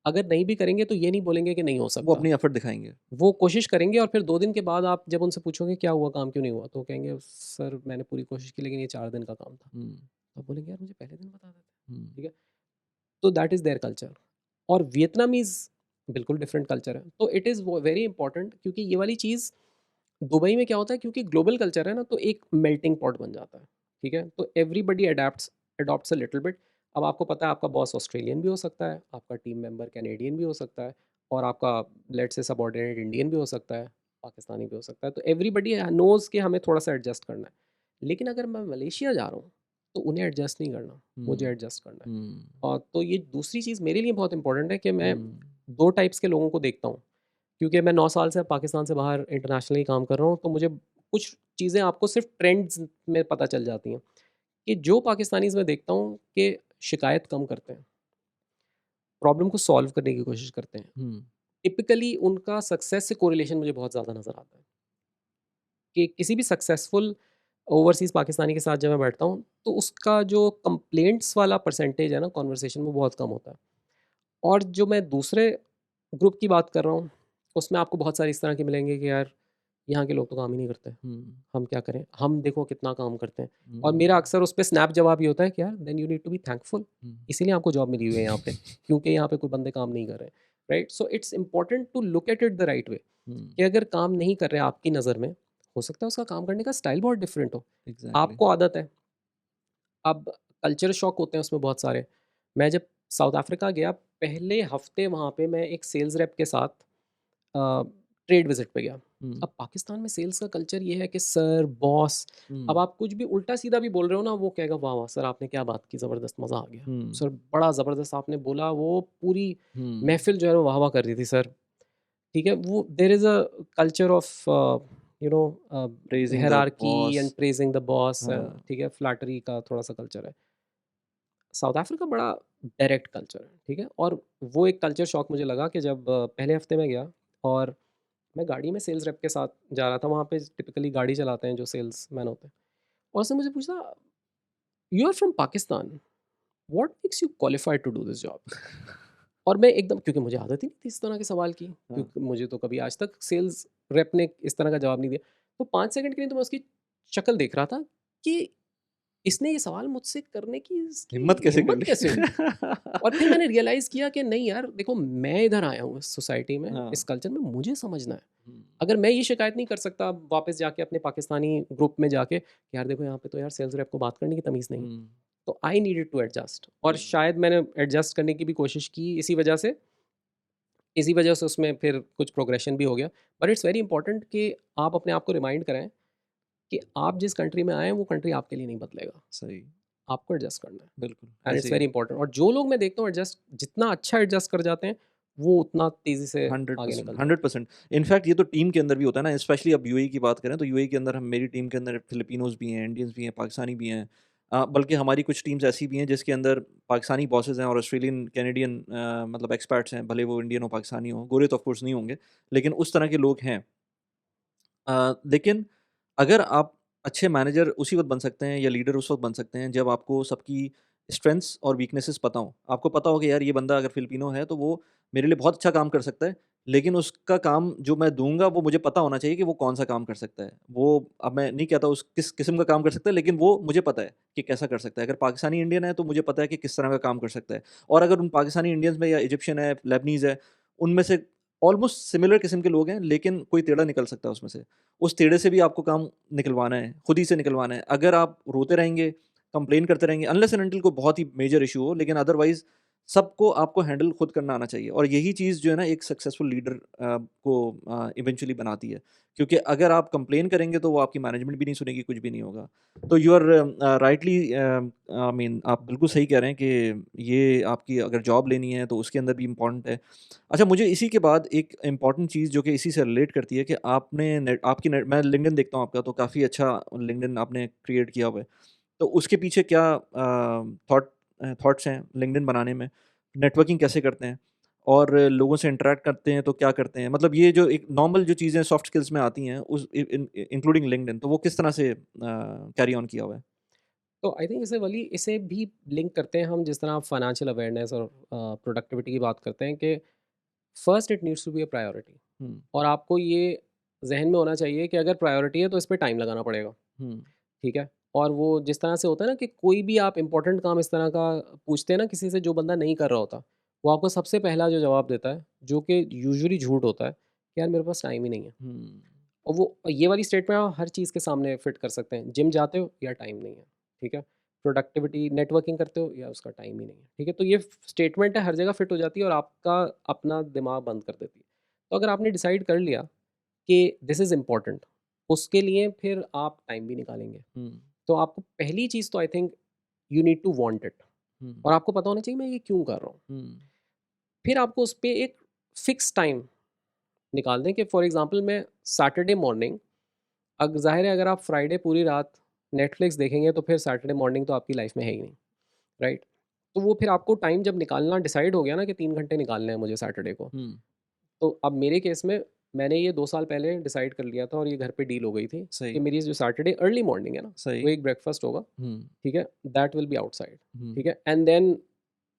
अगर नहीं भी करेंगे तो ये नहीं बोलेंगे कि नहीं हो वो सकता। अपनी एफर्ट दिखाएँगे। वो कोशिश करेंगे, और फिर 2 दिन के बाद आप जब उनसे पूछोगे क्या हुआ, काम क्यों नहीं हुआ? तो वो कहेंगे सर मैंने पूरी कोशिश की लेकिन ये 4 दिन का काम था। हुँ, तो आप बोलेंगे यार मुझे पहले दिन बता देते। हुँ, ठीक है? तो दैट इज़ देयर कल्चर। और वियतनामीज़ बिल्कुल डिफरेंट कल्चर है। तो इट इज़ वो वेरी इंपॉर्टेंट, क्योंकि ये वाली चीज़ दुबई में क्या होता है, क्योंकि ग्लोबल कल्चर है ना, तो एक मेल्टिंग पॉट बन जाता है। ठीक है? तो एवरीबॉडी अडॉप्ट्स अ लिटिल बिट। अब आपको पता है आपका बॉस ऑस्ट्रेलियन भी हो सकता है, आपका टीम मेंबर कैनेडियन भी हो सकता है, और आपका लेट्स से सबऑर्डिनेट इंडियन भी हो सकता है, पाकिस्तानी भी हो सकता है। तो एवरीबॉडी नोज़ कि हमें थोड़ा-सा एडजस्ट करना है। लेकिन अगर मैं मलेशिया जा रहा हूँ, तो उन्हें एडजस्ट नहीं करना, मुझे हुँ, एडजस्ट करना है। हुँ, और तो ये दूसरी चीज़ मेरे लिए बहुत इंपॉर्टेंट है कि मैं हुँ, 2 टाइप्स के लोगों को देखता हूँ। क्योंकि मैं 9 साल से पाकिस्तान से बाहर इंटरनेशनली काम कर रहा हूँ, तो मुझे कुछ चीज़ें आपको सिर्फ़ ट्रेंड्स में पता चल जाती हैं, कि जो पाकिस्तानीज़ मैं देखता हूँ कि शिकायत कम करते हैं, प्रॉब्लम को सॉल्व करने की कोशिश करते हैं। हुँ, टिपिकली उनका सक्सेस से कोरिलेशन मुझे बहुत ज़्यादा नज़र आता है, कि किसी भी सक्सेसफुल ओवरसीज़ पाकिस्तानी के साथ जब मैं बैठता हूँ, तो उसका जो कंप्लेंट्स वाला परसेंटेज है ना कन्वर्सेशन में, बहुत कम होता है। और जो मैं दूसरे ग्रुप की बात कर रहा हूँ, उसमें आपको बहुत सारे इस तरह के मिलेंगे कि यार यहाँ के लोग तो काम ही नहीं करते, हुँ, हम क्या करें? हम देखो कितना काम करते हैं। और हुँ, मेरा अक्सर उस पे स्नैप जवाब ये होता है कि यार then you need to be thankful, हुँ, इसीलिए आपको जॉब मिली हुई है यहाँ पे, क्योंकि यहाँ पे कोई बंदे काम नहीं कर रहे हैं, right? So it's important to look at it the right way, हुँ, कि अगर काम नहीं कर रहे हैं आपकी नज़र में, हो सकता है उसका काम करने का स्टाइल बहुत डिफरेंट हो। एग्ज़ैक्टली। आपको आदत है, अब कल्चर शॉक होते हैं उसमें बहुत सारे। मैं जब साउथ अफ्रीका गया, पहले हफ्ते वहाँ पे मैं एक सेल्स रेप के साथ ट्रेड विज़िट पे गया। हुँ, अब पाकिस्तान में सेल्स का कल्चर ये है कि सर, बॉस, अब हुँ, आप कुछ भी उल्टा-सीधा भी बोल रहे हो ना, वो कहेगा वाह, वाह! सर आपने क्या बात की, ज़बरदस्त मज़ा आ गया। हुँ, सर बड़ा ज़बरदस्त आपने बोला, वो पूरी हुँ, महफ़िल जो है वो वाह-वाह कर रही थी सर। ठीक है? वो there is a culture of you know uh, praising the hierarchy and boss. Praising the boss and हाँ, ठीक है, फ्लैटरी का थोड़ा-सा कल्चर है। साउथ अफ्रीका बड़ा डायरेक्ट कल्चर है, ठीक है? और वो एक कल्चर शॉक मुझे लगा कि जब पहले हफ्ते में गया, और मैं गाड़ी में सेल्स रेप के साथ जा रहा था, वहाँ पे टिपिकली गाड़ी चलाते हैं जो सेल्समैन होते हैं, और उसने मुझे पूछा, you are from Pakistan? What makes you qualified to do this job? और मैं एकदम, क्योंकि मुझे आदत ही नहीं थी इस तरह के सवाल की, हाँ। क्योंकि मुझे तो कभी आज तक सेल्स रेप ने इस तरह का जवाब नहीं दिया। तो 5 सेकंड के लिए तो मैं उसकी शक्ल देख रहा था कि इसने ये सवाल मुझसे करने की इसकी हिम्मत कैसे कर हिम्मत ली? कैसे हुई? और फिर मैंने रियलाइज़ किया कि नहीं यार, देखो मैं इधर आया हूँ इस सोसाइटी में, हाँ। इस कल्चर में, मुझे समझना है। हुँ, अगर मैं ये शिकायत नहीं कर सकता वापस जाके अपने पाकिस्तानी ग्रुप में जाके कि यार देखो यहाँ पे तो यार सेल्स रेप को बात करने की तमीज़ नहीं है। हुँ, तो आई नीडेड टू एडजस्ट, और बिल्कुल। शायद मैंने एडजस्ट करने की भी कोशिश की, इसी वजह से उसमें फिर कुछ प्रोग्रेशन भी हो गया। बट इट्स वेरी इंपॉर्टेंट कि आप अपने आप को रिमाइंड कराएं कि आप जिस कंट्री में आए हैं वो कंट्री आपके लिए नहीं बदलेगा, सही, आपको एडजस्ट करना है। बिल्कुल, एंड ऐसे इट्स ही वेरी इंपॉर्टेंट, और जो लोग मैं देखता हूँ एडजस्ट, जितना अच्छा एडजस्ट कर जाते हैं वो उतना तेज़ी से आगे 100%, निकल पाते हैं। 100%। इनफैक्ट ये तो टीम के अंदर भी होता है ना, स्पेशली अब यूएई की बात करें तो यूएई के अंदर हम मेरी टीम के अंदर फिलिपिनोज़ भी हैं, इंडियंस भी हैं, पाकिस्तानी भी हैं। बल्कि हमारी कुछ टीम्स ऐसी भी हैं जिसके अंदर पाकिस्तानी बॉसेस हैं और ऑस्ट्रेलियन, कैनेडियन मतलब एक्सपर्ट्स हैं, भले वो इंडियन हो, पाकिस्तानी हो, गोरे तो ऑफ कोर्स नहीं होंगे, लेकिन उस तरह के लोग हैं। लेकिन अगर आप अच्छे मैनेजर उसी वक़्त बन सकते हैं या लीडर उस वक़्त बन सकते हैं जब आपको सबकी स्ट्रेंथ्स और वीकनेसेस पता हों। आपको पता हो कि यार ये बंदा अगर फिलिपिनो है तो वो मेरे लिए बहुत अच्छा काम कर सकता है, लेकिन उसका काम जो मैं दूँगा वो मुझे पता होना चाहिए कि वो कौन-सा काम कर सकता है। वो अब मैं नहीं कहता उस किस किस्म का काम कर सकता है, लेकिन वो मुझे पता है कि कैसा कर सकता है। अगर पाकिस्तानी इंडियन है तो मुझे पता है कि किस तरह का काम कर सकता है। और अगर उन पाकिस्तानी इंडियंस में या इजिप्शियन है, लेबनीज़ है, उनमें से ऑलमोस्ट सिमिलर किस्म के लोग हैं, लेकिन कोई टेढ़ा निकल सकता है उसमें से। उस टेढ़े से भी आपको काम निकलवाना है, खुद ही से निकलवाना है। अगर आप रोते रहेंगे, कंप्लेन करते रहेंगे, अनलेस एंड अनटिल कोई बहुत ही मेजर इश्यू हो, लेकिन अदरवाइज़ सबको आपको हैंडल खुद करना आना चाहिए। और यही चीज़ जो है ना एक सक्सेसफुल लीडर को इवेंचुअली बनाती है। क्योंकि अगर आप कंप्लेन करेंगे तो वो आपकी मैनेजमेंट भी नहीं सुनेगी, कुछ भी नहीं होगा। तो you are rightly I mean आप बिल्कुल सही कह रहे हैं कि ये आपकी अगर जॉब लेनी है तो उसके अंदर भी इम्पोर्टेंट है। अच्छा, मुझे इसी के बाद एक इम्पॉर्टेंट चीज़ जो कि इसी से रिलेट करती है कि आपने आपकी मैं लिंक्डइन देखता हूँ आपका, तो काफ़ी अच्छा लिंक्डइन आपने क्रिएट किया हुआ है। तो उसके पीछे क्या थॉट्स हैं लिंक्डइन बनाने में? नेटवर्किंग कैसे करते हैं? और लोगों से इंटरैक्ट करते हैं तो क्या करते हैं? मतलब ये जो एक नॉर्मल जो चीज़ें सॉफ्ट स्किल्स में आती हैं उस इंक्लूडिंग लिंक्डइन, तो वो किस तरह से कैरी ऑन किया हुआ है? तो आई थिंक इसे भी लिंक करते हैं हम, जिस तरह आप फाइनेंशियल अवेयरनेस और प्रोडक्टिविटी की बात करते हैं कि first it needs to be a priority. हुँ, और आपको ये जहन में होना चाहिए कि अगर प्रायोरिटी है तो इस पे टाइम लगाना पड़ेगा, हुँ, ठीक है? और वो जिस तरह से होता है ना कि कोई भी आप इम्पोर्टेंट काम इस तरह का पूछते हैं ना किसी से जो बंदा नहीं कर रहा होता, वो आपको सबसे पहला जो जवाब देता है, जो कि यूजुअली झूठ होता है, कि यार मेरे पास टाइम ही नहीं है। हुँ, और वो ये वाली स्टेटमेंट आप हर चीज़ के सामने फिट कर सकते हैं। जिम जाते हो या टाइम नहीं है, ठीक है? प्रोडक्टिविटी नेटवर्किंग करते हो या उसका टाइम ही नहीं है, ठीक है? तो ये स्टेटमेंट है, हर जगह फिट हो जाती है और आपका अपना दिमाग बंद कर देती है। तो अगर आपने डिसाइड कर लिया कि दिस इज़ इम्पोर्टेंट, उसके लिए फिर आप टाइम भी निकालेंगे। हुँ, तो आपको पहली चीज़ तो I think you need to want it, हुँ, और आपको पता होना चाहिए मैं ये क्यों कर रहा हूँ। हुँ, फिर आपको उस पे एक फिक्स टाइम निकाल दें कि फॉर एग्ज़ाम्पल मैं सैटरडे मॉर्निंग, ज़ाहिर है अगर आप फ्राइडे पूरी रात नेटफ्लिक्स देखेंगे तो फिर सैटरडे मॉर्निंग तो आपकी लाइफ में है ही नहीं, राइट? तो वो फिर आपको टाइम जब निकालना डिसाइड हो गया ना कि 3 घंटे निकालने हैं मुझे सैटरडे को, हुँ, तो अब मेरे केस में मैंने ये 2 साल पहले डिसाइड कर लिया था और ये घर पे डील हो गई थी कि सही, मेरी जो सैटरडे अर्ली मॉर्निंग है ना, सही। वो एक ब्रेकफास्ट होगा, हुँ, ठीक है? दैट विल बी आउटसाइड, हुँ। ठीक है? And then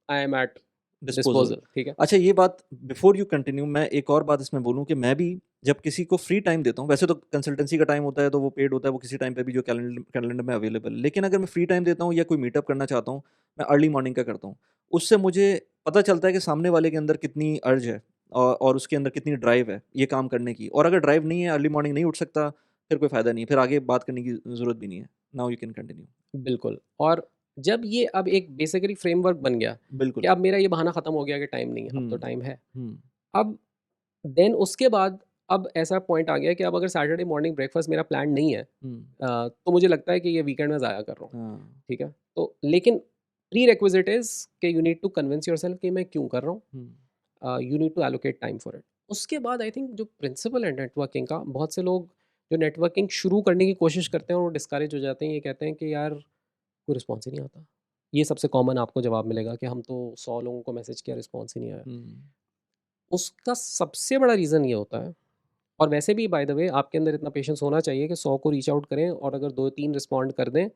I am at disposal. Disposal, ठीक है? अच्छा, ये बात बिफ़ोर यू कंटिन्यू मैं एक और बात इसमें बोलूँ कि मैं भी जब किसी को फ्री टाइम देता हूँ, वैसे तो कंसल्टेंसी का टाइम होता है तो वो पेड होता है, वो किसी टाइम पे भी जो कैलेंडर में अवेलेबल है। लेकिन अगर मैं फ्री टाइम देता हूँ या कोई मीटअप करना चाहता हूँ, मैं अर्ली मॉर्निंग का करता हूँ। उससे मुझे पता चलता है कि सामने वाले के अंदर कितनी अर्ज है और उसके अंदर कितनी ड्राइव है ये काम करने की। और अगर ड्राइव नहीं है, अर्ली मॉर्निंग नहीं उठ सकता, फिर कोई फ़ायदा नहीं है, फिर आगे बात करने की ज़रूरत भी नहीं है। Now you can continue. बिल्कुल। और जब ये अब एक बेसिकली फ्रेमवर्क बन गया कि बिल्कुल। अब मेरा ये बहाना ख़त्म हो गया कि टाइम नहीं है, अब तो हुँ, टाइम है। हुँ, अब देन उसके बाद अब ऐसा पॉइंट आ गया कि अब अगर सैटरडे मॉर्निंग ब्रेकफास्ट मेरा प्लान नहीं है, हुँ, तो मुझे लगता है कि ये वीकेंड में ज़ाया कर रहा हूँ, हाँ, ठीक है? तो लेकिन प्री रिक्विज़िट इज़ कि you need to convince yourself कि मैं क्यों कर रहा हूँ। हुँ, you need to allocate time for it. उसके बाद आई थिंक जो प्रिंसिपल है नेटवर्किंग का, बहुत से लोग जो नेटवर्किंग शुरू करने की कोशिश करते हैं और वो डिस्करेज हो जाते हैं, ये कहते हैं कि यार कोई रिस्पॉन्स ही नहीं आता। ये सबसे कॉमन आपको जवाब मिलेगा कि हम तो 100 लोगों को मैसेज किया, रिस्पॉन्स ही नहीं आया। हुँ, उसका सबसे बड़ा रीज़न ये होता है, और वैसे भी बाय द वे आपके अंदर इतना पेशेंस होना चाहिए कि 100 को रीच आउट करें और अगर 2-3 रिस्पॉन्ड कर दें,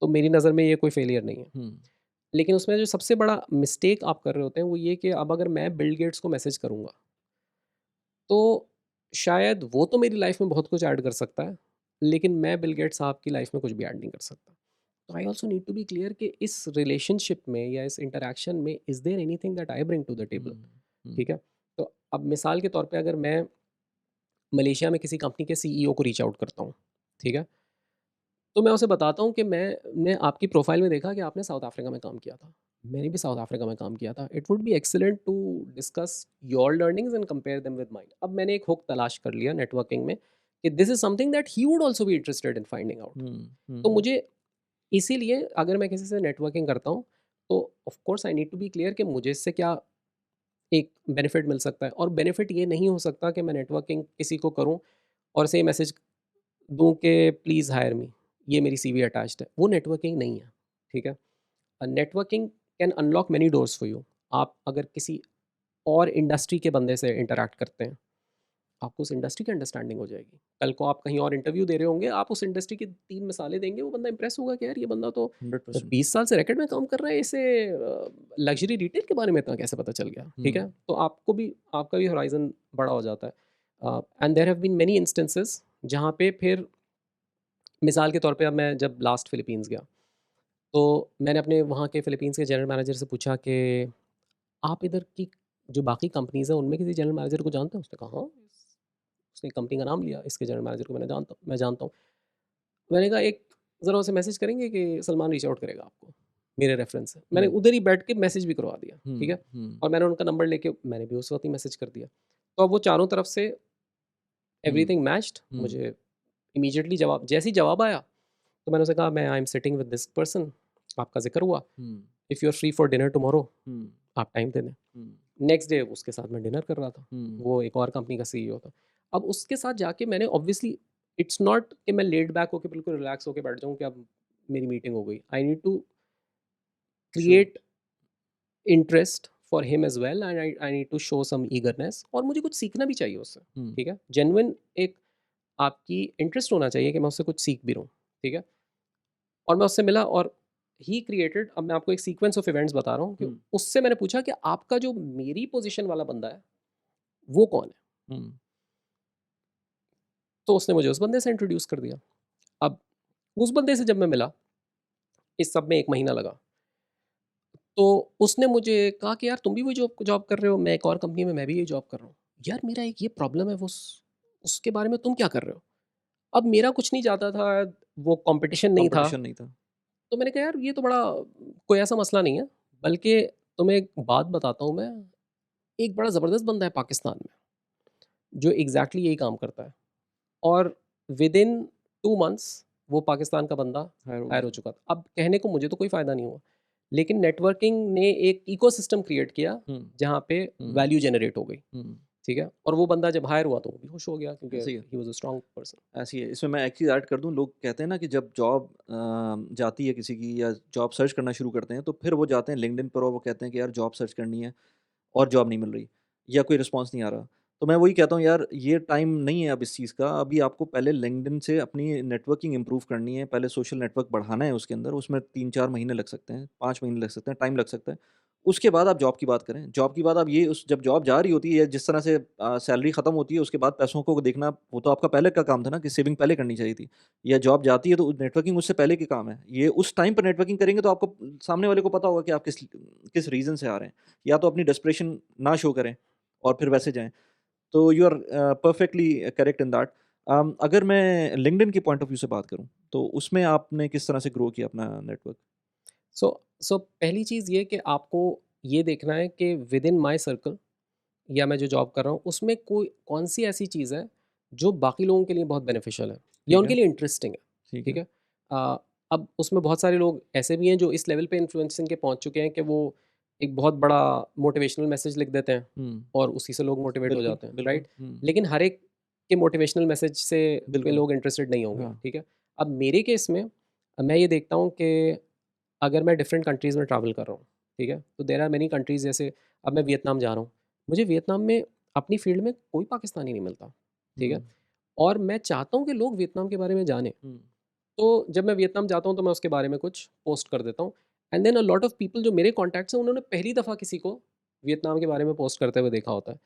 तो मेरी नज़र में ये कोई फेलियर नहीं है। हुँ, लेकिन उसमें जो सबसे बड़ा मिस्टेक आप कर रहे होते हैं वो ये कि अब अगर मैं बिल गेट्स को मैसेज करूँगा, तो शायद वो तो मेरी लाइफ में बहुत कुछ ऐड कर सकता है, लेकिन मैं बिल गेट्स साहब की लाइफ में कुछ भी ऐड नहीं कर सकता। तो I also need to be clear कि इस रिलेशनशिप में या इस इंटरैक्शन में is there anything that I bring to the table? हुँ, हुँ, ठीक है? तो अब मिसाल के तौर पे अगर मैं मलेशिया में किसी कंपनी के सीईओ को रीच आउट करता हूँ, ठीक है? तो मैं उसे बताता हूँ कि मैंने आपकी प्रोफाइल में देखा कि आपने साउथ अफ्रीका में काम किया था। मैंने भी साउथ अफ्रीका में काम किया था। It would be excellent to discuss your learnings and compare them with mine. अब मैंने एक हुक तलाश कर लिया नेटवर्किंग में कि this is something that he would also be interested in finding out. हुँ, हुँ, तो हुँ, मुझे इसीलिए अगर मैं किसी से नेटवर्किंग करता हूँ, तो of course I need to be clear कि मुझे इससे क्या एक बेनिफिट मिल सकता है, और बेनिफिट ये नहीं हो सकता कि मैं नेटवर्किंग किसी को करूँ और से मैसेज दूँ कि प्लीज़ हायर मी, ये मेरी सीवी अटैच्ड है। वो नेटवर्किंग नहीं है, ठीक है? Networking can unlock many doors for you. आप अगर किसी और इंडस्ट्री के बंदे से इंटरैक्ट करते हैं, आपको उस इंडस्ट्री की अंडरस्टैंडिंग हो जाएगी। कल को आप कहीं और इंटरव्यू दे रहे होंगे, आप उस इंडस्ट्री की 3 मिसालें देंगे, वो बंदा इंप्रेस होगा कि यार ये बंदा तो 100%। 20 साल से रैकेट में काम कर रहा है, इसे लग्ज़री रिटेल के बारे में इतना कैसे पता चल गया, ठीक हुँ, है? तो आपका भी होराइज़न बड़ा हो जाता है। And there have been many instances जहाँ पे फिर मिसाल के तौर पे अब मैं जब लास्ट फ़िलीपींस गया, तो मैंने अपने वहाँ के फ़िलीपींस के जनरल मैनेजर से पूछा कि आप इधर की जो बाकी कंपनीज़ हैं, उनमें किसी जनरल मैनेजर को जानते हैं? उसने कहा, हाँ। उसने कंपनी का नाम लिया, इसके जनरल मैनेजर को मैं जानता हूँ। मैंने कहा, एक ज़रा उसे मैसेज करेंगे कि सलमान रीच आउट करेगा आपको, मेरे रेफ़रेंस से। मैंने हुँ, उधर ही बैठ के मैसेज भी करवा दिया, ठीक हुँ, है? हुँ, और मैंने उनका नंबर लेके मैंने भी उस वक़्त ही मैसेज कर दिया। तो अब वो चारों तरफ से हुँ, एवरीथिंग मैच्ड, हुँ, मुझे इमीडिएटली जवाब, जैसे ही जवाब आया, तो मैंने उसे कहा, मैं I am sitting with this person, आपका ज़िक्र हुआ, हुँ, if you are free for dinner tomorrow, हुँ, आप टाइम दे दें। हुँ, नेक्स्ट डे उसके साथ मैं डिनर कर रहा था। हुँ, वो एक और कंपनी का सीईओ था। अब उसके साथ जाके मैंने ऑब्वियसली, इट्स नॉट कि मैं लेड बैक होके बिल्कुल रिलैक्स होके बैठ जाऊँ कि अब मेरी मीटिंग हो गई। I need to sure, create interest for him as well, and I need to show some eagerness, और मुझे कुछ सीखना भी चाहिए उससे, हुँ, ठीक है? जेन्युइन एक आपकी इंटरेस्ट होना चाहिए कि मैं उससे कुछ सीख भी रहा हूँ, ठीक है? और मैं उससे मिला और ही क्रिएटेड, अब मैं आपको एक सीक्वेंस ऑफ इवेंट्स बता रहा हूँ कि हुँ, उससे मैंने पूछा कि आपका जो मेरी पोज़ीशन वाला बंदा है, वो कौन है? हुँ, तो उसने मुझे उस बंदे से इंट्रोड्यूस कर दिया। अब उस बंदे से जब मैं मिला, इस सब में 1 महीना लगा। तो उसने मुझे कहा कि यार तुम भी वही जॉब जॉब कर रहे हो, मैं एक और कंपनी में मैं भी यही जॉब कर रहा हूँ। यार मेरा एक ये प्रॉब्लम है, वो उसके बारे में तुम क्या कर रहे हो? अब मेरा कुछ नहीं जाता था, वो कॉम्पिटिशन नहीं था। कॉम्पिटिशन नहीं था। तो मैंने कहा यार ये तो बड़ा कोई ऐसा मसला नहीं है, बल्कि तुम्हें एक बात बताता हूँ मैं, एक बड़ा ज़बरदस्त बंदा है पाकिस्तान में, जो एग्ज़ैक्टली यही काम करता है, और विदिन 2 मंथ्स वो पाकिस्तान का बंदा हायर हो हायर हो गया। चुका था। अब कहने को मुझे तो कोई फ़ायदा नहीं हुआ, लेकिन नेटवर्किंग ने एक इकोसिस्टम क्रिएट किया, हुँ, जहाँ पे हुँ, वैल्यू जनरेट हो गई, हुँ, ठीक है? और वो बंदा जब हायर हुआ तो वो भी खुश हो गया, क्योंकि ऐसे ही है। He was a strong person. ऐसी है। इसमें मैं एक चीज़ ऐड कर दूँ, लोग कहते हैं ना कि जब जॉब जाती है किसी की या जॉब सर्च करना शुरू करते हैं, तो फिर वो जाते हैं लिंक्डइन पर और वो कहते हैं कि यार जॉब सर्च करनी है और जॉब नहीं मिल रही या कोई रिस्पॉन्स नहीं आ रहा। तो मैं वही कहता हूँ यार ये टाइम नहीं है अब इस चीज़ का, अभी आपको पहले लिंक्डइन से अपनी नेटवर्किंग इम्प्रूव करनी है, पहले सोशल नेटवर्क बढ़ाना है उसके अंदर, उसमें 3-4 महीने लग सकते हैं, 5 महीने लग सकते हैं, टाइम लग सकता है। उसके बाद आप जॉब की बात करें, जॉब की बात आप ये उस जब जॉब जा रही होती है या जिस तरह से सैलरी खत्म होती है उसके बाद पैसों को देखना, वो तो आपका पहले का काम था ना कि सेविंग पहले करनी चाहिए थी। या जॉब जाती है तो नेटवर्किंग उससे पहले के काम है। ये उस टाइम पर नेटवर्किंग करेंगे तो आपको सामने वाले को पता होगा कि आप किस किस रीज़न से आ रहे हैं। या तो अपनी डेस्परेशन ना शो करें और फिर वैसे जाएँ। तो you are perfectly correct in that. अगर मैं लिंक्डइन के पॉइंट ऑफ व्यू से बात करूँ, तो उसमें आपने किस तरह से ग्रो किया अपना नेटवर्क? सो पहली चीज़ ये कि आपको ये देखना है कि विदिन माय सर्कल, या मैं जो जॉब कर रहा हूँ, उसमें कोई कौन-सी ऐसी चीज़ है, जो बाकी लोगों के लिए बहुत बेनिफिशियल है, या ठीक है, उनके लिए इंटरेस्टिंग है, ठीक ठीक है। है? अब उसमें बहुत सारे लोग ऐसे भी हैं जो इस लेवल पे इन्फ्लुएंसिंग के पहुँच चुके हैं कि वो एक बहुत बड़ा मोटिवेशनल मैसेज लिख देते हैं, हुँ, और उसी से लोग मोटिवेट हो बिल्कुल, जाते हैं, बिल्कुल। राइट? हुँ, लेकिन हर एक के मोटिवेशनल मैसेज से पे बिल्कुल। लोग इंटरेस्टेड नहीं होंगे, हाँ। ठीक है? अब मेरे केस में मैं ये देखता हूँ कि अगर मैं डिफरेंट कंट्रीज़ में ट्रैवल कर रहा हूँ, ठीक है? तो देयर आर मेनी कंट्रीज़, जैसे अब मैं वियतनाम जा रहा हूँ। मुझे वियतनाम में अपनी फ़ील्ड में कोई पाकिस्तानी नहीं मिलता, ठीक हुँ, है? और मैं चाहता हूँ कि लोग वियतनाम के बारे में जानें। हुँ, तो जब मैं वियतनाम जाता हूँ तो मैं उसके बारे में कुछ पोस्ट कर देता हूँ, and then a lot of people जो मेरे कॉन्टैक्ट्स हैं उन्होंने पहली दफ़ा किसी को वियतनाम के बारे में पोस्ट करते हुए देखा होता है,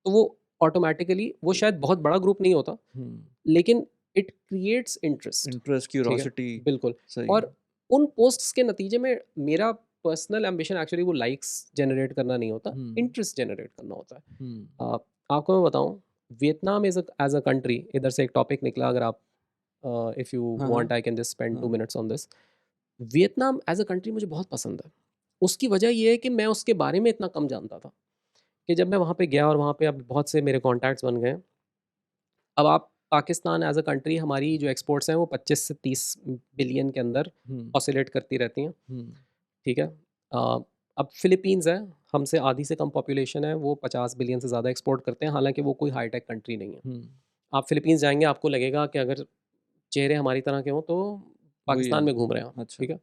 तो वो ऑटोमेटिकली, वो शायद बहुत बड़ा ग्रुप नहीं होता, लेकिन इट क्रिएट्स इंटरेस्ट। इंटरेस्ट, ठीक है, क्यूरोसिटी। बिल्कुल। सही। और उन पोस्ट्स के नतीजे में मेरा पर्सनल एम्बिशन एक्चुअली वो लाइक्स जनरेट करना नहीं होता, इंटरेस्ट जनरेट करना होता है। आपको मैं बताऊं, वियतनाम एज अ कंट्री, इधर से एक टॉपिक निकला, अगर आप इफ़ यू हाँ, वांट हाँ। आई कैन जस्ट स्पेंड 2 हाँ। Minutes on this. Vietnam as a country मुझे बहुत पसंद है। उसकी वजह ये है कि मैं उसके बारे में इतना कम जानता था, कि जब मैं वहाँ पे गया और वहाँ पे अब बहुत से मेरे कॉन्टैक्ट्स बन गए। अब आप पाकिस्तान एज अ कंट्री, हमारी जो एक्सपोर्ट्स हैं वो 25 से 30 बिलियन के अंदर ऑसिलेट करती रहती हैं। ठीक है। अ, अब फिलीपींस है, हमसे आधी से कम पॉपुलेशन है, वो 50 बिलियन से ज़्यादा एक्सपोर्ट करते हैं, हालांकि वो कोई हाईटेक कंट्री नहीं है। आप फिलीपींस जाएंगे, आपको लगेगा कि अगर चेहरे हमारी तरह के हों तो वही है। पाकिस्तान में घूम रहे हैं आप। अच्छा। ठीक है।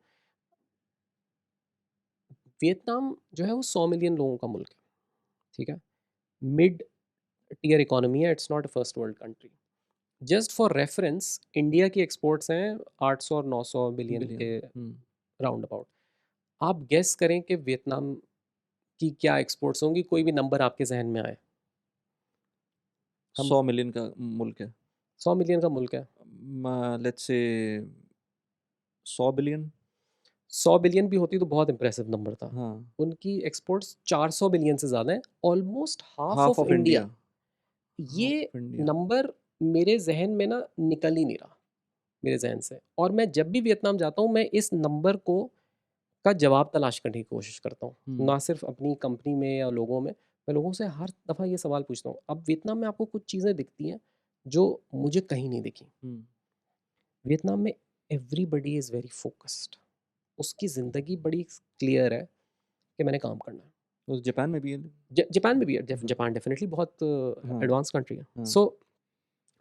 वियतनाम जो है वो 100 मिलियन लोगों का मुल्क है। ठीक है। मिड टीयर इकोनॉमी है, it's not a first world country. Just for reference, India की एक्सपोर्ट्स हैं 800 और 900 बिलियन के बिलियन। Round about. आप गेस करें कि वियतनाम की क्या एक्सपोर्ट्स होंगी, कोई भी नंबर आपके जहन में आए। हम 100 मिलियन का मुल्क है। 100 मिलियन का मुल्क है। Let's say 100 billion. 100 बिलियन भी होती तो बहुत इंप्रेसिव नंबर था। हाँ। उनकी एक्सपोर्ट्स 400 बिलियन से ज़्यादा है, almost half half of of India. India. Half ये ऑफ इंडिया। नंबर मेरे जहन में ना निकल ही नहीं रहा, मेरे जहन से। और मैं जब भी वियतनाम जाता हूँ, मैं इस नंबर को का जवाब तलाश करने की कोशिश करता हूँ, ना सिर्फ अपनी कंपनी में या लोगों में। मैं लोगों से हर दफ़ा ये सवाल पूछता हूँ। अब वियतनाम में आपको कुछ चीज़ें दिखती हैं जो मुझे कहीं नहीं दिखी। वियतनाम में एवरीबडी इज़ वेरी फोकस्ड। उसकी ज़िंदगी बड़ी क्लियर है कि मैंने काम करना है। उस जापान में भी है। जापान में भी है, जापान डेफिनेटली बहुत हाँ। एडवांस कंट्री है। हाँ। सो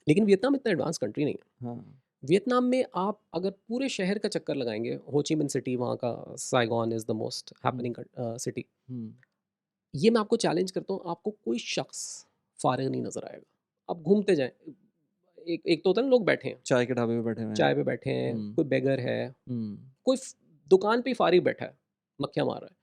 लेकिन वियतनाम इतना एडवांस कंट्री नहीं है। हाँ। वियतनाम में आप अगर पूरे शहर का चक्कर लगाएंगे, हो ची मिन सिटी वहाँ का, Saigon is the most happening city, ये मैं आपको चैलेंज करता हूँ, आपको कोई शख्स फारिग नहीं नज़र आएगा। आप घूमते जाएं, एक तो होता है ना, लोग बैठे हैं, चाय के ढाबे पे बैठे हुए हैं। चाय पे बैठे हैं, कोई बेगर है, हम्म। कोई दुकान पे ही फारिग बैठा है, मक्खियाँ मार रहा है।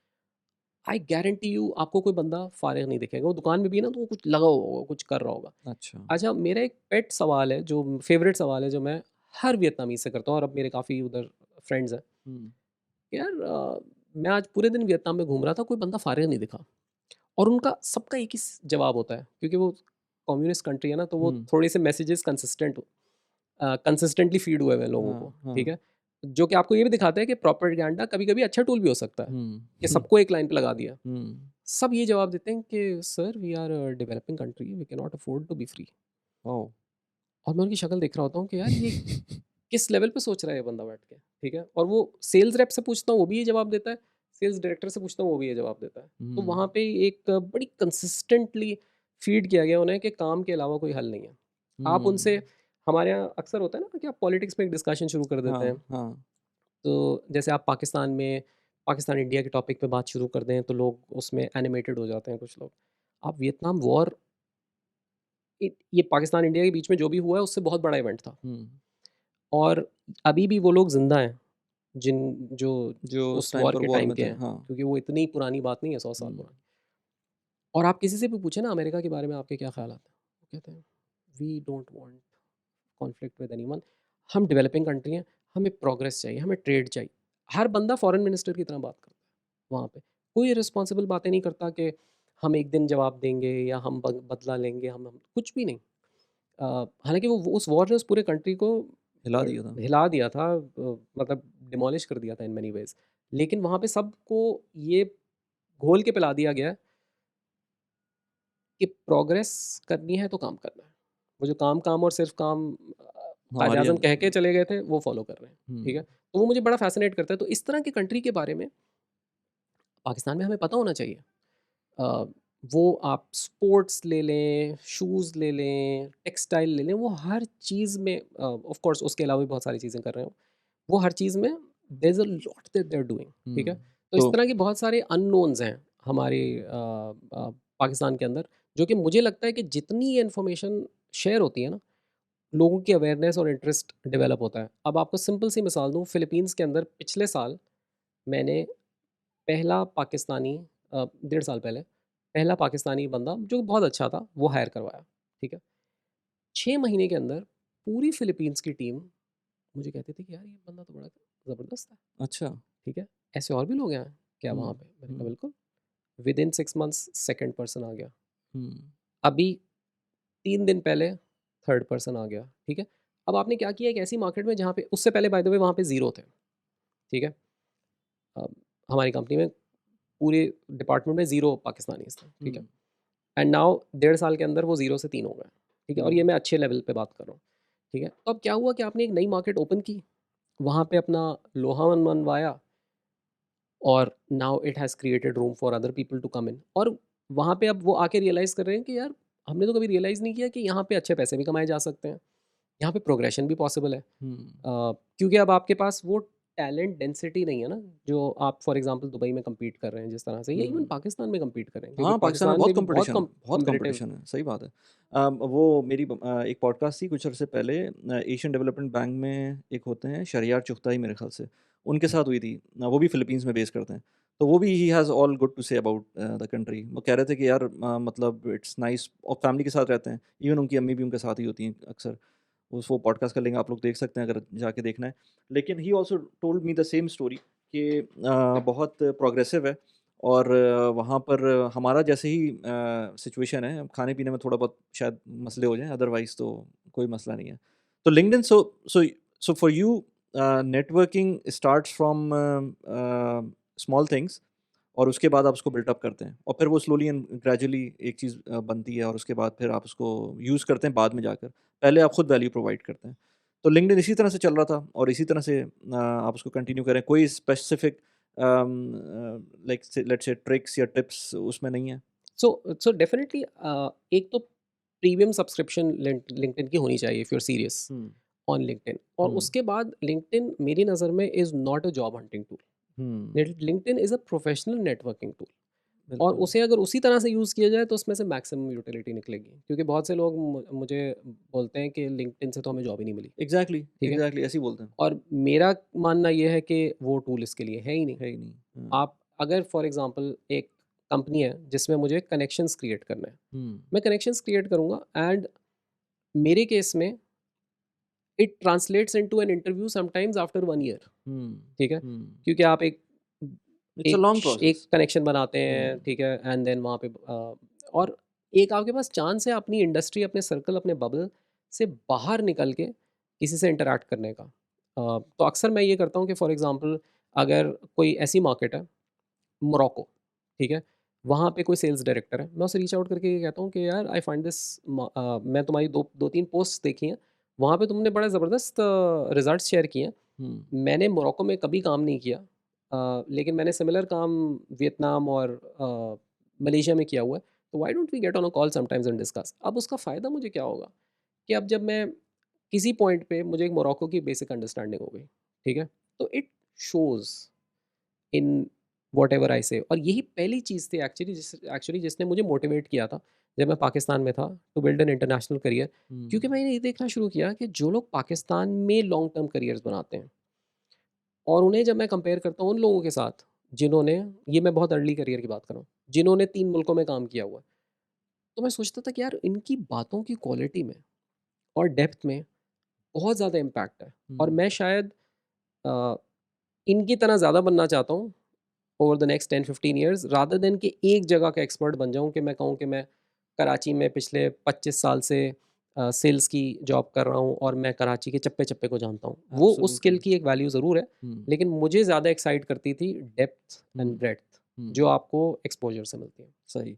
आई गारंटी यू आपको कोई बंदा फारिग नहीं दिखेगा। वो दुकान में भी है ना, तो वो कुछ लगा हुआ होगा, कुछ कर रहा होगा। अच्छा। अच्छा, मेरा एक पेट सवाल है, जो फेवरेट सवाल है, जो मैं हर वियतनामी से करता हूँ, और अब मेरे काफ़ी उधर फ्रेंड्स हैं। यार मैं आज पूरे दिन वियतनाम में घूम रहा था, कोई बंदा फारिग नहीं दिखा। और उनका सबका एक ही जवाब होता है, क्योंकि वो कम्युनिस्ट कंट्री है ना, तो वो थोड़े से मैसेजेस कंसिस्टेंटली फीड हुए हुए हैं लोगों को। ठीक है। जो कि आपको ये भी दिखाता है कि प्रोपेगेंडा कभी कभी अच्छा टूल भी हो सकता है, कि सबको एक लाइन पे लगा दिया। सब ये जवाब देते हैं कि sir, we are developing country, we can not afford to be free. और मैं उनकी शक्ल देख रहा होता हूँ कि यार ये किस लेवल पे सोच रहा है ये बंदा बैठ के। ठीक है। और वो सेल्स रेप से पूछता हूँ, वो भी ये जवाब देता है। सेल्स डायरेक्टर से पूछता हूँ, वो भी ये जवाब देता है। तो वहाँ पे एक बड़ी कंसिस्टेंटली फीड किया गया उन्हें कि काम के अलावा कोई हल नहीं है। आप उनसे, हमारे यहाँ अक्सर होता है ना कि आप पॉलिटिक्स में एक डिस्कशन शुरू कर देते हैं। हाँ। तो जैसे आप पाकिस्तान में, पाकिस्तान इंडिया के टॉपिक पे बात शुरू कर दें तो लोग उसमें एनिमेटेड हो जाते हैं कुछ लोग। आप वियतनाम वॉर, ये पाकिस्तान इंडिया के बीच में जो भी हुआ है, उससे बहुत बड़ा इवेंट था। और अभी भी वो लोग जिंदा हैं जो उस टाइम वॉर पर के वॉर टाइम में के थे। हैं, हाँ। क्योंकि वो इतनी पुरानी बात नहीं है, 100 साल पुरानी। और आप किसी से भी पूछे ना अमेरिका के बारे में, आपके क्या ख्याल आते हैं, वो कहते हैं we don't want conflict with anyone, हम डेवलपिंग कंट्री हैं, हमें प्रोग्रेस चाहिए, हमें ट्रेड चाहिए। हर बंदा फॉरेन मिनिस्टर की तरह बात करता है वहाँ पे। कोई रिस्पॉन्सिबल बातें नहीं करता कि हम एक दिन जवाब देंगे या हम बदला लेंगे, हम कुछ भी नहीं। हालांकि वो उस वॉर ने उस पूरे कंट्री को हिला दिया था, मतलब डिमोलिश कर दिया था इन मेनी वेज। लेकिन वहाँ पे सबको ये घोल के पिला दिया गया कि प्रोग्रेस करनी है तो काम करना है। वो जो काम काम और सिर्फ काम कायद आज़म कह के चले गए थे, वो फॉलो कर रहे हैं। ठीक है। तो वो मुझे बड़ा फैसिनेट करता है। तो इस तरह की कंट्री के बारे में पाकिस्तान में हमें पता होना चाहिए। वो आप स्पोर्ट्स ले लें, शूज़ ले लें, टेक्सटाइल ले लें, वो हर चीज़ में, ऑफ कोर्स उसके अलावा भी बहुत सारी चीज़ें कर रहे हो, वो हर चीज़ में there is a lot that they are doing. ठीक है। तो इस तरह के बहुत सारे अननोन्स हैं हमारे पाकिस्तान के अंदर, जो कि मुझे लगता है कि जितनी ये इन्फॉर्मेशन शेयर होती है ना, लोगों की अवेयरनेस और इंटरेस्ट डेवलप होता है। अब आपको सिंपल सी मिसाल दूँ, फिलीपींस के अंदर पिछले साल मैंने पहला पाकिस्तानी 1.5 साल पहले पहला पाकिस्तानी बंदा जो बहुत अच्छा था वो हायर करवाया, ठीक है। 6 महीने के अंदर पूरी फ़िलीपींस की टीम मुझे कहती थी कि यार ये बंदा तो बड़ा ज़बरदस्त है, अच्छा। ठीक है। ऐसे और भी लोग हैं क्या वहाँ हुँ, पे? मैंने कहा हुँ, बिल्कुल। विदिन 6 मंथ्स सेकंड पर्सन आ गया। हुँ, अभी 3 दिन पहले थर्ड पर्सन आ गया, ठीक है। अब आपने क्या किया एक ऐसी मार्केट में जहाँ पे उससे पहले बाय द वे वहाँ पे ज़ीरो थे, ठीक है। अ, हमारी कंपनी में पूरे डिपार्टमेंट में ज़ीरो पाकिस्तानीज़ थे, ठीक है। हुँ, एंड नाउ 1.5 साल के अंदर वो ज़ीरो से 3 हो गए, ठीक है। और ये हुँ, मैं अच्छे लेवल पे बात कर रहा हूँ, ठीक है। तो अब क्या हुआ कि आपने एक नई मार्केट ओपन की, वहाँ पे अपना लोहा मनवाया और now it has created room for other people to come in. और वहाँ पे अब वो आके रियलाइज़ कर रहे हैं कि यार हमने तो कभी रियलाइज़ नहीं किया कि यहाँ पे अच्छे पैसे भी कमाए जा सकते हैं, यहाँ पे प्रोग्रेशन भी पॉसिबल है। हुँ। क्योंकि अब आपके पास वो टैलेंट डेंसिटी नहीं है ना, जो आप फॉर एग्जांपल दुबई में कम्पीट कर रहे हैं जिस तरह से, या इवन हुँ। पाकिस्तान में कम्पीट कर रहे हैं, क्योंकि हाँ, पाकिस्तान में पाकिस्तान बहुत में भी बहुत कॉम्पिटिशन है, बहुत कम्पिटिटिव। कॉम्पिटिशन है, सही बात है। वो मेरी एक पॉडकास्ट थी कुछ अरसे पहले एशियन डेवलपमेंट बैंक में एक होते हैं शहरयार चुगताई मेरे ख़्याल से, उनके साथ हुई थी। वो भी फ़िलीपींस में बेस करते हैं। तो वो भी he has all good to say about the country. वो कह रहे थे कि यार मतलब इट्स नाइस और फैमिली के साथ रहते हैं। इवन उनकी अम्मी भी उनके साथ ही होती हैं अक्सर। उस वो पॉडकास्ट का लिंक आप लोग देख सकते हैं अगर जाके देखना है। लेकिन he also told me the same story कि बहुत प्रोग्रेसिव है और वहाँ पर हमारा जैसे ही सिचुएशन है, खाने-पीने में थोड़ा बहुत शायद मसले हो जाएँ, अदरवाइज़ तो कोई मसला नहीं है। तो LinkedIn so for you networking starts from small things और उसके बाद आप उसको बिल्ट अप करते हैं और फिर वो स्लोली एंड ग्रेजुअली एक चीज़ बनती है और उसके बाद फिर आप उसको यूज़ करते हैं बाद में जाकर। पहले आप खुद वैल्यू प्रोवाइड करते हैं। तो लिंक्डइन इसी तरह से चल रहा था और इसी तरह से आप उसको कंटिन्यू करें। कोई स्पेसिफिक लाइक से लेट्स से ट्रिक्स या टिप्स उसमें नहीं है? सो डेफिनेटली एक तो प्रीमियम सब्सक्रिप्शन लिंक्डइन की होनी चाहिए if you are serious hmm, on LinkedIn. और हुँ, उसके बाद लिंक्डइन मेरी नज़र में is not a job hunting hmm, tool. LinkedIn is a professional networking tool. और बिल्कुल। उसे अगर उसी तरह से यूज़ किया जाए तो उसमें से मैक्सिमम यूटिलिटी निकलेगी, क्योंकि बहुत से लोग मुझे बोलते हैं कि लिंक्डइन से तो हमें जॉब ही नहीं मिली, एग्ज़ैक्टली, ठीक है। एग्ज़ैक्टली ऐसे ही बोलते हैं। और मेरा मानना ये है कि वो टूल इसके लिए है ही नहीं। है ही नहीं। हाँ, आप अगर फॉर एग्जांपल एक कंपनी है जिसमें मुझे कनेक्शंस क्रिएट करना है, हुँ, मैं कनेक्शंस क्रिएट करूँगा एंड मेरे केस में it translates into an interview sometimes after 1 year, हुँ, ठीक है। हुँ। क्योंकि आप इट्स अ लॉन्ग एक प्रोसेस। कनेक्शन बनाते हुँ, हैं, ठीक है, एंड देन वहाँ पे और एक आपके पास चांस है अपनी इंडस्ट्री, अपने सर्कल, अपने बबल से बाहर निकल के किसी से इंटरैक्ट करने का। तो अक्सर मैं ये करता हूँ कि फॉर एग्जांपल अगर कोई ऐसी मार्केट है मोरक्को, ठीक है, वहाँ पे कोई सेल्स डायरेक्टर है, मैं उसे रीच आउट करके ये कहता हूँ कि यार आई फाइंड दिस, मैं तुम्हारी दो तीन पोस्ट देखी हैं, वहाँ पे तुमने बड़ा ज़बरदस्त रिजल्ट्स शेयर किए हैं। हुँ, मैंने मोरक्को में कभी काम नहीं किया, लेकिन मैंने सिमिलर काम वियतनाम और मलेशिया में किया हुआ है। तो why don't we get on a call sometimes and discuss. अब उसका फ़ायदा मुझे क्या होगा कि अब जब मैं किसी पॉइंट पे मुझे एक मोरक्को की बेसिक अंडरस्टैंडिंग हो गई, ठीक है, तो it shows in whatever I से। और यही पहली चीज़ थी एक्चुअली जिसने मुझे मोटिवेट किया था जब मैं पाकिस्तान में था to build an international career. क्योंकि हुँ, मैंने ये देखना शुरू किया कि जो लोग पाकिस्तान में लॉन्ग टर्म करियर्स बनाते हैं और उन्हें जब मैं कंपेयर करता हूँ उन लोगों के साथ जिन्होंने, ये मैं बहुत अर्ली करियर की बात कर रहा हूँ, जिन्होंने 3 मुल्कों में काम किया हुआ है, तो मैं सोचता था कि यार इनकी बातों की क्वालिटी में और डेप्थ में बहुत ज़्यादा इम्पैक्ट है। और हुँ, मैं शायद अ, इनकी तरह ज़्यादा बनना चाहता हूँ over the next 10-15 years, rather than कि एक जगह का एक्सपर्ट बन जाऊँ, कि मैं कहूँ कि मैं कराची में पिछले 25 साल से सेल्स की जॉब कर रहा हूँ और मैं कराची के चप्पे-चप्पे को जानता हूँ। वो उस स्किल एब्सोल्युटली। की एक वैल्यू ज़रूर है, हुँ, लेकिन मुझे ज़्यादा एक्साइट करती थी डेप्थ एंड हुँ, ब्रेड्थ हुँ, जो आपको एक्सपोज़र से मिलती है। सही।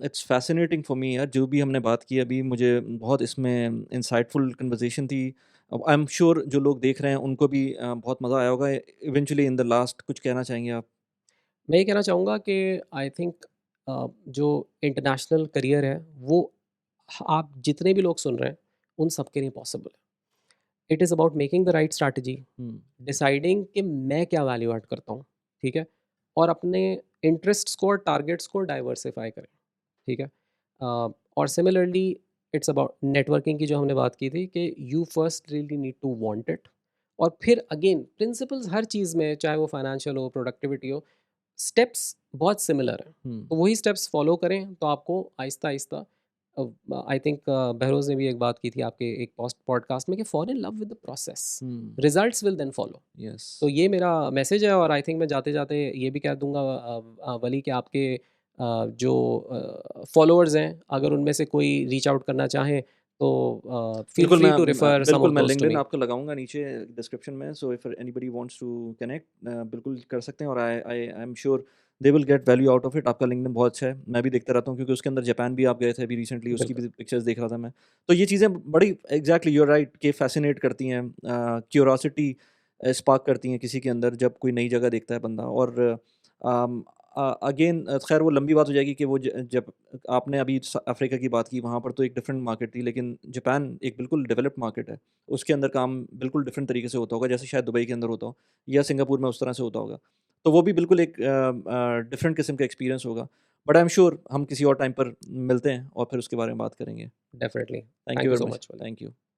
इट्स फ़ैसिनेटिंग फॉर मी यार, जो भी हमने बात की अभी मुझे बहुत इसमें इंसाइटफुल कन्वर्सेशन थी। अब आई एम श्योर जो लोग देख रहे हैं उनको भी बहुत मज़ा आया होगा। इवेंचुअली इन द लास्ट कुछ कहना चाहेंगे आप? मैं ये कहना चाहूँगा कि आई थिंक जो इंटरनेशनल करियर है वो आप जितने भी लोग सुन रहे हैं उन सब के लिए पॉसिबल है। It is about making the right strategy, hmm, deciding कि मैं क्या वैल्यू ऐड करता हूँ, ठीक है? और अपने इंटरेस्ट्स को और टारगेट्स को डाइवर्सिफ़ाई करें, ठीक है? और सिमिलरली इट्स अबाउट नेटवर्किंग की जो हमने बात की थी कि you first really need to want it. और फिर अगेन प्रिंसिपल्स हर चीज़ में, चाहे वो फाइनेंशियल हो, प्रोडक्टिविटी हो, स्टेप्स बहुत सिमिलर हैं, हम्म तो वही स्टेप्स फॉलो करें तो आपको आहिस्ता आहिस्ता, आई थिंक बहरोज़ ने भी एक बात की थी आपके एक पोस्ट पॉडकास्ट में कि fall in love with the process, hmm results will then follow. Yes तो ये मेरा मैसेज है, और आई थिंक मैं जाते जाते ये भी कह दूंगा वली कि आपके जो फॉलोअर्स हैं, अगर उनमें से कोई रीच आउट करना चाहें तो फील बिल्कुल फ्री टू रिफर सम बिल्कुल ऑफ मैं दोस्त टू लिंक्डइन मी। आपको लगाऊंगा नीचे डिस्क्रिप्शन में, so if anybody wants to connect बिल्कुल कर सकते हैं, और I am sure they will get value out of it. आपका लिंक्डइन बहुत अच्छा है, मैं भी देखता रहता हूँ, क्योंकि उसके अंदर जापान भी आप गए थे अभी रिसेंटली, उसकी बिल्कुल भी पिक्चर्स देख रहा था मैं। तो ये चीज़ें बड़ी एग्जैक्टली यूर राइट के फैसिनेट करती हैं, क्यूरोसिटी स्पार्क करती हैं किसी के अंदर जब कोई नई जगह देखता है बंदा। और अगेन खैर वो लंबी बात हो जाएगी कि वो जब आपने अभी अफ्रीका की बात की, वहाँ पर तो एक डिफरेंट मार्केट थी, लेकिन जापान एक बिल्कुल डेवलप्ड मार्केट है, उसके अंदर काम बिल्कुल डिफरेंट तरीके से होता होगा, जैसे शायद दुबई के अंदर होता हो या सिंगापुर में उस तरह से होता होगा। तो वो भी बिल्कुल एक डिफरेंट किस्म का एक्सपीरियंस होगा। बट आई एम श्योर हम किसी और टाइम पर मिलते हैं और फिर उसके बारे में बात करेंगे। Definitely. Thank thank you you very so much. Much. Thank you.